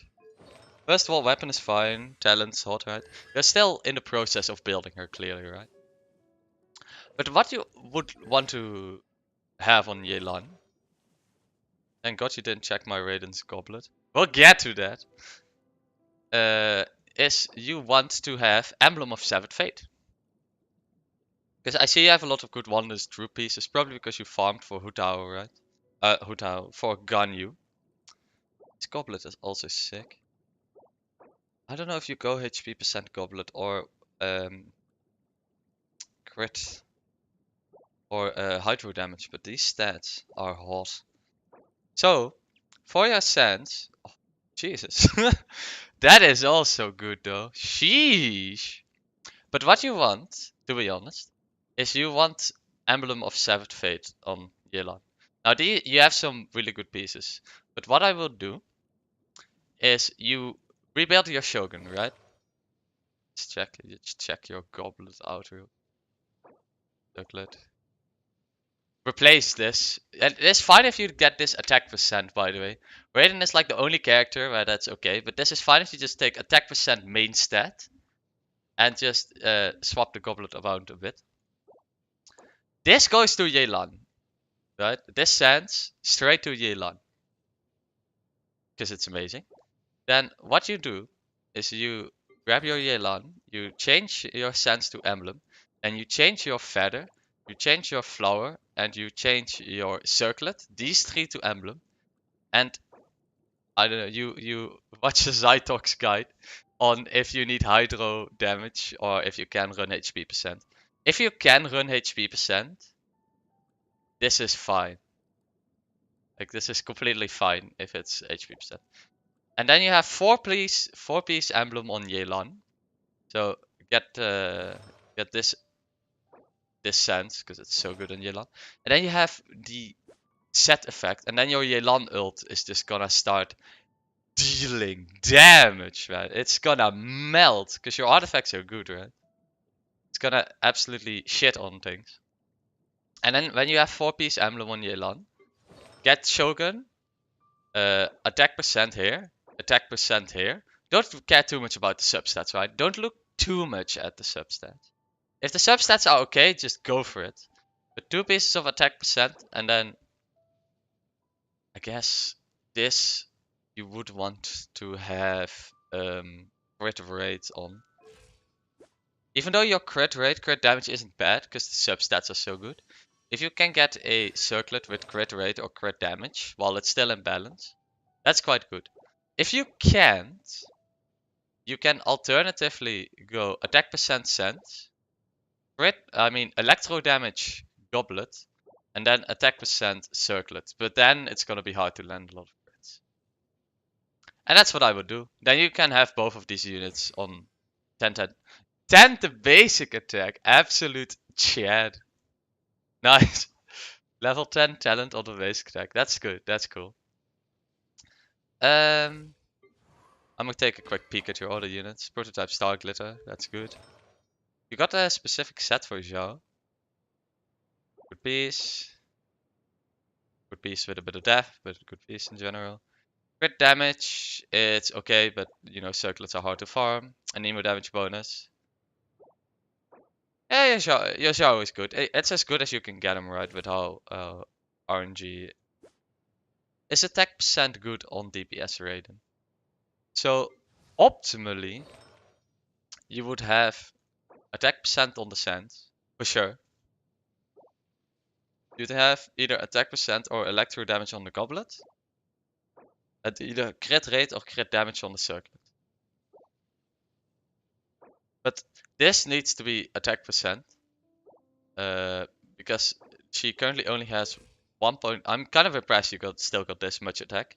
S1: First of all, weapon is fine, talent's hot, right? You're still in the process of building her, clearly, right? But what you would want to have on Yelan, thank God you didn't check my Raiden's goblet. We'll get to that. Is you want to have Emblem of Severed Fate. Because I see you have a lot of good Wonders True pieces, probably because you farmed for Hutao, right? Hutao, for Ganyu. This goblet is also sick. I don't know if you go HP percent goblet or crit or hydro damage, but these stats are hot. So, for your sands, oh, Jesus, that is also good though. Sheesh. But what you want, to be honest, is you want Emblem of Severed Fate on Yelan. Now, you have some really good pieces, but what I will do is you rebuild your Shogun, right? Let's check your goblet out real. Goblet. Replace this. It's fine if you get this attack percent, by the way. Raiden is like the only character where that's okay, but this is fine if you just take attack percent main stat and just swap the goblet around a bit. This goes to Yelan, right? This sends straight to Yelan because it's amazing. Then what you do is you grab your Yelan, you change your sense to emblem, and you change your feather, you change your flower, and you change your circlet. These three to emblem, and I don't know. You watch the Zytox guide on if you need hydro damage or if you can run HP percent. If you can run HP percent, this is fine. Like this is completely fine if it's HP percent. And then you have four piece emblem on Yelan. So get this sense because it's so good on Yelan. And then you have the set effect, and then your Yelan ult is just gonna start dealing damage, man. It's gonna melt because your artifacts are good, right? It's gonna absolutely shit on things. And then when you have 4-piece emblem on Yelan, get Shogun, attack percent here, attack percent here. Don't care too much about the substats, right? Don't look too much at the substats. If the substats are okay, just go for it. But 2 pieces of attack percent, and then I guess this you would want to have crit rate on. Even though your crit rate, crit damage isn't bad because the substats are so good. If you can get a circlet with crit rate or crit damage while it's still in balance, that's quite good. If you can't, you can alternatively go attack percent sense, electro damage goblet, and then attack percent circlet. But then it's gonna be hard to land a lot of crits. And that's what I would do. Then you can have both of these units on 10-10. 10 the basic attack. Absolute Chad. Nice. Level 10 talent on the basic attack. That's good. That's cool. I'm gonna take a quick peek at your other units. Prototype Star Glitter. That's good. You got a specific set for Zhao. Good piece. Good piece with a bit of death, but good piece in general. Crit damage, it's okay, but you know, circlets are hard to farm. Anemo damage bonus. Yeah, your Zhao is good. It's as good as you can get him, right, with how RNG. Is attack percent good on DPS Raiden? So, optimally, you would have attack percent on the Sands, for sure. You'd have either attack percent or electro damage on the Goblet. And either crit rate or crit damage on the Circlet. But this needs to be attack percent. Because she currently only has 1 point. I'm kind of impressed you still got this much attack.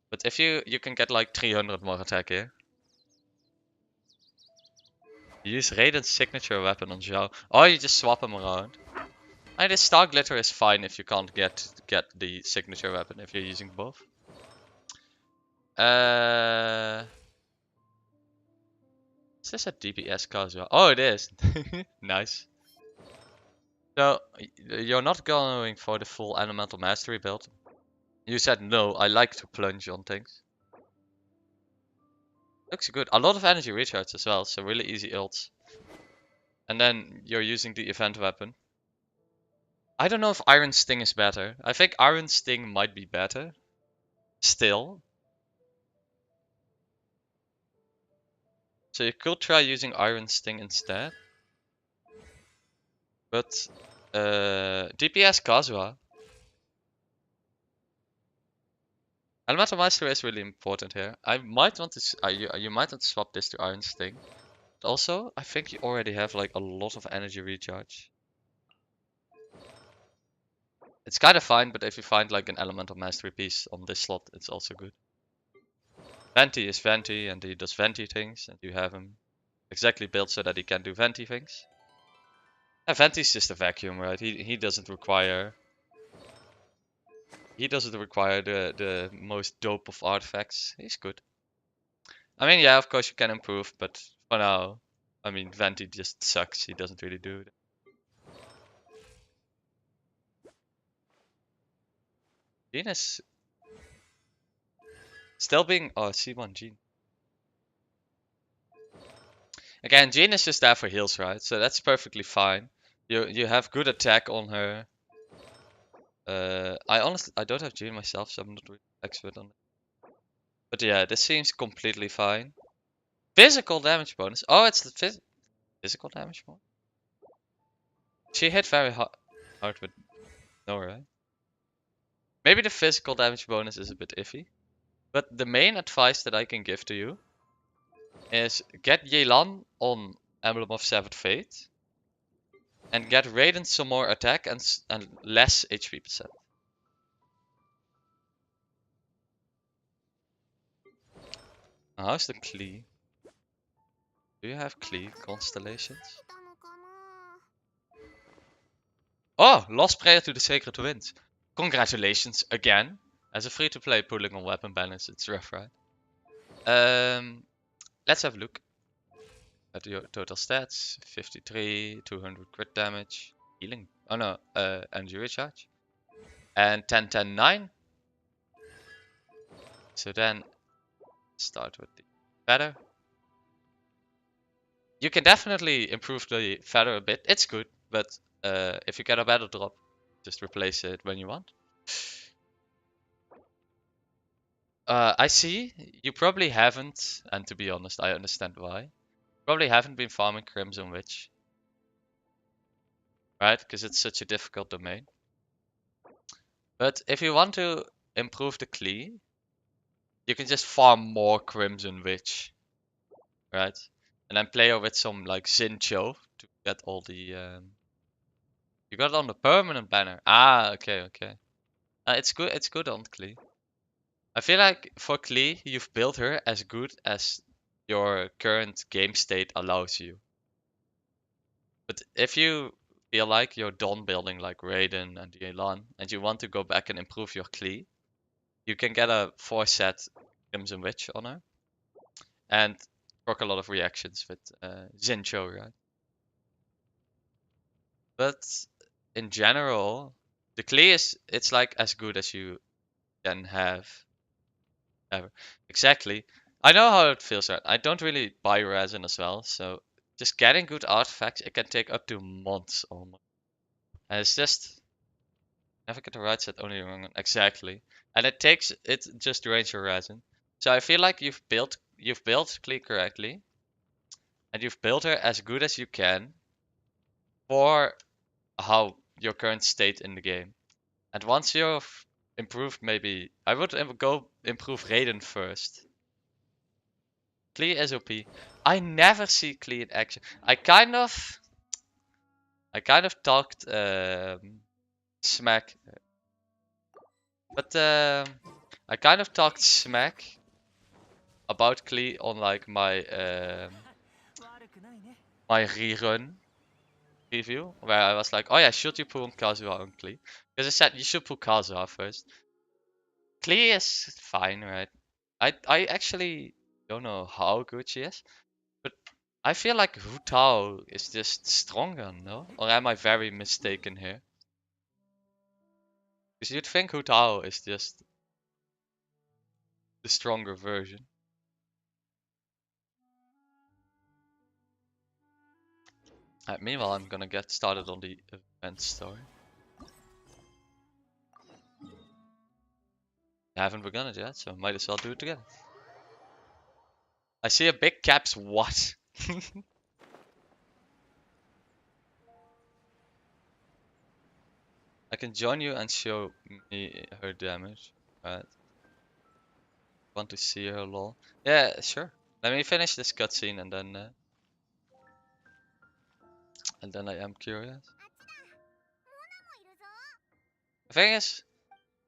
S1: But if you can get like 300 more attack here. Use Raiden's signature weapon on Zhao. Or you just swap him around. And this Star Glitter is fine if you can't get the signature weapon if you're using both. Is this a DPS Kazuha? Oh, it is. Nice. So, you're not going for the full Elemental Mastery build. You said no, I like to plunge on things. Looks good. A lot of energy recharge as well, so really easy ults. And then you're using the event weapon. I don't know if Iron Sting is better. I think Iron Sting might be better. Still. So you could try using Iron Sting instead. But DPS Kazuha. Elemental Master is really important here. I might want to you might want to swap this to Iron Sting. But also, I think you already have like a lot of energy recharge. It's kind of fine, but if you find like an Elemental Mastery piece on this slot, it's also good. Venti is Venti, and he does Venti things, and you have him exactly built so that he can do Venti things. And Venti's just a vacuum, right? He doesn't require the most dope of artifacts. He's good. I mean, yeah, of course you can improve, but for now, I mean, Venti just sucks. He doesn't really do it. Gene is still being C1 Gene. Again, Jean is just there for heals, right? So that's perfectly fine. You have good attack on her. I don't have Jean myself, so I'm not really expert on it. But yeah, this seems completely fine. Physical damage bonus. Oh, it's the physical damage bonus. She hit very hard with no, right? Maybe the physical damage bonus is a bit iffy. But the main advice that I can give to you is get Yelan on Emblem of Severed Fate. And get Raiden some more attack and less HP percent. How's the Klee? Do you have Klee constellations? Oh, lost prayer to the sacred winds. Congratulations again. As a free-to-play pulling on weapon balance, it's rough, right? Let's have a look at your total stats. 53, 200 crit damage, healing. Oh no, energy recharge. And 10, 10, 9. So then, start with the feather. You can definitely improve the feather a bit. It's good, but if you get a battle drop, just replace it when you want. I see. You probably haven't, and to be honest, I understand why. Probably haven't been farming Crimson Witch. Right? Because it's such a difficult domain. But if you want to improve the Klee, you can just farm more Crimson Witch. Right? And then play her with some like Xinqiu to get all the... You got it on the permanent banner. Ah, okay, okay. It's good on Klee. I feel like for Klee, you've built her as good as your current game state allows you. But if you feel like you're done building like Raiden and Yelan, and you want to go back and improve your Klee, you can get a 4-set Crimson Witch on her. And proc a lot of reactions with Xinqiu, right? But in general, the Klee it's like as good as you can have ever. Exactly. I know how it feels, right? I don't really buy resin as well, so just getting good artifacts, it can take up to months almost. And it's just never get the right set, only the wrong one. Exactly. And it just drains your resin. So I feel like you've built Klee correctly, and you've built her as good as you can for how your current state in the game. And once you've improved, maybe I would go improve Raiden first. Klee SOP. I never see Klee in action. I kind of talked smack, but I kind of talked smack about Klee on like my rerun review, where I was like, oh yeah, should you pull Kazuha on Klee? Because I said you should pull Kazuha first. Klee is fine, right? I actually don't know how good she is, but I feel like Hu Tao is just stronger, no? Or am I very mistaken here? Because you'd think Hu Tao is just the stronger version. Meanwhile, I'm gonna get started on the event story. I haven't begun it yet, so might as well do it together. I see a big caps. What? I can join you and show me her damage. Right. Want to see her lol? Yeah, sure. Let me finish this cutscene and then I am curious. The thing is,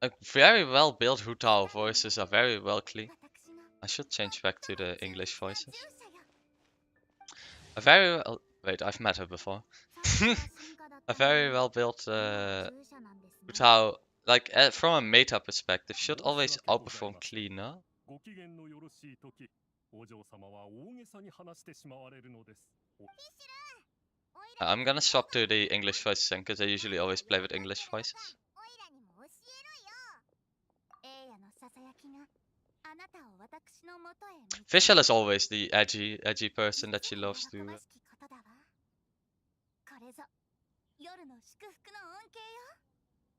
S1: a very well built Hu Tao voices are very well clean. I should change back to the English voices. A very well. Wait, I've met her before. A very well built Hu Tao, like from a meta perspective, should always outperform clean, no? I'm gonna swap to the English voices because I usually always play with English voices. Fischl is always the edgy person that she loves to.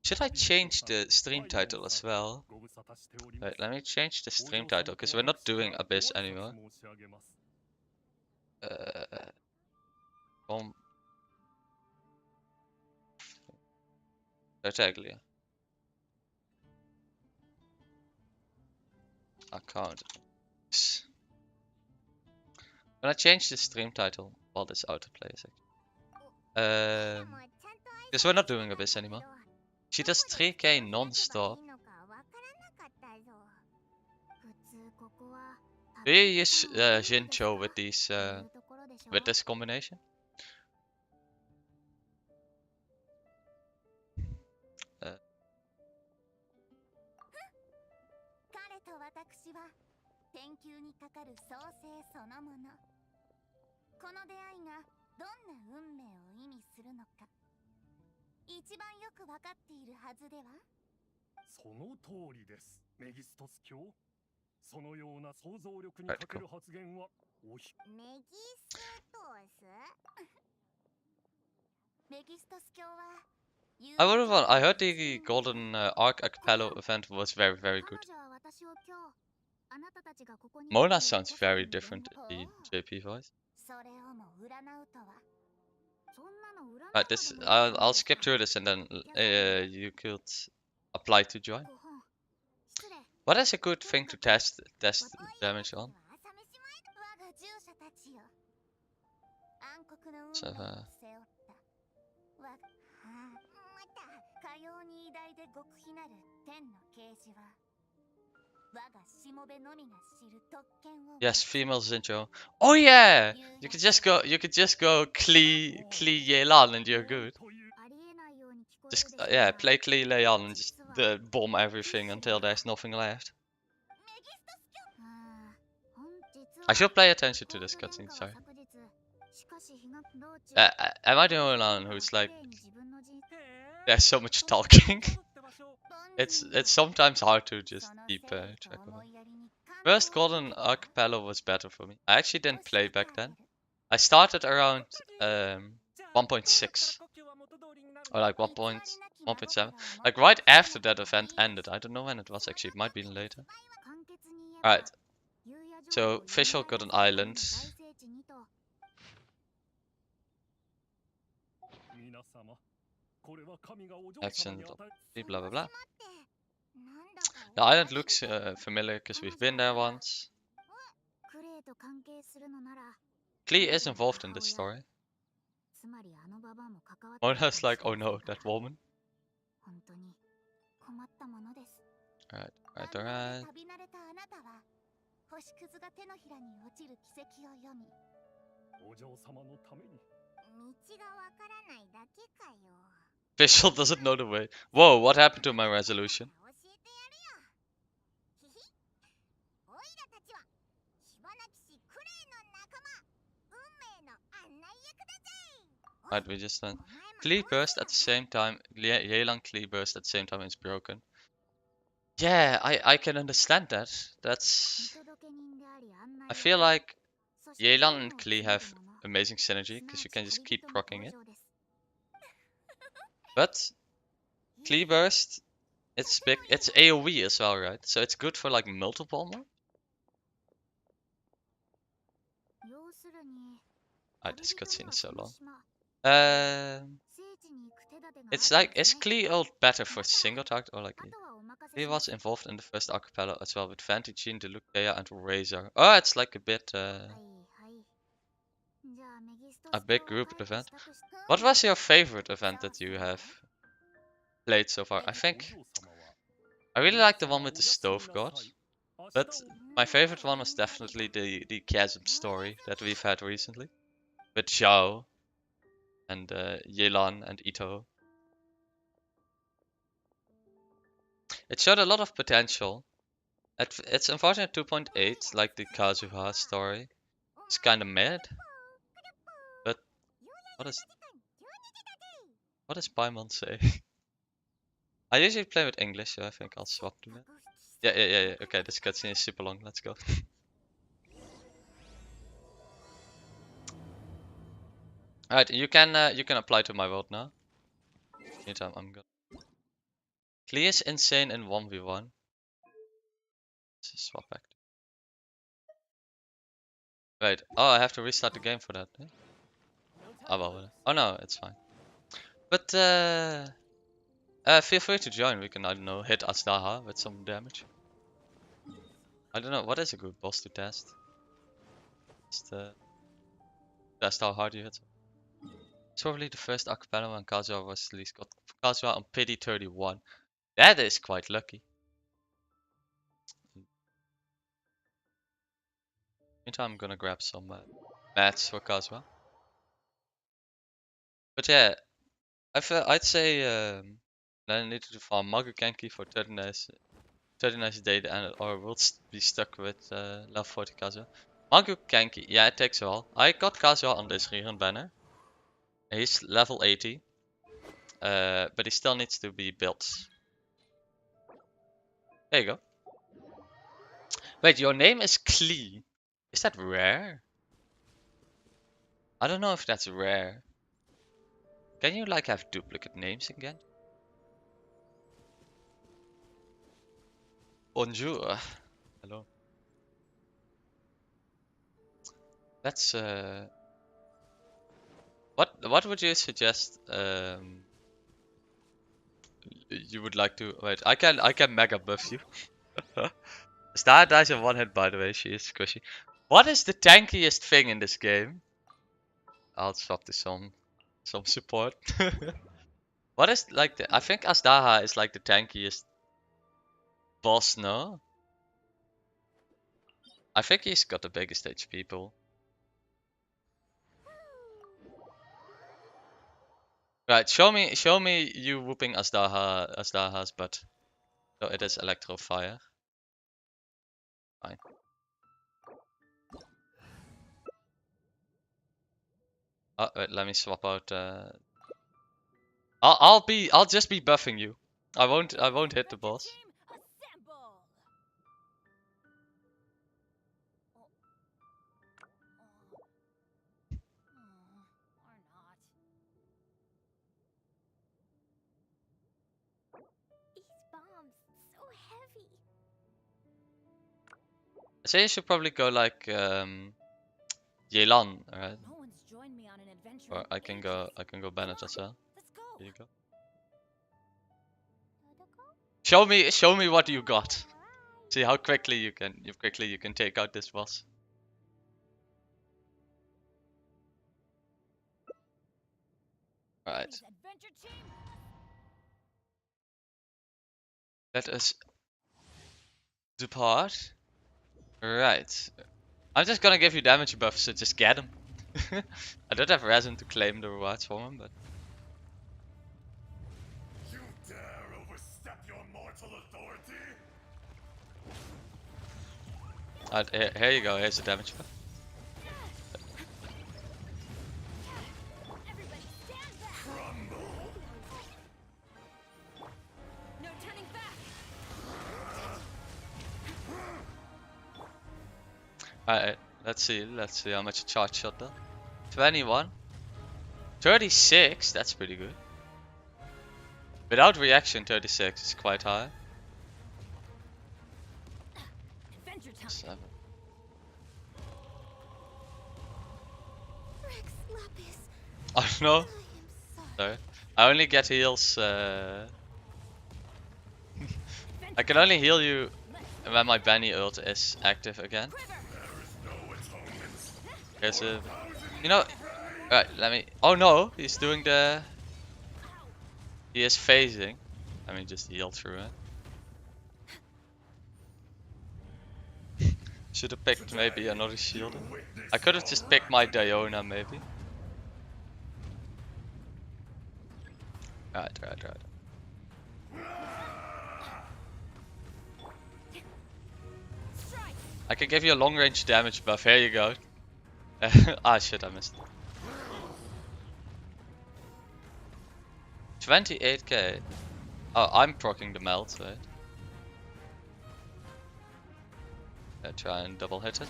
S1: Should I change the stream title as well? Wait, let me change the stream title because we're not doing Abyss anymore. From Tartaglia. Account. When I change the stream title while this autoplay is because we're not doing Abyss anymore. She does 3k non-stop. Do you use Jincho with these with this combination? Uh,
S2: 一番よくわかっているはずでは？その通りです、メギストス教。そのような想像力に欠ける発言はおひ。メギストス？メギストス教は
S1: I heard the Golden Arc Acapello event was very good. Mona sounds very different in the JP voice. Right, this I'll skip through this and then you could apply to join. What is a good thing to test damage on? So, yes, female Zincho. Oh yeah! You could just go Klee Yelan and you're good. Just yeah, play Klee Yelan and just bomb everything until there's nothing left. I should pay attention to this cutscene, sorry. Am I the only one who's like, there's so much talking? It's sometimes hard to just keep track of it. First Golden Archipelago was better for me. I actually didn't play back then. I started around 1.6 or like 1.7, like right after that event ended. I don't know when it was actually. It might be later. Alright. So Fischl got an island. Action, blah blah blah. The island looks familiar because we've been there once. Klee is involved in this story. Mona's like, oh no, that woman. Alright. Fischl doesn't know the way. Whoa, what happened to my resolution? Right, we just went. Klee burst at the same time. Yelan Klee burst at the same time is broken. Yeah, I can understand that. That's. I feel like Yelan and Klee have amazing synergy because you can just keep proccing it. But Klee burst, it's big. It's AoE as well, right? So it's good for like multiple more. This cutscene is so long. It's like, is Klee ult better for single target or like? He was involved in the first archipelago as well with Vantigene, Delukea and Razor. Oh, it's like a bit a big group event. What was your favorite event that you have played so far? I think I really like the one with the Stove God, but my favorite one was definitely the Chasm story that we've had recently with Xiao and Yelan and Ito. It showed a lot of potential. It's unfortunate 2.8, like the Kazuha story. It's kinda mid. But what does Paimon say? I usually play with English, so I think I'll swap to it. Yeah. Okay, this cutscene is super long. Let's go. Alright, you can apply to my world now. Meantime, I'm good. Klee is insane in 1v1. Let's swap back. Wait, oh, I have to restart the game for that. Eh? Oh, well, oh no, it's fine. But feel free to join. We can, I don't know, hit Asdaha with some damage. I don't know, what is a good boss to test? Just test how hard you hit. It's probably the first acapella when Kazuha was released. Got Kazuha on pity 31. That is quite lucky. Meantime, I'm gonna grab some mats for Kazuha. But yeah, I'd say I need to farm Magu Genki for 30 nice day and or we'll be stuck with level 40 Kazuha. Magu Genki, yeah, it takes a while. I got Kazuha on this Riren banner. He's level 80. But he still needs to be built. There you go. Wait, your name is Klee. Is that rare? I don't know if that's rare. Can you like have duplicate names again? Bonjour. Hello. Let's what would you suggest you would like to wait, I can mega buff you. Star dies in one hit, by the way, she is squishy. What is the tankiest thing in this game? I'll swap to some support. What is like I think Asdaha is like the tankiest boss, no? I think he's got the biggest HP pool. Right, show me you whooping Asdaha's butt. So it is Electro Fire. Fine. Oh wait, let me swap out I'll just be buffing you. I won't hit the boss. I say you should probably go like Yelan, alright? Or I can go Bennett as well. Here you go. Show me what you got. See how quickly you can take out this boss. Alright. Let us depart. Right. I'm just gonna give you damage buffs, so just get him. I don't have resin to claim the rewards for him, but
S2: You dare overstep your mortal authority?
S1: here you go. Here's the damage buff. Alright, let's see how much a charge shot does. 21. 36, that's pretty good. Without reaction, 36 is quite high. 7. Oh no. Sorry. I only get heals. I can only heal you when my Benny ult is active again. Okay, so you know. Alright, let me. Oh no, he's doing the. He is phasing. Let me just heal through it. Should have picked maybe another shield. I could have just picked my Diona maybe. Right. I can give you a long range damage buff. Here you go. Ah shit, I missed. 28k. Oh, I'm proccing the melt, right? Try and double hit it.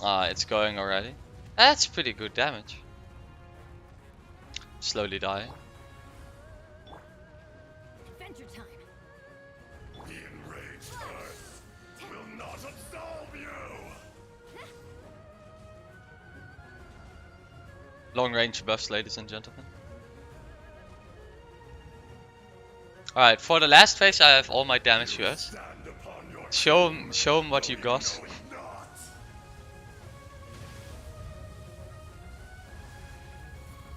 S1: Ah, it's going already. That's pretty good damage. Slowly dying.
S2: Adventure time. The enraged earth will not absolve you.
S1: Long range buffs, ladies and gentlemen. Alright, for the last phase I have all my damage yours. Show him what you got.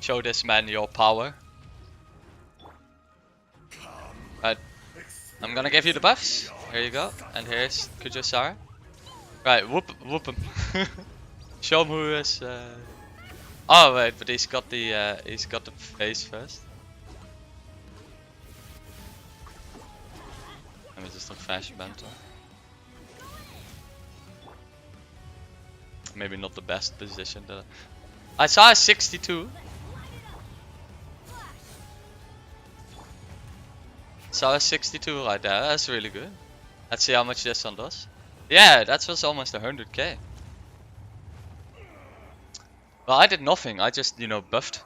S1: Show this man your power. Right, I'm gonna give you the buffs. Here you go. And here's Kazuha. Right, whoop him. Show him who is. Oh wait, but he's got the face first. Let me just look fashion banter. Maybe not the best position. I saw a 62. Saw a 62 right there. That's really good. Let's see how much this one does. Yeah, that was almost 100k. Well, I did nothing. I just, buffed.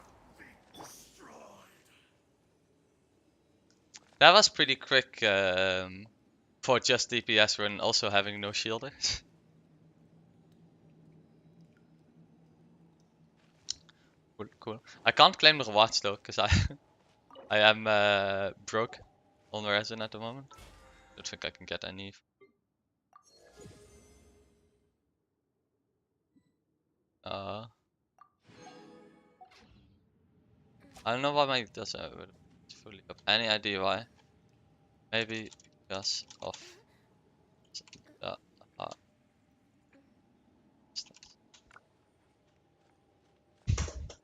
S1: That was pretty quick for just DPS run, also having no shielder. Cool. I can't claim the rewards though, because I am broke on resin at the moment. Don't think I can get any. I don't know why my does it's fully up. Any idea why? Maybe because of the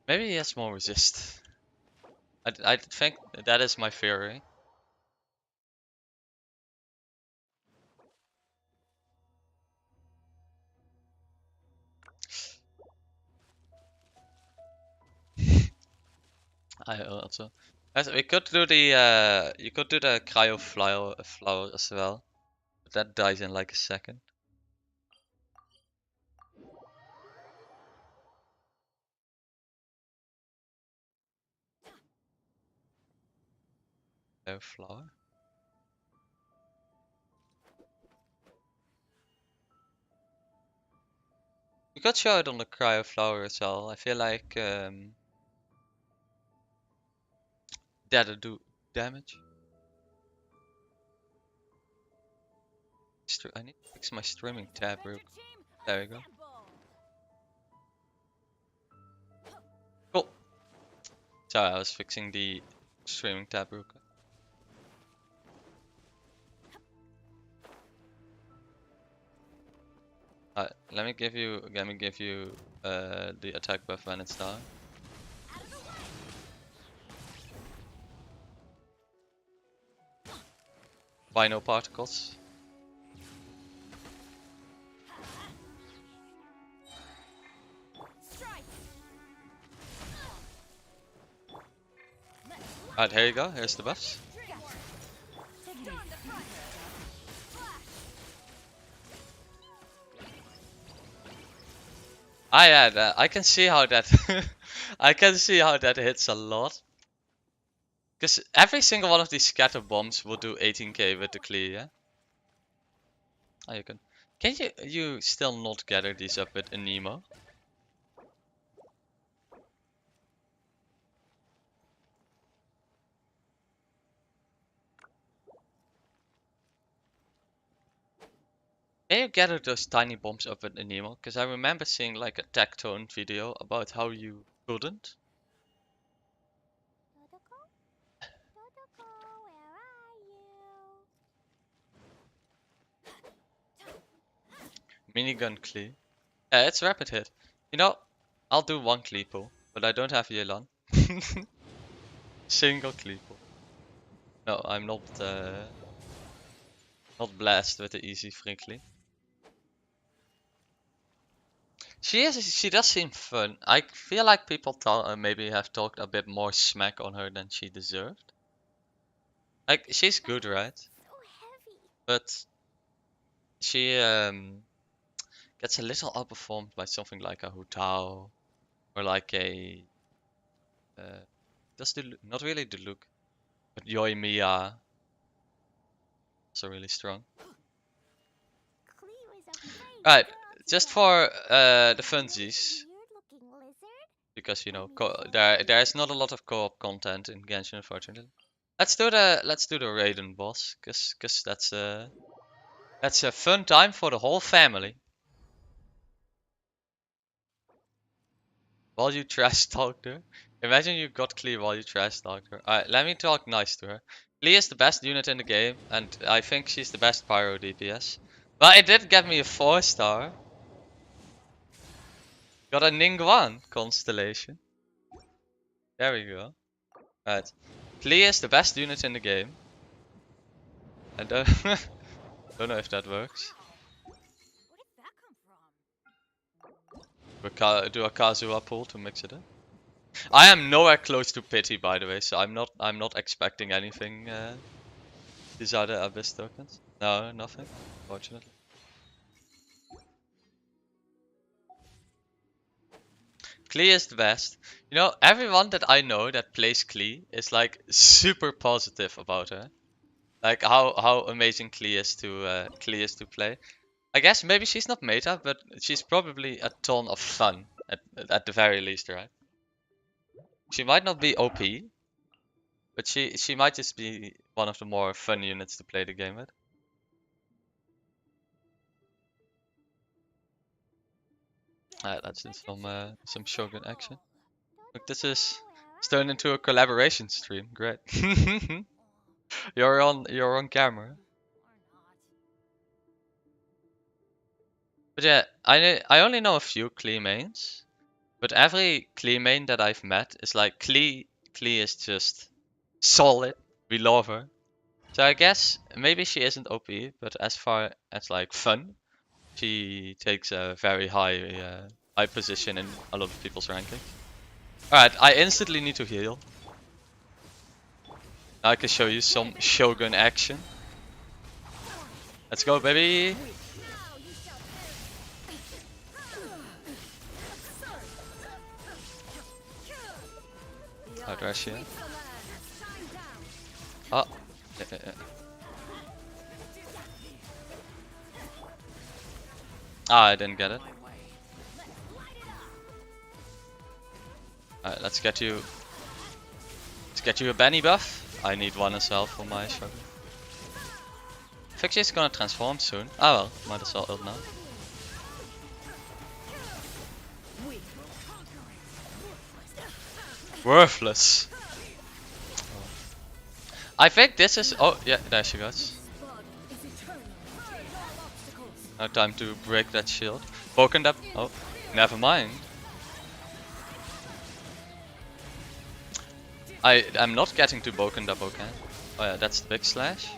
S1: maybe he has more resist. I think that is my theory. I also. We could do the you could do the cryo flower as well, but that dies in like a second. Cryo flower. You could show it on the cryo flower as well. I feel like that'll do damage. I need to fix my streaming tab real quick. There we go. Cool. Sorry, I was fixing the streaming tab real quick. Alright, let me give you the attack buff when it's down. Bino particles. Alright, here you go. Here's the buffs. Ah yeah, I can see how that I can see how that hits a lot. Because every single one of these scatter bombs will do 18k with the clear, yeah? Oh, you can. Can you still not gather these up with anemo? Can you gather those tiny bombs up with anemo? Because I remember seeing like a Tectone video about how you couldn't. Minigun clear. Yeah, it's rapid hit. You know, I'll do one clear pull, but I don't have Yelan. Single clear pull. No, I'm not blessed with the easy frankly. She does seem fun. I feel like people maybe have talked a bit more smack on her than she deserved. Like she's good, right? But she gets a little outperformed by something like a Hu Tao or like a not really the look, but Yoimiya also really strong. Alright, just for the funsies, because you know there's not a lot of co-op content in Genshin, unfortunately. Let's do the Raiden boss, cause that's a fun time for the whole family. While you trash talked her. Imagine you got Klee while you trash talked her. Alright, let me talk nice to her. Klee is the best unit in the game, and I think she's the best pyro DPS. But it did get me a 4-star. Got a Ningguang constellation. There we go. Alright. Klee is the best unit in the game. I don't, don't know if that works. Do a Kazuha pull to mix it in. I am nowhere close to pity, by the way, so I'm not expecting anything. These are the abyss tokens. No, nothing, fortunately. Klee is the best. You know, everyone that I know that plays Klee is like super positive about her. Like how amazing Klee is to play. I guess maybe she's not meta, but she's probably a ton of fun at the very least, right? She might not be OP, but she might just be one of the more fun units to play the game with. Alright, let's do some Shogun action. Look, this is turned into a collaboration stream. Great. You're on camera. But yeah, I only know a few Klee mains, but every Klee main that I've met is like Klee is just solid. We love her. So I guess maybe she isn't OP, but as far as like fun, she takes a very high position in a lot of people's rankings. Alright, I instantly need to heal. Now I can show you some Shogun action. Let's go, baby! Oh, there she is. Oh, yeah. Ah, I didn't get it. Alright, let's get you a Benny buff. I need one as well for my Shogun. I think she's gonna transform soon. Ah well, might as well ult now. Worthless. I think this is. Oh yeah, there she goes. Now time to break that shield. Broken up. Oh, never mind. I'm not getting to Boken Up, okay? Oh yeah, that's the big slash.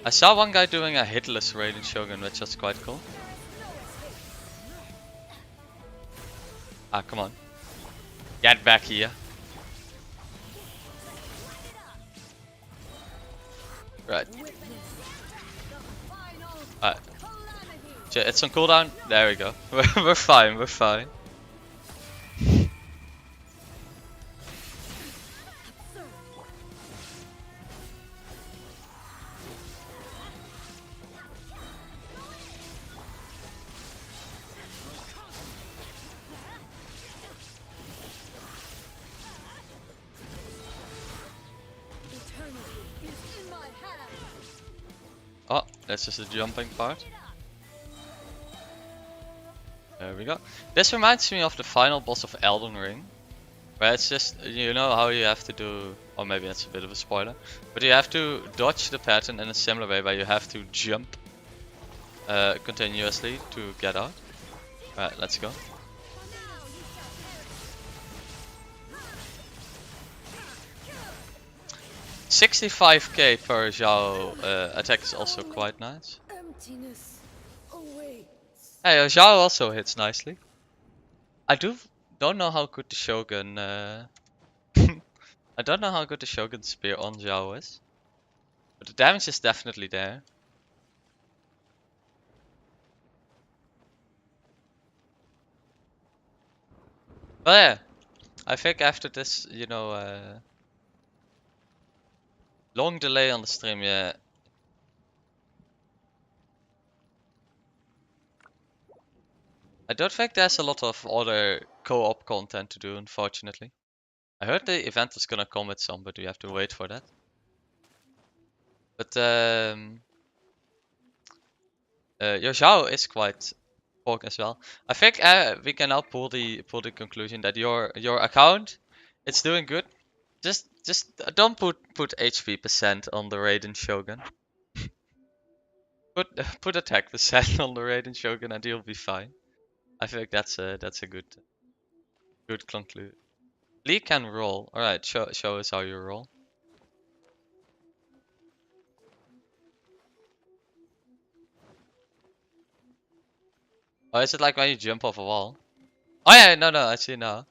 S1: I saw one guy doing a hitless Raiden Shogun, which was quite cool. Ah, come on. Get back here. Right. Alright. It's on cooldown. There we go. We're fine, we're fine. Oh, that's just a jumping part. There we go. This reminds me of the final boss of Elden Ring. Where it's just, you know how you have to do, or maybe that's a bit of a spoiler, but you have to dodge the pattern in a similar way where you have to jump continuously to get out. Alright, let's go. $65k per Zhao attack is also quite nice. Hey, Zhao also hits nicely. I don't know how good the Shogun I don't know how good the Shogun spear on Zhao is. But the damage is definitely there. But yeah, I think after this, long delay on the stream, yeah. I don't think there's a lot of other co-op content to do, unfortunately. I heard the event is gonna come with some, but we have to wait for that. But your Zhao is quite pork as well. I think we can now pull the conclusion that your account, it's doing good. Just don't put HP percent on the Raiden Shogun. Put attack percent on the Raiden Shogun and you'll be fine. I think that's a good conclusion. Lee can roll. All right, show us how you roll. Oh, is it like when you jump off a wall? Oh yeah, no, I see now.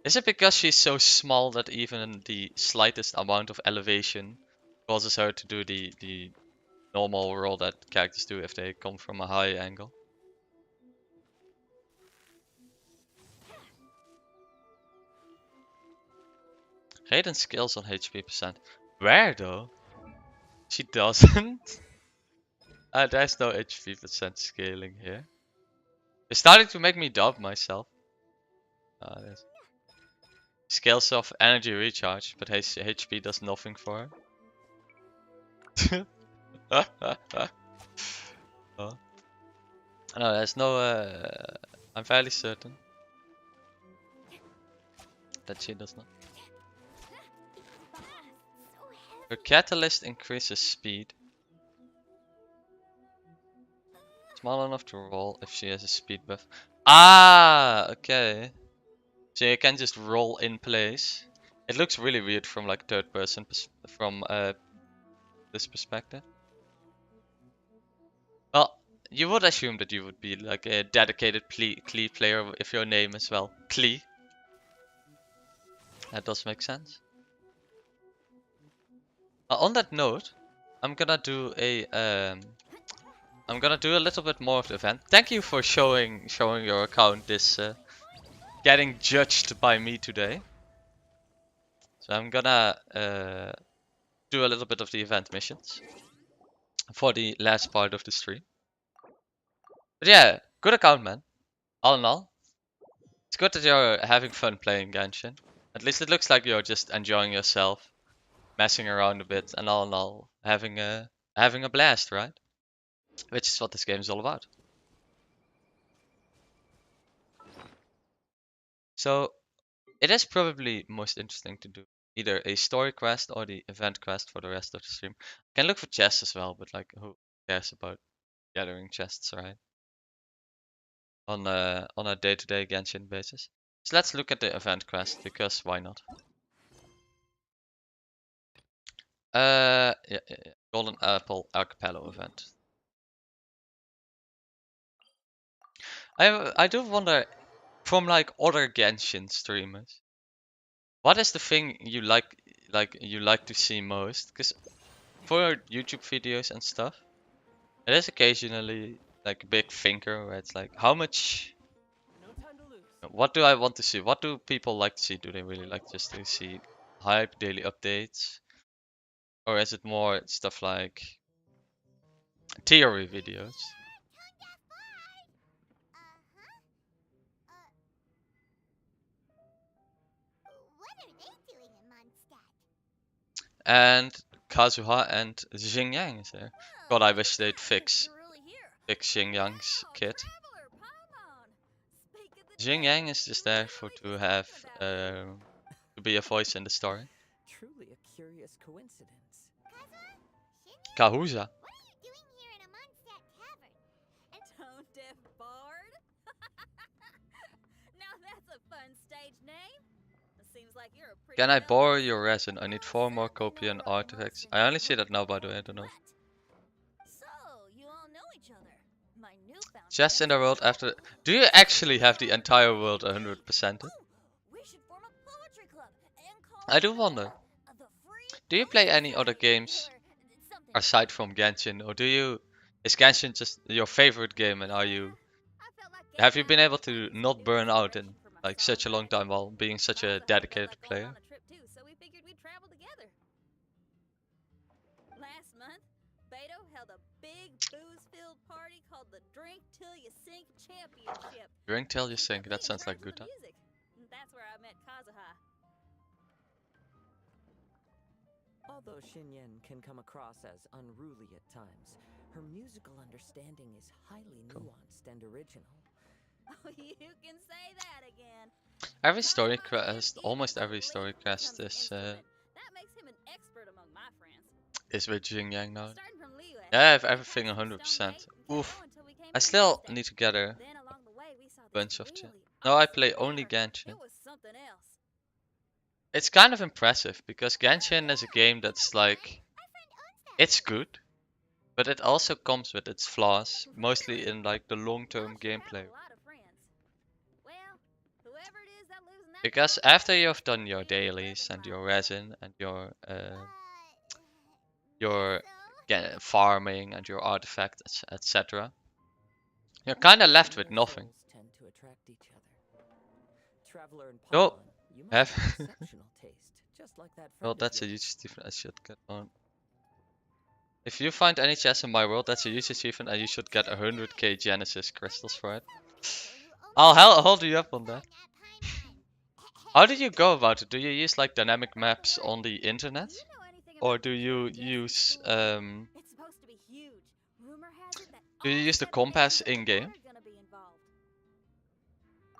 S1: Is it because she's so small that even the slightest amount of elevation causes her to do the normal roll that characters do if they come from a high angle? Raiden skills on HP percent. Where though? She doesn't. There's no HP percent scaling here. It's starting to make me doubt myself. There's scales of energy recharge, but HP does nothing for her. Oh. No, there's no. I'm fairly certain that she does not. Her catalyst increases speed. Small enough to roll if she has a speed buff. Ah, okay. So you can just roll in place. It looks really weird from like third person from this perspective. Well, you would assume that you would be like a dedicated Klee player if your name is well Klee. That does make sense. On that note, I'm gonna do a little bit more of the event. Thank you for showing your account this getting judged by me today. So I'm gonna do a little bit of the event missions for the last part of the stream. But yeah, good account, man. All in all, it's good that you're having fun playing Genshin. At least it looks like you're just enjoying yourself, messing around a bit, and all in all, having a blast, right? Which is what this game is all about. So it is probably most interesting to do either a story quest or the event quest for the rest of the stream. I can look for chests as well, but like who cares about gathering chests, right? On a day-to-day Genshin basis. So let's look at the event quest because why not? Yeah. Golden Apple Archipelago event. I do wonder from like other Genshin streamers, what is the thing you like to see most? Because for YouTube videos and stuff, it is occasionally like a big thinker where it's like, how much? What do I want to see? What do people like to see? Do they really like just to see hype, daily updates? Or is it more stuff like theory videos? And Kazuha and Xingyang is there. God, I wish they'd fix Xingyang's kit. Xingyang is just there to have to be a voice in the story.
S2: Truly a curious coincidence.
S1: Kazuha.
S3: Tone deaf bard? Now that's a fun stage name. Seems like you're a pretty
S1: Can I
S3: well
S1: borrow your resin? I need 4 more copian artifacts. I only see that now, by the way, I don't know.
S3: So, you all know each other. My newfound
S1: Chests in the world after... Do you actually have the entire world 100%?
S3: We should form a poetry club and call
S1: I do wonder.
S3: the free
S1: Do you play any other games
S3: something.
S1: aside from Genshin? Or is Genshin just your favorite game and
S3: I felt like
S1: have you been able to not burn out in like such a long time while being such a dedicated player.
S3: Last month, Beto held a big booze-filled party called the Drink Till You Sink Championship.
S1: Drink till you sink. That sounds like a good time.
S3: That's where I met Kazuha.
S4: Although Xinyan can come across as unruly at times, her musical understanding is highly nuanced and original.
S3: Oh, you can say that again.
S1: Every story quest, almost every story quest is
S3: That makes him an expert among my friends.
S1: with Xinjiang now.
S3: Starting from Liyue,
S1: Yeah, I have everything 100%. Oof. I still need to gather
S3: then along the way we saw
S1: a
S3: this
S1: bunch of
S3: really
S1: No, I
S3: awesome
S1: play only
S3: river.
S1: Genshin.
S3: It was something else.
S1: It's kind of impressive because Genshin is a game that's like, it's good, but it also comes with its flaws, mostly in like the long-term gameplay. Because after you've done your dailies and your resin and your farming and your artifacts, etc., you're kind of left with nothing.
S4: Tend to attract each other. Traveler and
S1: No,
S4: Pawn, you must
S1: have.
S4: have exceptional taste, just like that
S1: Well,
S4: friend of
S1: that's a
S4: yours.
S1: huge achievement. I should get on. If you find any chests in my world, that's a huge achievement, and you should get 100k Genesis crystals for it. I'll hold you up on that. How do you go about it? Do you use like dynamic maps on the internet, or do you use
S3: It's supposed to be huge. Rumor has it that
S1: do you
S3: all
S1: use the
S3: 7
S1: compass
S3: nations
S1: in game?
S3: are gonna be involved.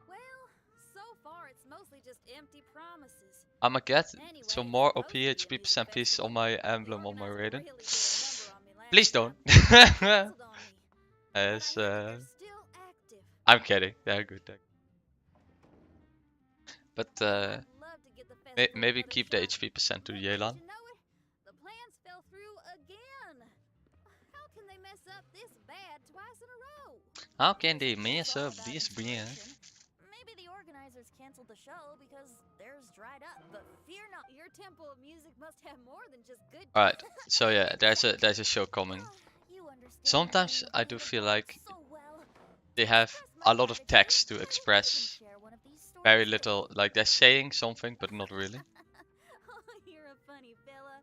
S3: Well, so far it's mostly just empty promises.
S1: I'ma get
S3: Anyway,
S1: some
S3: it's
S1: more
S3: supposed
S1: OP
S3: to be a
S1: HP
S3: music
S1: percent piece
S3: festival.
S1: on my
S3: The
S1: emblem on my
S3: organizer
S1: rating.
S3: really did a number on me last
S1: Please
S3: time.
S1: don't.
S3: Canceled on me. But I
S1: As
S3: hear that they're still active.
S1: I'm kidding. They're good. But
S3: I'd love to get the festival
S1: maybe
S3: another
S1: keep the
S3: shot.
S1: HP percent to
S3: But
S1: Yelan.
S3: don't you know it? The plans fell through again. How can they mess up this bad twice in a row?
S1: How can they
S3: It's
S1: mess
S3: all
S1: up
S3: about
S1: this band?
S3: inspiration. Maybe the organizers canceled the show because theirs dried up. But fear not, your temple of music must have more than just good.
S1: Alright, so yeah, there's a show coming.
S3: You understand
S1: Sometimes
S3: the
S1: I do
S3: music
S1: feel
S3: world
S1: like
S3: so well.
S1: they have a lot of text to express
S3: Share one of these stories
S1: very
S3: with
S1: little,
S3: me.
S1: like they're saying something but not really.
S3: Oh, you're a funny fella.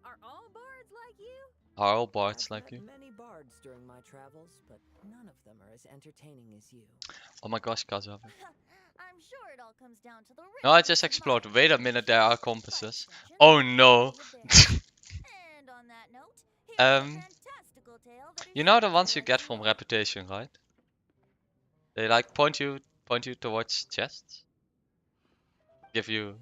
S3: Are all bards like you?
S1: Are all bards
S4: I've
S1: like
S4: met
S1: you?
S4: many bards during my travels, but none of them are as entertaining as you.
S1: Oh my gosh, Kazuha.
S3: I'm sure it all comes down to the
S1: No, I
S3: rhythm
S1: just
S3: of
S1: explored.
S3: life.
S1: Wait a minute, there are compasses.
S3: By extension,
S1: Oh
S3: the
S1: no.
S3: people live there. And on that note, here's a fantastical tale that is
S1: You know the
S3: sure
S1: ones
S3: to
S1: you
S3: let
S1: get
S3: you
S1: from
S3: up.
S1: reputation, right? They like point you towards chests. Give you.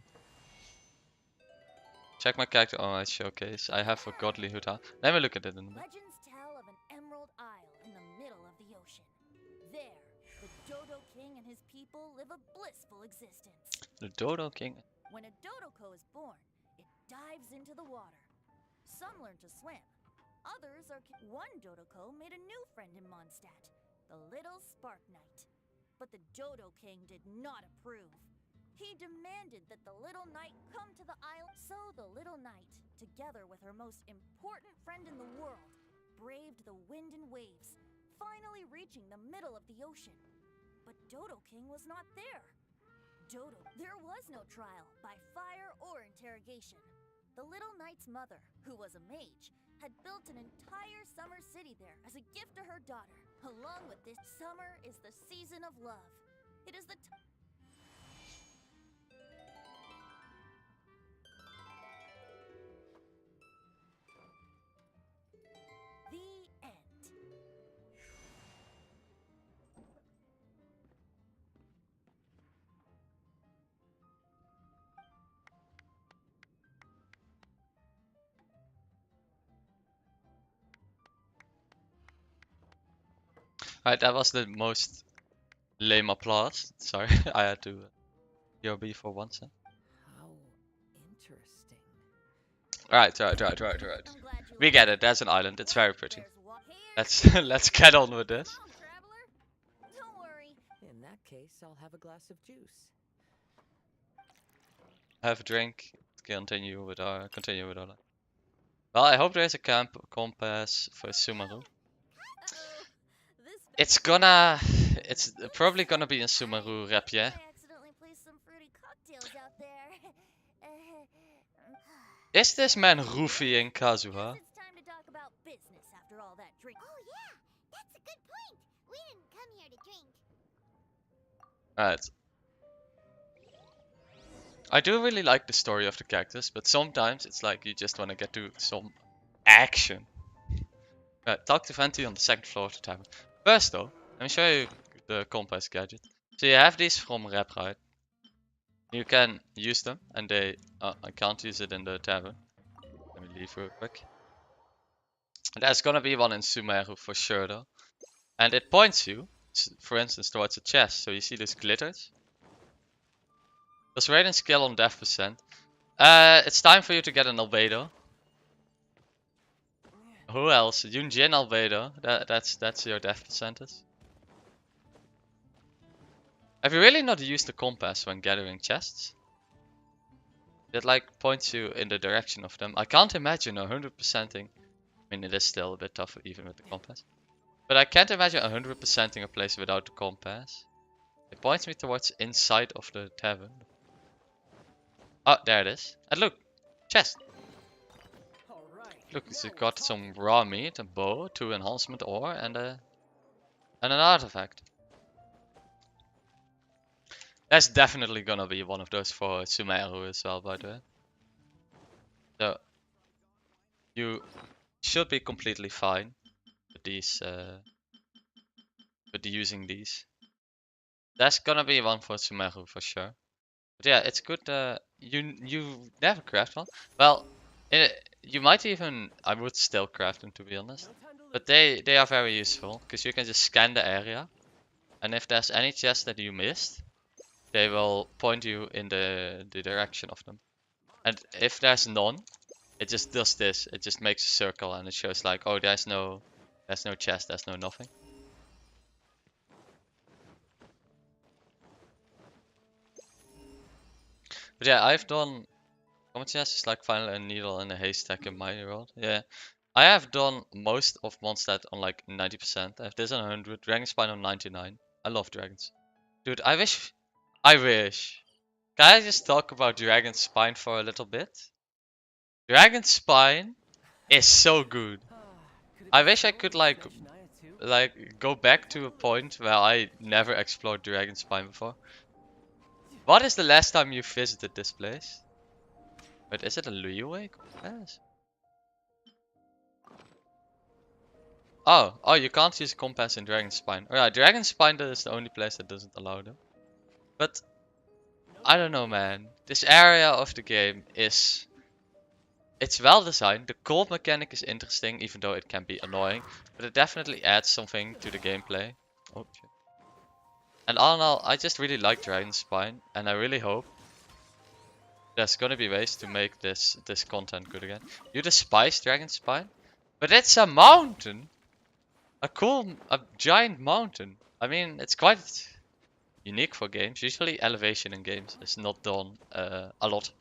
S1: Check my character. Oh, I showcase. I have a godly Huta. Let me look at it in a minute.
S3: Legends tell of an emerald isle in the middle of the ocean. There, the Dodo King and his people live a blissful existence.
S1: The Dodo King.
S3: When a Dodoko is born, it dives into the water. Some learn to swim. Others are... One Dodoko made a new friend in Mondstadt, the little Spark Knight. But the Dodo King did not approve. He demanded that the little knight come to the island. So the little knight, together with her most important friend in the world, braved the wind and waves, finally reaching the middle of the ocean. But Dodo King was not there. There was no trial by fire or interrogation. The little knight's mother, who was a mage, had built an entire summer city there as a gift to her daughter. Along with this, summer is the season of love. It is the The end.
S1: Alright, that was the most lame applause. Sorry, I had to BRB for once.
S4: How interesting.
S1: Alright.
S3: I'm glad you
S1: We
S3: liked
S1: get
S3: it.
S1: it. There's an island. It's very pretty.
S3: There's Here.
S1: Let's let's get on with this.
S3: Come, traveler. Don't worry.
S4: In that case, I'll have a glass of juice.
S1: Have a drink. Continue with our life. Well, I hope there's a compass for Sumaru.
S3: Uh-oh. This
S1: It's probably gonna be in Sumaru Repje.
S3: I accidentally
S1: Is this man roofying Kazuha?
S3: It's time to talk about business after all that drink.
S2: Oh yeah, that's a good point. We didn't come here to drink.
S1: Alright. I do really like the story of the characters, but sometimes it's like you just want to get to some action. Talk to Venti on the second floor of the tavern. First though, let me show you the compass gadget. So you have these from Repride. You can use them, and they... I can't use it in the tavern. Let me leave real quick. There's gonna be one in Sumeru for sure though. And it points you, for instance, towards a chest. So you see this glitters. Does Radiant skill on death percent. It's time for you to get an albedo. Who else? Yunjin albedo. That's your death percentage. Have you really not used the compass when gathering chests? It like points you in the direction of them. I can't imagine 100%ing. I mean, it is still a bit tougher even with the compass. But I can't imagine 100%ing a place without the compass. It points me towards inside of the tavern. Oh, there it is. And look, chest. Look, it's got some raw meat, a bow, 2 enhancement ore, and an artifact. That's definitely gonna be one of those for Sumeru as well, by the way. So you should be completely fine with these, with using these. That's gonna be one for Sumeru for sure. But yeah, it's good. You never craft one. Well, you might even. I would still craft them to be honest. But they are very useful because you can just scan the area, and if there's any chest that you missed, they will point you in the direction of them. And if there's none, it just does this. It just makes a circle and it shows like, oh, there's no chest, there's no nothing. But yeah, I've done... How much chest is like finally a needle and a haystack in my world? Yeah. I have done most of Mondstadt on like 90%. I have this on 100, Dragon Spine on 99. I love dragons. Dude, I wish... Can I just talk about Dragon Spine for a little bit? Dragon Spine is so good. I wish I could like go back to a point where I never explored Dragon Spine before. What is the last time you visited this place? Wait, is it a Liyue compass? Oh, you can't use a compass in Dragon Spine. Alright, Dragon Spine is the only place that doesn't allow them. But I don't know, man. This area of the game is... It's well designed. The cold mechanic is interesting, even though it can be annoying. But it definitely adds something to the gameplay. Oh, shit. And all in all, I just really like Dragon Spine. And I really hope there's gonna be ways to make this content good again. You despise Dragon Spine? But it's a mountain! A giant mountain. I mean, it's quite unique for games. Usually elevation in games is not done a lot.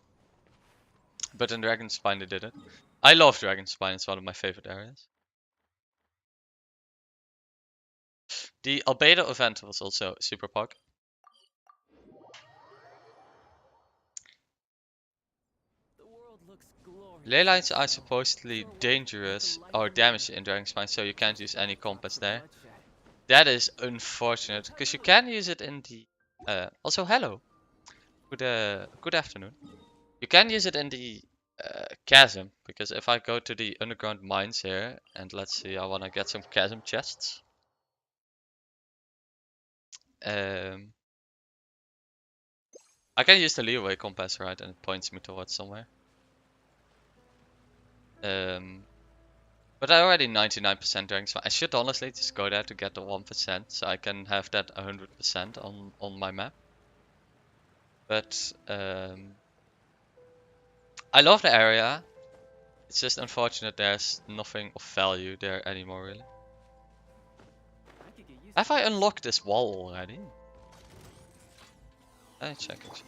S1: But in Dragon Spine they did it. I love Dragon Spine, it's one of my favorite areas. The Albedo event was also super pog. Ley lines are supposedly dangerous or damaged in Dragon Spine, so you can't use any compass there. That is unfortunate, because you can use it in the... also, hello. Good afternoon. You can use it in the chasm, because if I go to the underground mines here, and let's see, I want to get some chasm chests. I can use the leeway compass, right, and it points me towards somewhere. But I already 99% Dragon Spine. I should honestly just go there to get the 1%, so I can have that 100% on my map. But I love the area. It's just unfortunate there's nothing of value there anymore, really. Have I unlocked this wall already? Let me check it.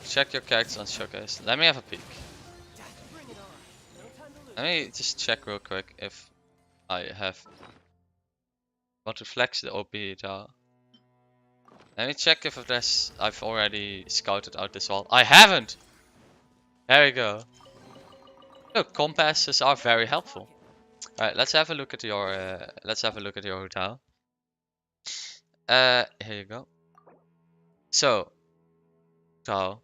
S1: Check your characters on showcase. Let me have a peek. Let me just check real quick if I have Want to flex the OP tower. Let me check if there's... I've already scouted out this wall. I haven't! There we go. Look, compasses are very helpful. Alright, let's have a look at your hotel. Here you go. So, hotel.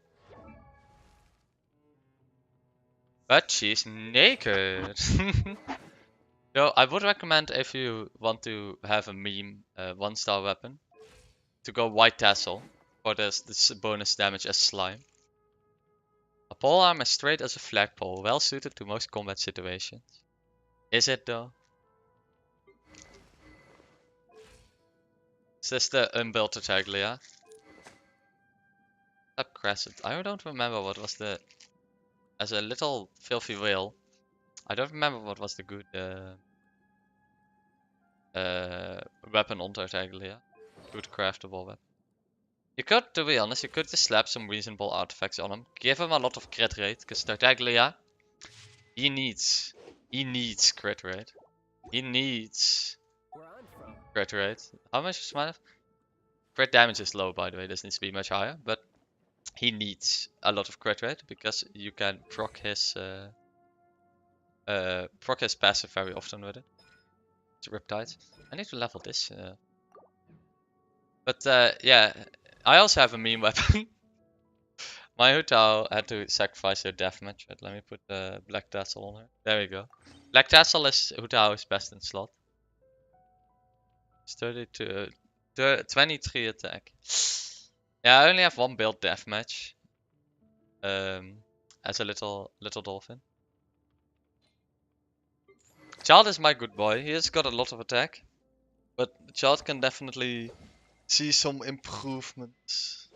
S1: But she's naked. So I would recommend, if you want to have a meme 1-star weapon, to go White Tassel for this bonus damage as slime. A polearm is straight as a flagpole, well suited to most combat situations. Is it though? Is this the unbuilt Tartaglia? Up Crescent. I don't remember what was the... As a little filthy whale, I don't remember what was the good weapon on Tartaglia. Good craftable weapon. You could, to be honest, you could just slap some reasonable artifacts on him. Give him a lot of crit rate, because Tartaglia, he needs crit rate. He needs crit rate. How much is my crit damage is low, by the way. This needs to be much higher, but he needs a lot of crit rate because you can proc his passive very often with it. It's Riptide. I need to level this. But yeah, I also have a meme weapon. My Hutao had to sacrifice her deathmatch. But let me put the Black Tassel on her. There we go. Black Tassel is Hutao's best in slot. It's 32, 23 attack. Yeah, I only have one build deathmatch. As a little dolphin. Child is my good boy. He has got a lot of attack. But Child can definitely see some improvements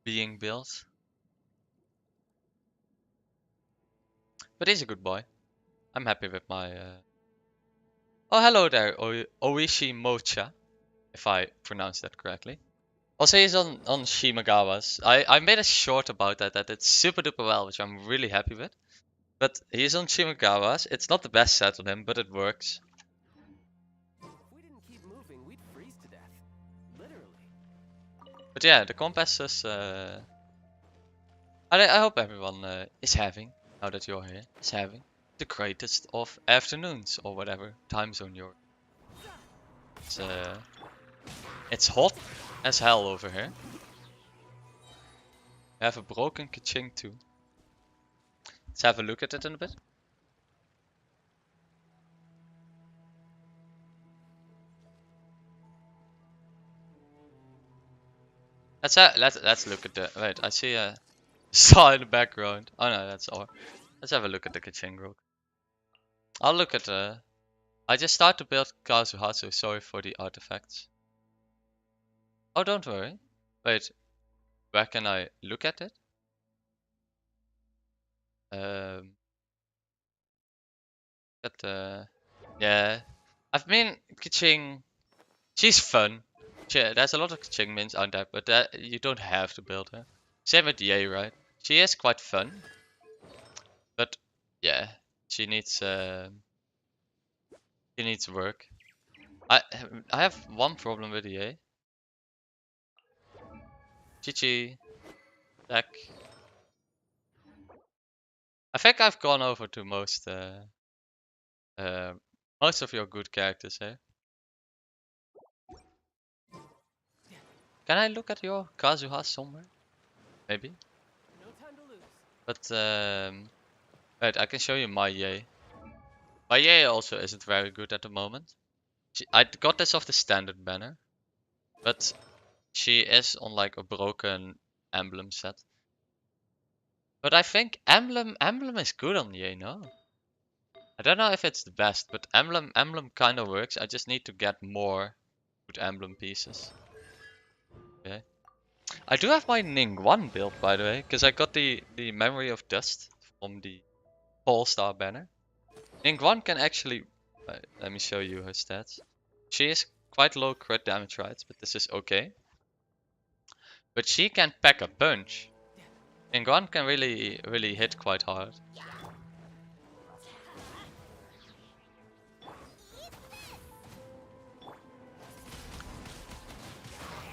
S1: being built. But he's a good boy. I'm happy with my... Oh, hello there, Oishi Mocha. If I pronounce that correctly. Also, he's on Shimagawa's. I made a short about that it's super duper well, which I'm really happy with. But he's on Shimagawa's. It's not the best set on him, but it works.
S2: If we didn't keep moving, we'd freeze to death. Literally.
S1: But yeah, the compasses. I hope everyone is having, now that you're here, is having the greatest of afternoons or whatever time zone you're. It's hot as hell over here. We have a broken Kaching too. Let's have a look at it in a bit. Let's look at the... Wait, I see a saw in the background. Oh no, that's all. Let's have a look at the Kaching rook. I'll look at the... I just started to build Kazuha, so sorry for the artifacts. Oh, don't worry. Wait, where can I look at it? Yeah. I've been Kaching. She's fun. There's a lot of Kaching mins out there, but you don't have to build her. Same with Ye, right? She is quite fun. But yeah, she needs work. I have one problem with Ye. Chichi. Deck. I think I've gone over to most of your good characters here. Can I look at your Kazuha somewhere? Maybe.
S2: No time to lose.
S1: But wait, I can show you my Ye. My Ye also isn't very good at the moment. I got this off the standard banner, but she is on like a broken emblem set. But I think emblem is good on Ye, no? I don't know if it's the best, but emblem kind of works. I just need to get more good emblem pieces. Okay. I do have my Ningguang build, by the way, because I got the Memory of Dust from the Polestar banner. Ningguang can actually... let me show you her stats. She is quite low crit damage, right? But this is okay. But she can pack a punch. Ningguang can really hit quite hard.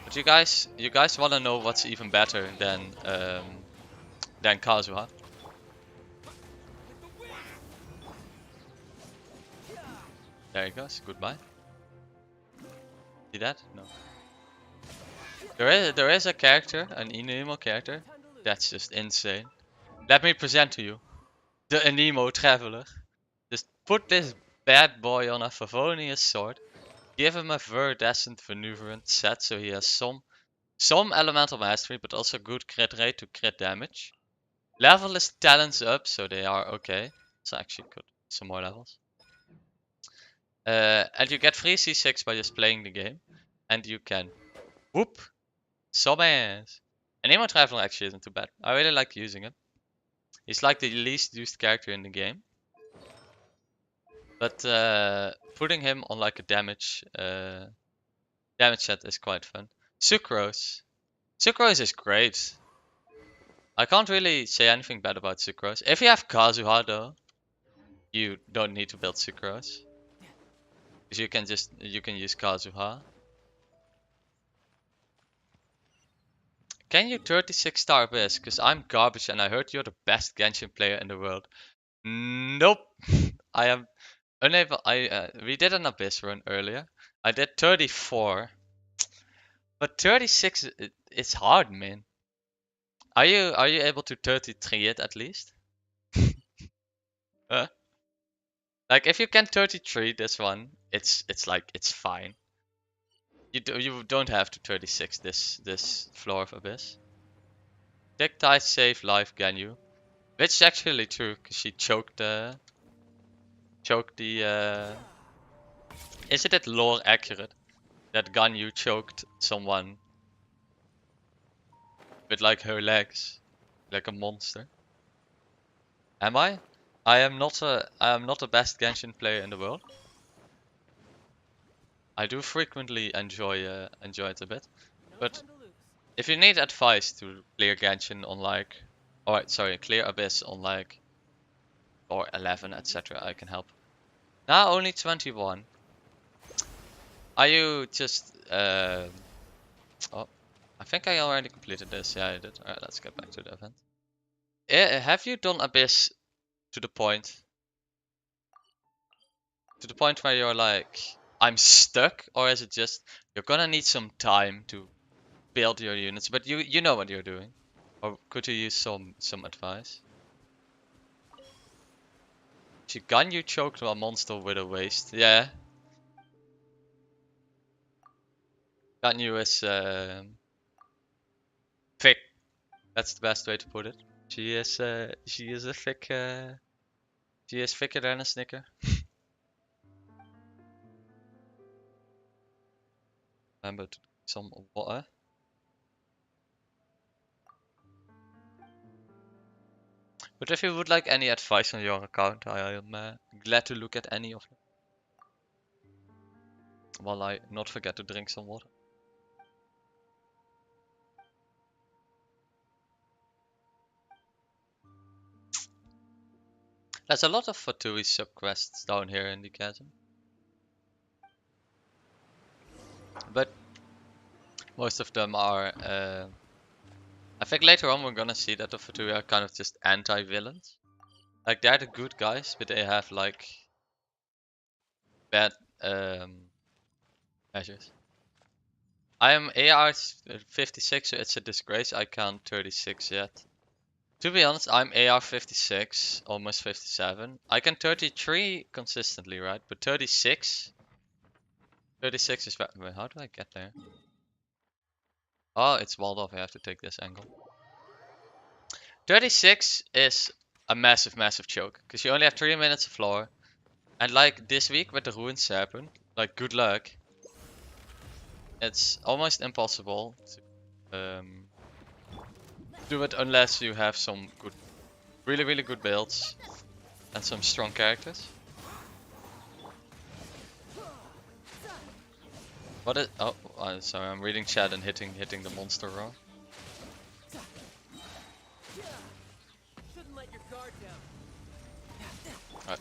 S1: But you guys wanna know what's even better than Kazuha? There he goes. Goodbye. See that? No. There is a character, an anemo character, that's just insane. Let me present to you the anemo traveler. Just put this bad boy on a Favonius sword. Give him a Viridescent Venuverant set so he has some elemental mastery, but also good crit rate to crit damage. Level his talents up so they are okay. So actually could some more levels. And you get free C6 by just playing the game. And you can whoop some ass. Anemo Traveler actually isn't too bad. I really like using him. He's like the least used character in the game. But putting him on like a damage set is quite fun. Sucrose. Sucrose is great. I can't really say anything bad about Sucrose. If you have Kazuha though, you don't need to build Sucrose. Because you can use Kazuha. Can you 36 star Abyss? Because I'm garbage and I heard you're the best Genshin player in the world. Nope. I am unable. We did an Abyss run earlier. I did 34. But 36, it's hard, man. Are you able to 33 it at least? Like if you can 33 this one, it's fine. You don't have to 36 this floor of Abyss. Tick tie save life Ganyu. Which is actually true, because she choked the isn't it lore accurate that Ganyu choked someone with like her legs, like a monster? Am I? I am not the best Genshin player in the world. I do frequently enjoy it a bit, but if you need advice to clear Genshin on like, clear Abyss on like, or 11, etc., I can help. Now only 21. Are you just oh, I think I already completed this. Yeah, I did. Alright, let's get back to the event. Have you done Abyss to the point where you're like, I'm stuck, or is it just you're gonna need some time to build your units, but you know what you're doing? Or could you use some advice? Ganyu choked a monster with a waste. Yeah. Ganyu is thick. That's the best way to put it. She is a thick she is thicker than a snicker. Remember to some water. But if you would like any advice on your account, I am glad to look at any of them. While I not forget to drink some water. There's a lot of Fatui subquests down here in the chasm. But most of them are... I think later on we're gonna see that the Fatui are kind of just anti-villains. Like they're the good guys, but they have like bad measures. I am AR 56, so it's a disgrace I can't 36 yet. To be honest, I'm AR 56, almost 57. I can 33 consistently, right? But 36 is... Wait, how do I get there? Oh, it's walled off. I have to take this angle. 36 is a massive choke, because you only have 3 minutes of floor. And like this week with the Ruined Serpent, like good luck. It's almost impossible to do it unless you have some good, really good builds and some strong characters. What is... Oh, sorry, I'm reading chat and hitting the monster roll. Right.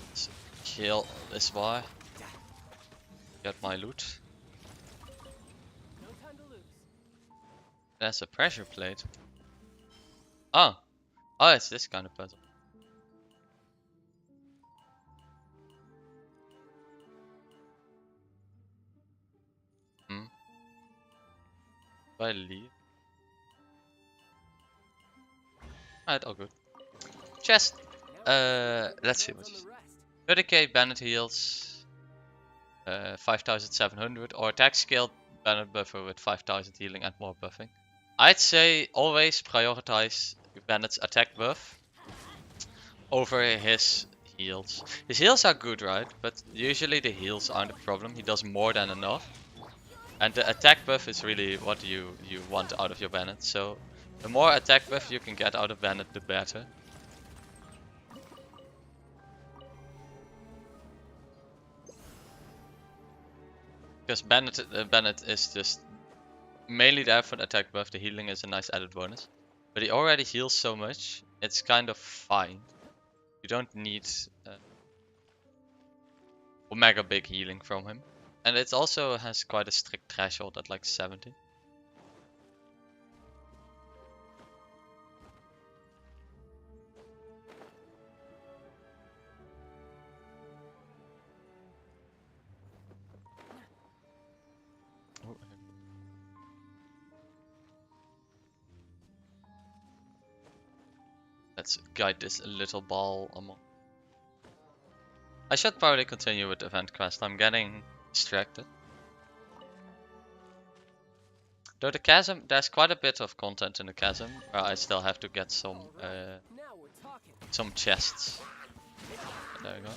S1: Let's kill this boy. Get my loot. There's a pressure plate. Oh. Oh, it's this kind of puzzle. Hmm. Do I leave? Alright, all good. Chest. Let's see what it is. 30k Bandit heals. 5700 or attack skill Bandit buffer with 5000 healing and more buffing. I'd say always prioritize Bandit's attack buff over his heals. His heals are good, right? But usually the heals aren't a problem. He does more than enough. And the attack buff is really what you want out of your Bandit. So the more attack buff you can get out of Bandit, the better. Because Bandit is just mainly there for the attack buff. The healing is a nice added bonus. But he already heals so much, it's kind of fine. You don't need Omega big healing from him. And it also has quite a strict threshold at like 70. Let's guide this little ball among. I should probably continue with the event quest. I'm getting distracted. Though the chasm, there's quite a bit of content in the chasm, where I still have to get some chests. There we go.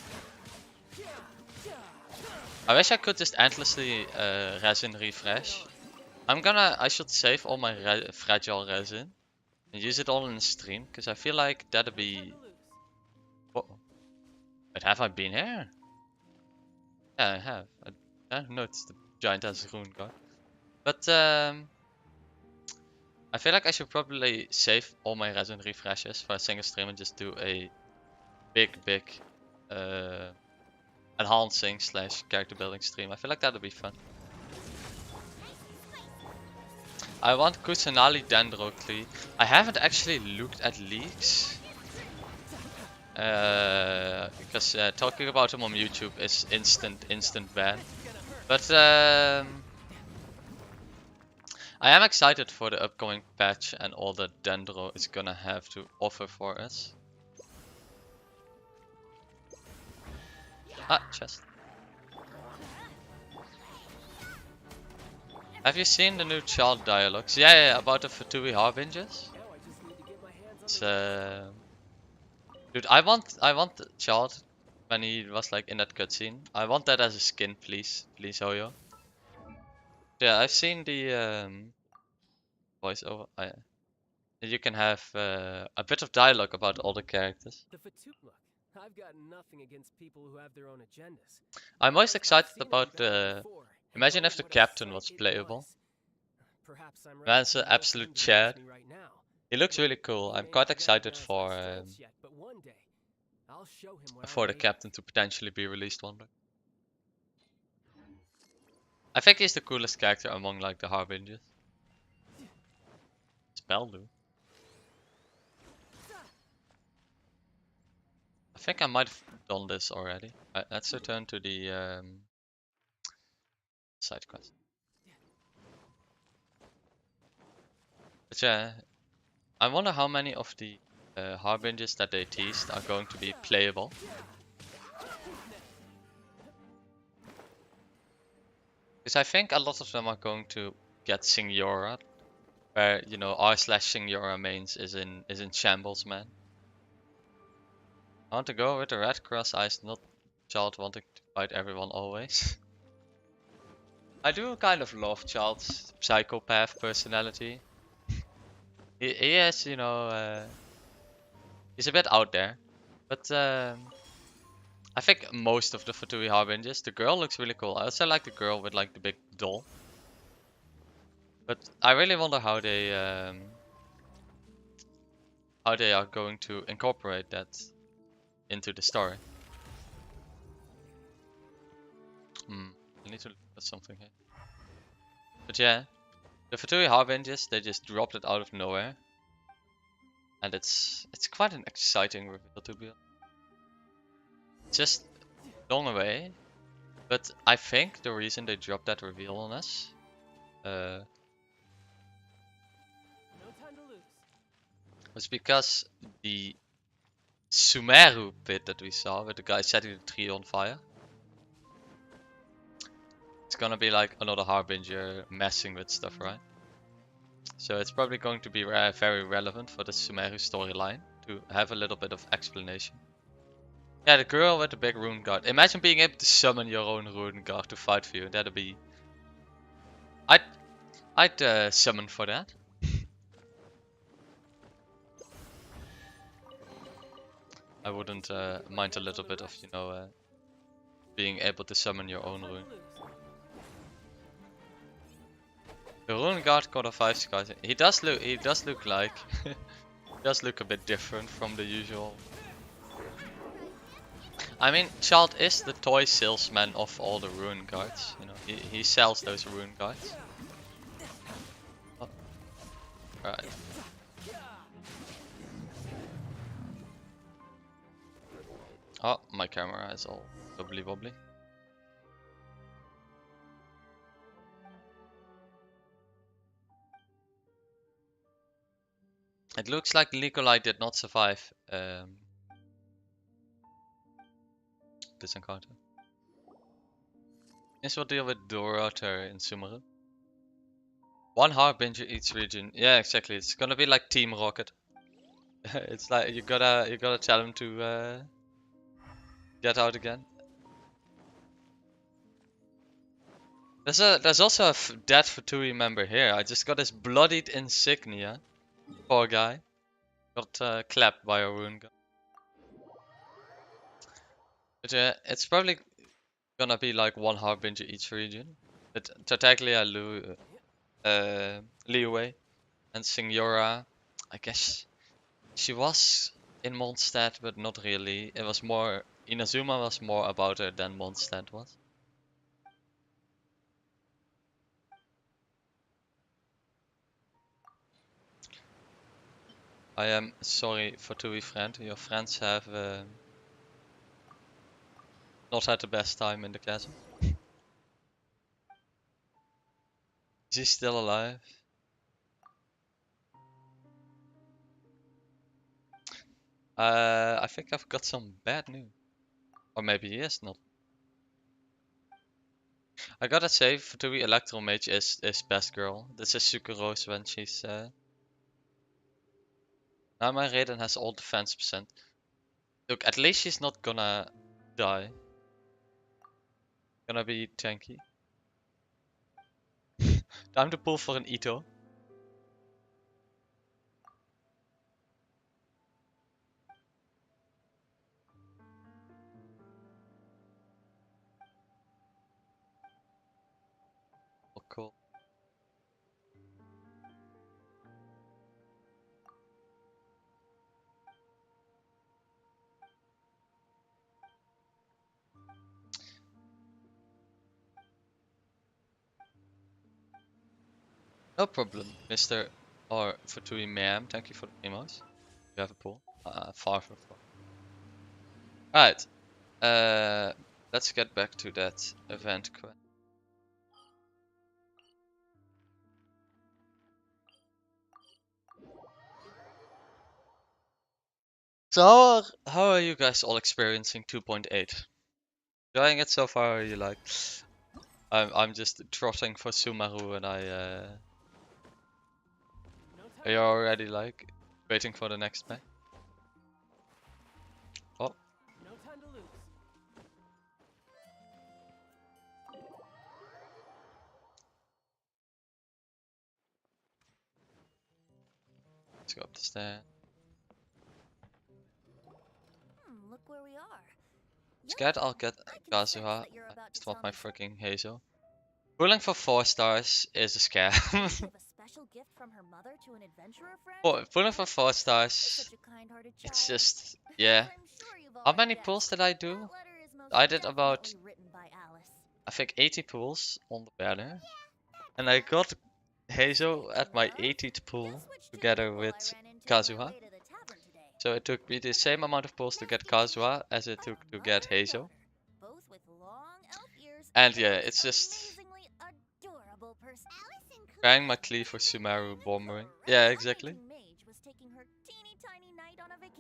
S1: I wish I could just endlessly resin refresh. I should save all my fragile resin and use it all in the stream, because I feel like that'd be... Whoa. But have I been here? Yeah, I have. I don't notice the giant ass rune guy. But I feel like I should probably save all my resin refreshes for a single stream and just do a big enhancing / character building stream. I feel like that would be fun. I want Kusanali Dendrocli. I haven't actually looked at leaks. Because talking about him on YouTube is instant ban. But I am excited for the upcoming patch and all that Dendro is gonna have to offer for us. Ah, chest. Have you seen the new child dialogues? Yeah, about the Fatui Harbingers. It's dude, I want the child when he was like in that cutscene. I want that as a skin, please, Heyo. Yeah, I've seen the voiceover. You can have a bit of dialogue about all the characters.
S2: I've got nothing against people who have their own agendas.
S1: I'm most excited about the... Imagine if the captain was playable. Man's an absolute Chad. He looks really cool. I'm quite excited for the captain to potentially be released one day. I think he's the coolest character among like the Harbingers. Spell do. I think I might have done this already. Right, let's return to the side quest. But yeah, I wonder how many of the Harbingers that they teased are going to be playable. Because I think a lot of them are going to get Signora, where you know r/Signora mains is in shambles, man. I want to go with the red cross eyes, not Child wanting to fight everyone always. I do kind of love Child's psychopath personality. He has, you know, he's a bit out there, but I think most of the Fatui Harbingers, the girl looks really cool. I also like the girl with like the big doll. But I really wonder how they are going to incorporate that into the story. I need to look at something here. But yeah, The Fatui Harbingers, they just dropped it out of nowhere. And it's quite an exciting reveal to be honest. Just long away. But I think the reason they dropped that reveal on us was because the Sumeru pit that we saw with the guy setting the tree on fire. It's gonna be like another Harbinger messing with stuff, right? So it's probably going to be very relevant for the Sumeru storyline to have a little bit of explanation. Yeah, the girl with the big rune guard. Imagine being able to summon your own rune guard to fight for you. That'd be... I'd summon for that. I wouldn't mind a little bit of, you know, being able to summon your own rune. The rune guard got a 5 skies. He does look like he does look a bit different from the usual. I mean, Child is the toy salesman of all the rune guards. You know, he sells those rune guards. Oh. Right. Oh, my camera is all wobbly wobbly. It looks like Nikolai did not survive this encounter. This will deal with Dorothea in Sumeru. One Harbinger each region. Yeah, exactly. It's gonna be like Team Rocket. It's like you gotta tell him to get out again. There's also a dead Fatui member here. I just got his bloodied insignia. Poor guy. Got clapped by a rune gun. But it's probably gonna be like one Harbinger each region. But Tartaglia, Liyue, and Signora, I guess she was in Mondstadt, but not really. It was more... Inazuma was more about her than Mondstadt was. I am sorry, Fatui friend. Your friends have not had the best time in the castle. Is he still alive? I think I've got some bad news. Or maybe he is not. I gotta say, Fatui Electromage is best girl. This is Sucrose when she's... Now my Raiden has all defense percent. Look, at least she's not gonna die. Gonna be tanky. Time to pull for an Ito. Oh, cool. No problem, Mr. or Fatui ma'am. Thank you for the emos. You have a pull. Far from far. Alright. Let's get back to that event quest. So how are you guys all experiencing 2.8? Enjoying it so far? Or are you like, I'm just trotting for Sumeru and are you already like waiting for the next pack? Oh. Let's go up the stair.
S3: Look where we are.
S1: Scared I'll get Kazuha. I just want my freaking Heyo. Pulling for 4 stars is a scam. Pulling for 4 stars, it's just, yeah. How many pulls did I do? I did about, I think 80 pulls on the banner. And I got Heyo at my 80th pull together with Kazuha. So it took me the same amount of pulls to get Kazuha as it took to get Heyo. And yeah, it's just bang my cleave for Sumeru bombering. Yeah, exactly.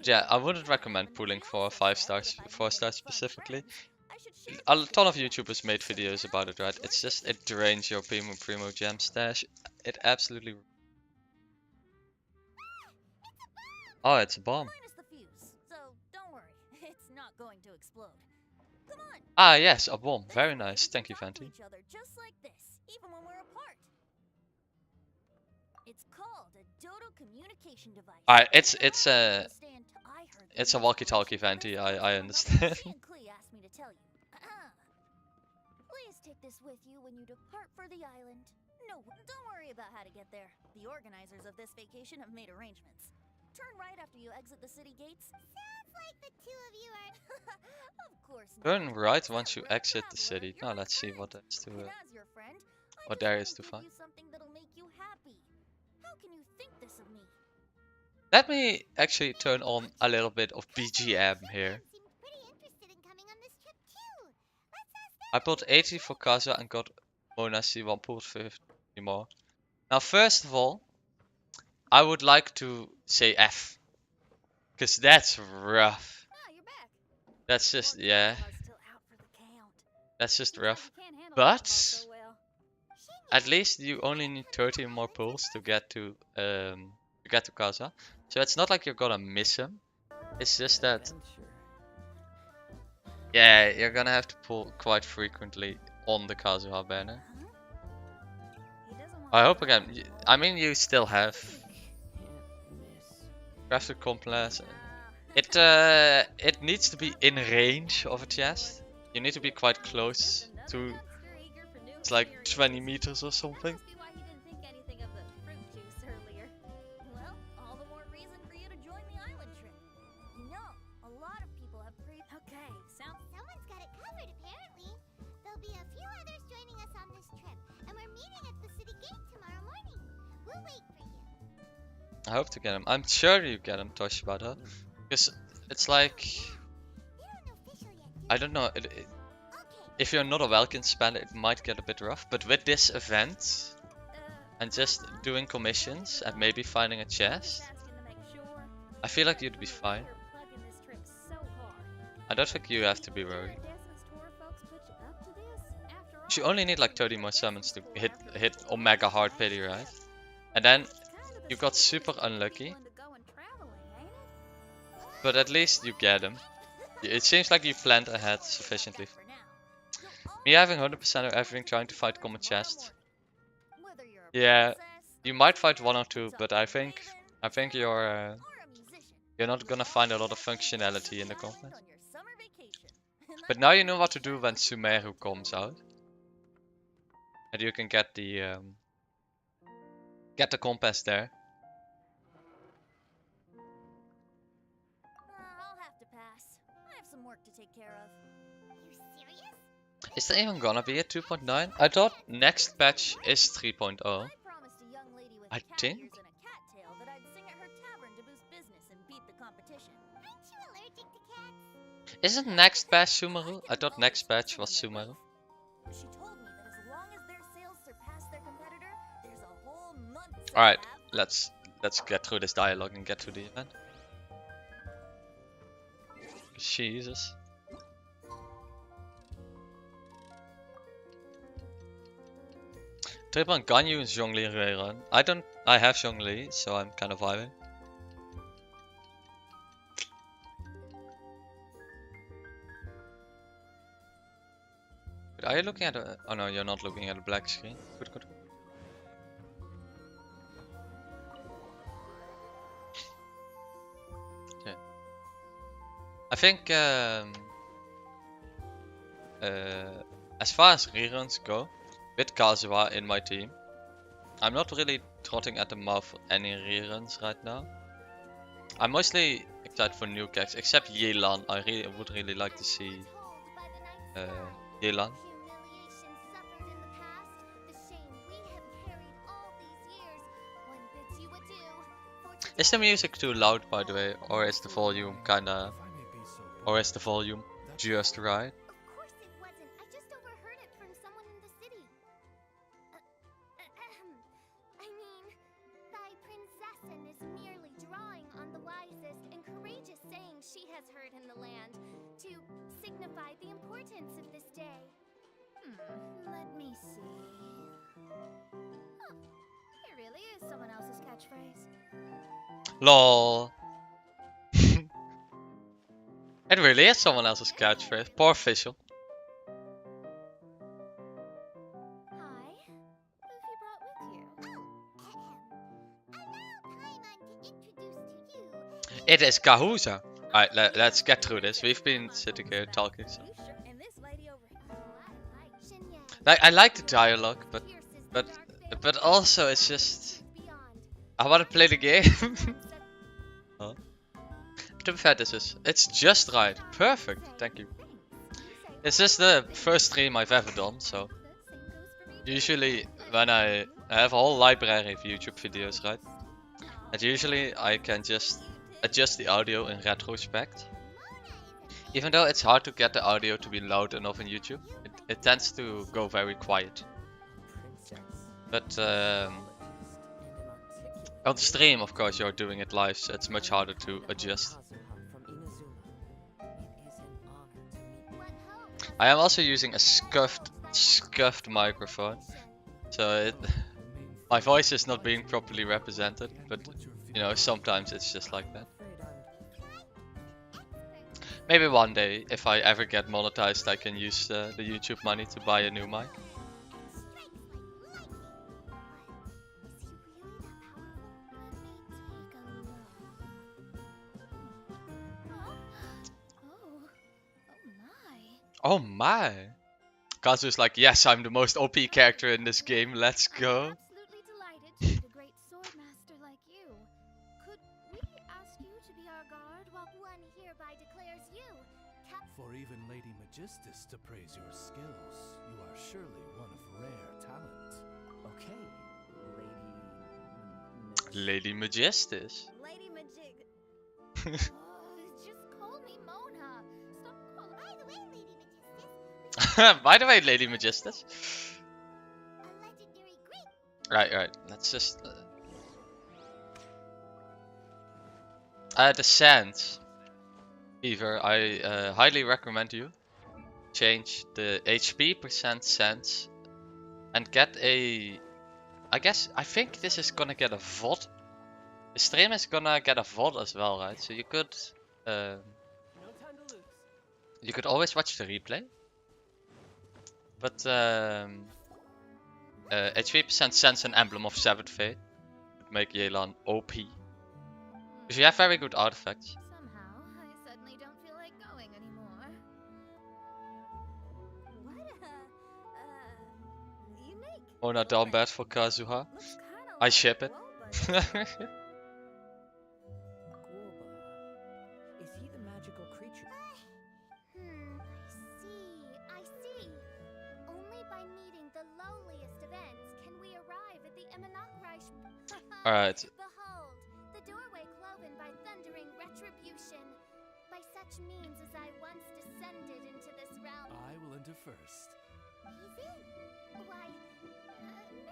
S1: Yeah, I wouldn't recommend pulling for 5 stars, 4 stars specifically. A ton of YouTubers made videos about it, right? It's just, it drains your Primo gem stash. It absolutely... Oh, it's a bomb. Ah, yes, a bomb. Very nice. Thank you, Venti. Alright, it's a walkie-talkie, Venti. I understand.
S3: Please take this with you when you depart for the island. No, don't worry about how to get there. The organizers of this vacation have made arrangements. Turn right after you exit the city gates. Sounds like the two of you are... Of course not.
S1: Turn right once you exit the city. Now let's see what that's to what there is to find.
S3: Something that'll make you happy. How can you think this of me?
S1: Let me actually turn on a little bit of BGM here. I pulled 80 for Kazuha and got Monasi 1 pulled 50 more. Now first of all, I would like to say F. Cause that's rough. That's just, yeah. That's just rough. But at least you only need 30 more pulls to get to Kazuha. So it's not like you're gonna miss him. It's just that, yeah, you're gonna have to pull quite frequently on the Kazuha banner. I hope again. I mean, you still have crafted complex. It needs to be in range of a chest. You need to be quite close to. It's like 20 meters or something. I hope to get him. I'm sure you get him, Toshibata. Because it's like... I don't know. If you're not a Welkin spender, it might get a bit rough. But with this event, and just doing commissions, and maybe finding a chest, I feel like you'd be fine. I don't think you have to be worried. You only need like 30 more summons to hit Omega Hard Pity, right? And then you got super unlucky. But at least you get him. It seems like you planned ahead sufficiently. Me having 100% of everything trying to fight common chest. Yeah, you might fight 1 or 2, but I think you're not gonna find a lot of functionality in the combat. But now you know what to do when Sumeru comes out. And you can get the compass there.
S3: I'll have to pass. I have some work to take care of. You serious?
S1: Is there even gonna be a 2.9? I thought next patch is 3.0. I think. Isn't next patch Sumeru? I thought next patch was Sumeru.
S3: She told me that as long as their sales surpass their competitor, there's a whole month.
S1: Alright, let's get through this dialogue and get to the event. Jesus. Trip on Ganyu and Zhongli rerun. I have Zhongli, so I'm kind of vibing. Are you looking at a... Oh no, you're not looking at a black screen. Good, good. Okay. I think as far as reruns go, with Kazuha in my team, I'm not really trotting at the mouth for any reruns right now. I'm mostly excited for new characters, except Yelan. I would really like to see Yelan. Is the music too loud, by the way, or is the volume kinda,
S2: If I may be so
S1: or is the volume just right?
S5: Of course it wasn't. I just overheard it from someone in the city. I mean, thy princessin is merely drawing on the wisest and courageous sayings she has heard in the land to signify the importance of this day.
S3: Let me see. Oh, it really is someone else's catchphrase.
S1: LOL. It really is someone else's catchphrase. Poor official.
S3: Hi. Who have you brought with you?
S5: And now, Paimon, to introduce to you.
S1: It is Kazuha. Alright, let's get through this. We've been sitting here talking. So.
S3: You sure? And this lady over here.
S5: Oh, I like Shinyan.
S1: Like, I like the dialogue, but
S5: Fierce is the dark veil
S1: also it's just
S5: beyond.
S1: I want to play the game. Huh? To be fair, it's just right. Perfect. Thank you. This is the first stream I've ever done, so usually when I have a whole library of YouTube videos, right? And usually I can just adjust the audio in retrospect. Even though it's hard to get the audio to be loud enough in YouTube, it tends to go very quiet. But on stream, of course, you're doing it live, so it's much harder to adjust. I am also using a scuffed microphone, so my voice is not being properly represented, but you know, sometimes it's just like that. Maybe one day, if I ever get monetized, I can use the YouTube money to buy a new mic. Oh my! Kazuha's like, yes, I'm the most OP character in this game, let's go.
S3: Absolutely delighted to meet a great sword master like you. Could we ask you to be our guard while
S5: One hereby declares you
S2: For even Lady Magistus to praise your skills, you are surely one of rare talent.
S4: Okay,
S1: Lady Magistus.
S3: Lady Majig? Just call me Mona. Stop calling.
S5: By the way, Lady Magistus,
S1: By the way, Lady Magistus.
S5: a legendary Greek.
S1: Right. Let's just. The sands. Fever, I highly recommend you change the HP percent sands and get a. I think this is gonna get a VOD. The stream is gonna get a VOD as well, right? So you could always watch the replay. But HP percent sense an emblem of 7th Fate would make Yelan OP. Because you have very good artifacts.
S3: Somehow, I suddenly don't feel like going anymore.
S5: What unique.
S1: Mona down bad for Kazuha.
S3: Looks kinda
S1: I
S3: like
S1: ship it.
S3: Woba.
S4: Gorba. Is he the magical creature?
S5: I see. Only by meeting the lowliest of ends can we arrive at the Eminakreich.
S1: Alright.
S5: Behold, the doorway cloven by thundering retribution. By such means as I once descended into this realm.
S2: I will enter first.
S5: Easy? Why?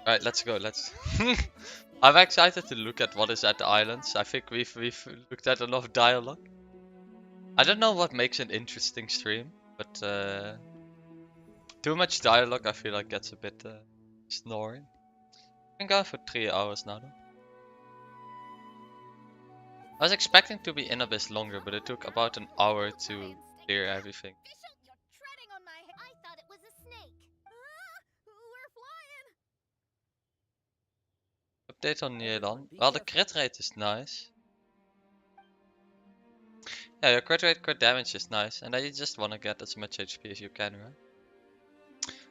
S1: Alright, let's go. I'm excited to look at what is at the islands. I think we've looked at enough dialogue. I don't know what makes an interesting stream, but too much dialogue I feel like gets a bit snoring. I'm going for 3 hours now though. I was expecting to be in Abyss longer, but it took about an hour to clear everything.
S5: Official, you're treading on my head. I thought it was a snake.
S3: We're flying.
S1: Update on Yelan. Well, the crit rate is nice. Yeah, your crit rate, crit damage is nice, and then you just want to get as much HP as you can, right?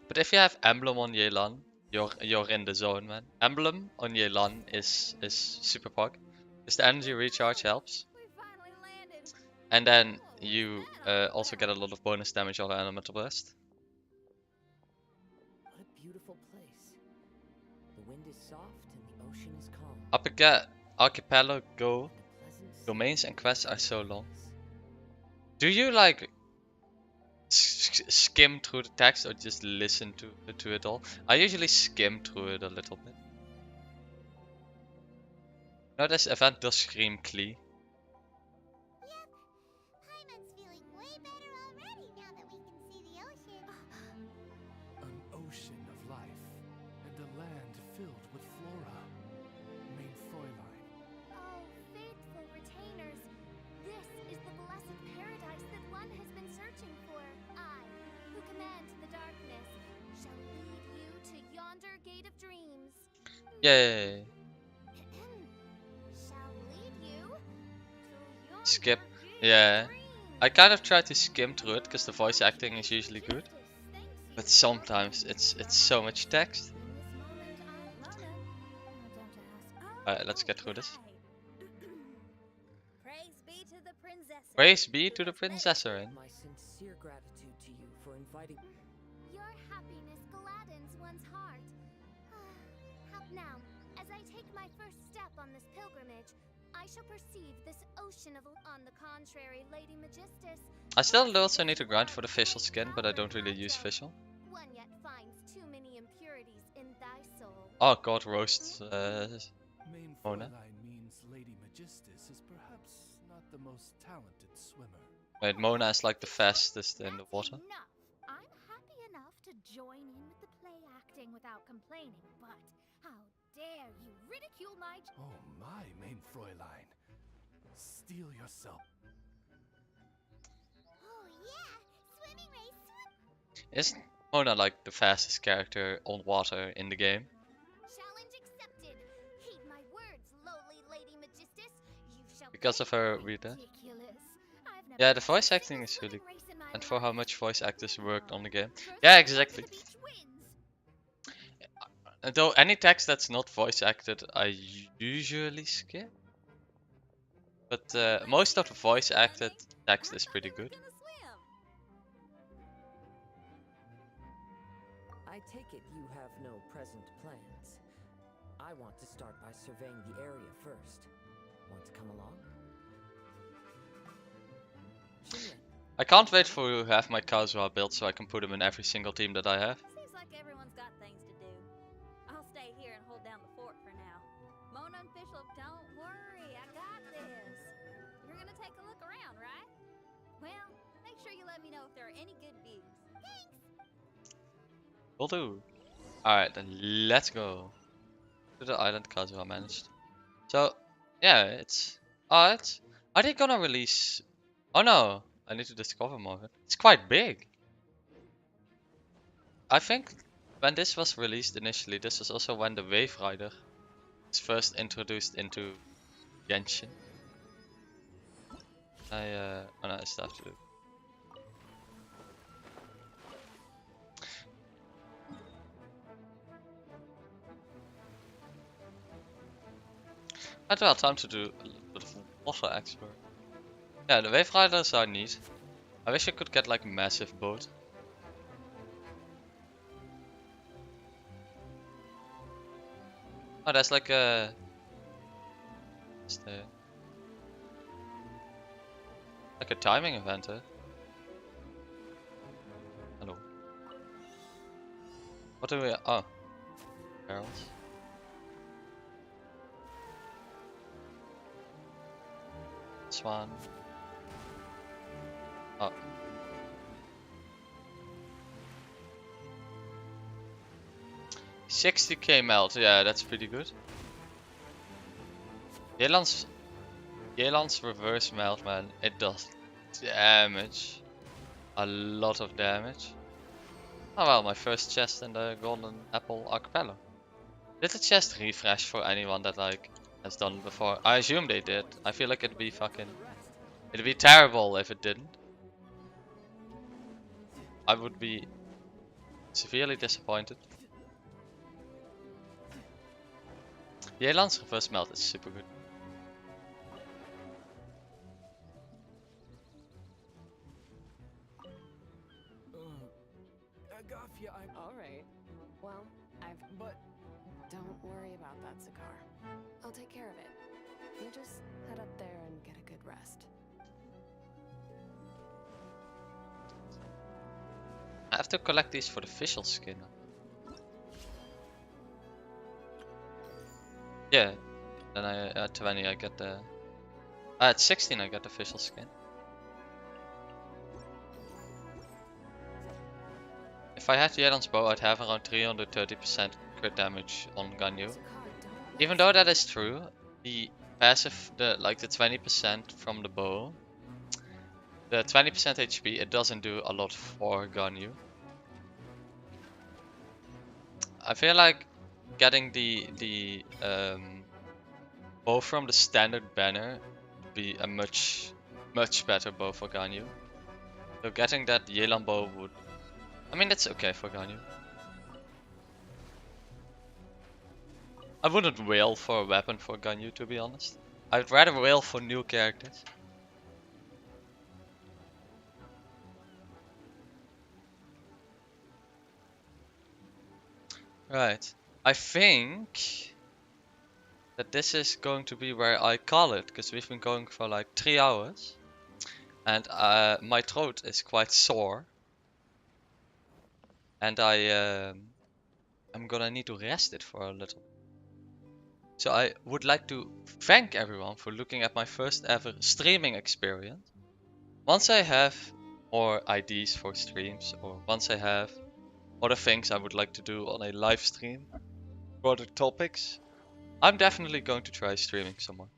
S1: But if you have Emblem on Yelan, you're in the zone, man. Emblem on Yelan is super pog. Because the energy recharge helps.
S3: We finally landed.
S1: And then you also get a lot of bonus damage on Elemental Blast.
S4: What a beautiful place. The wind is soft and the ocean is calm.
S1: archipelago domains and quests are so long. Do you like skim through the text or just listen to it all? I usually skim through it a little bit. No, this event does scream Klee.
S5: Yep. Paimon's feeling way better already now that we can see the ocean.
S2: An ocean of life, and a land filled with flora. Main Fräulein.
S5: Oh, faithful retainers. This is the blessed paradise that one has been searching for. I, who command the darkness, shall lead you to yonder gate of dreams.
S1: Yay!
S5: Shall lead you to yonder
S1: Skip.
S5: gate
S1: Yeah.
S5: of dreams.
S1: I kind of try to skim through it because the voice acting is usually good. But sometimes it's so much text. Alright, let's get through this.
S3: Praise be to the princess.
S1: Praise be to the princesserin.
S4: My sincere gratitude to you for inviting.
S5: Your happiness gladdens one's heart. How now, as I take my first step on this pilgrimage, I shall perceive this ocean of. On the contrary, Lady Magistus.
S1: I still also need to grind for the facial skin, but I don't really use facial.
S5: One yet finds too many impurities in thy soul.
S1: Oh god, roast.
S2: Main
S1: Mona?
S2: Fräulein means Lady Magistus is perhaps not the most talented swimmer.
S1: Wait, Mona is like the fastest in the water.
S5: Enough. I'm happy enough to join in with the play acting without complaining, but how dare you ridicule my.
S2: Oh my, Main Fräulein. Steel yourself.
S5: Oh yeah, swimming race.
S1: Isn't Mona like the fastest character on water in the game?
S5: Challenge accepted. Heed my words, lowly Lady Magistus. You shall.
S1: Because of her reader.
S5: Ridiculous. I've never
S1: Yeah, the
S5: seen
S1: voice
S5: a
S1: acting is
S5: swimming
S1: really
S5: race in my
S1: and for how
S5: life.
S1: much voice actors worked on the game.
S5: First
S1: Yeah,
S5: one
S1: exactly.
S5: to the beach wins.
S1: Though any text that's not voice acted, I usually skip. But most of the voice acted text is pretty good.
S4: I take it you have no present plans. I want to start by surveying the area first. Want to come along? Xiangling,
S1: I can't wait for you to have my Kazuha built so I can put him in every single team that I have.
S3: Seems like everyone's got things to do. I'll stay here and hold down the fort for now. Mona and Fischl, don't worry, I got this. You're gonna take a look around, right? Well, make sure you let me know if there are any good views.
S1: Will do. Alright, then let's go to the island Kazuha managed. So, yeah, it's... Oh, it's... Are they gonna release... Oh no, I need to discover more of it. It's quite big. I think when this was released initially, this was also when the Wave Rider was first introduced into Genshin. Oh no, I still have to do. I had well time to do a little bit of water expert. Yeah, the Wave Riders are neat. I wish I could get like a massive boat. Oh, there's like a... like a timing event, eh? Hello. What do we... Oh. Barrels. Swan. Oh. $60k melt, yeah, that's pretty good. Yelan's reverse melt, man, it does damage. A lot of damage. Oh well, my first chest in the Golden Apple Archipelago. Did the chest refresh for anyone that like has done it before? I assume they did. I feel like it'd be terrible if it didn't. I would be severely disappointed. Yelan's reverse melt is super good.
S2: Agafia, I'm.
S6: Alright. Well, I've.
S2: But
S6: Don't worry about that cigar. I'll take care of it. just head up there and get a good rest.
S1: I have to collect these for the official skin. Yeah, then at 20 I get the... at 16 I get the official skin. If I had Yelan's bow, I'd have around 330% crit damage on Ganyu. Even though that is true, the passive, the 20% from the bow, the 20% HP, it doesn't do a lot for Ganyu. I feel like getting the bow from the standard banner would be a much better bow for Ganyu. So getting that Yelan bow would, I mean, it's okay for Ganyu. I wouldn't wail for a weapon for Ganyu, to be honest. I'd rather wail for new characters. Right. I think that this is going to be where I call it, because we've been going for like 3 hours. And my throat is quite sore. And I'm gonna need to rest it for a little. So I would like to thank everyone for looking at my first ever streaming experience. Once I have more ideas for streams, or once I have other things I would like to do on a live stream, for other topics, I'm definitely going to try streaming some more.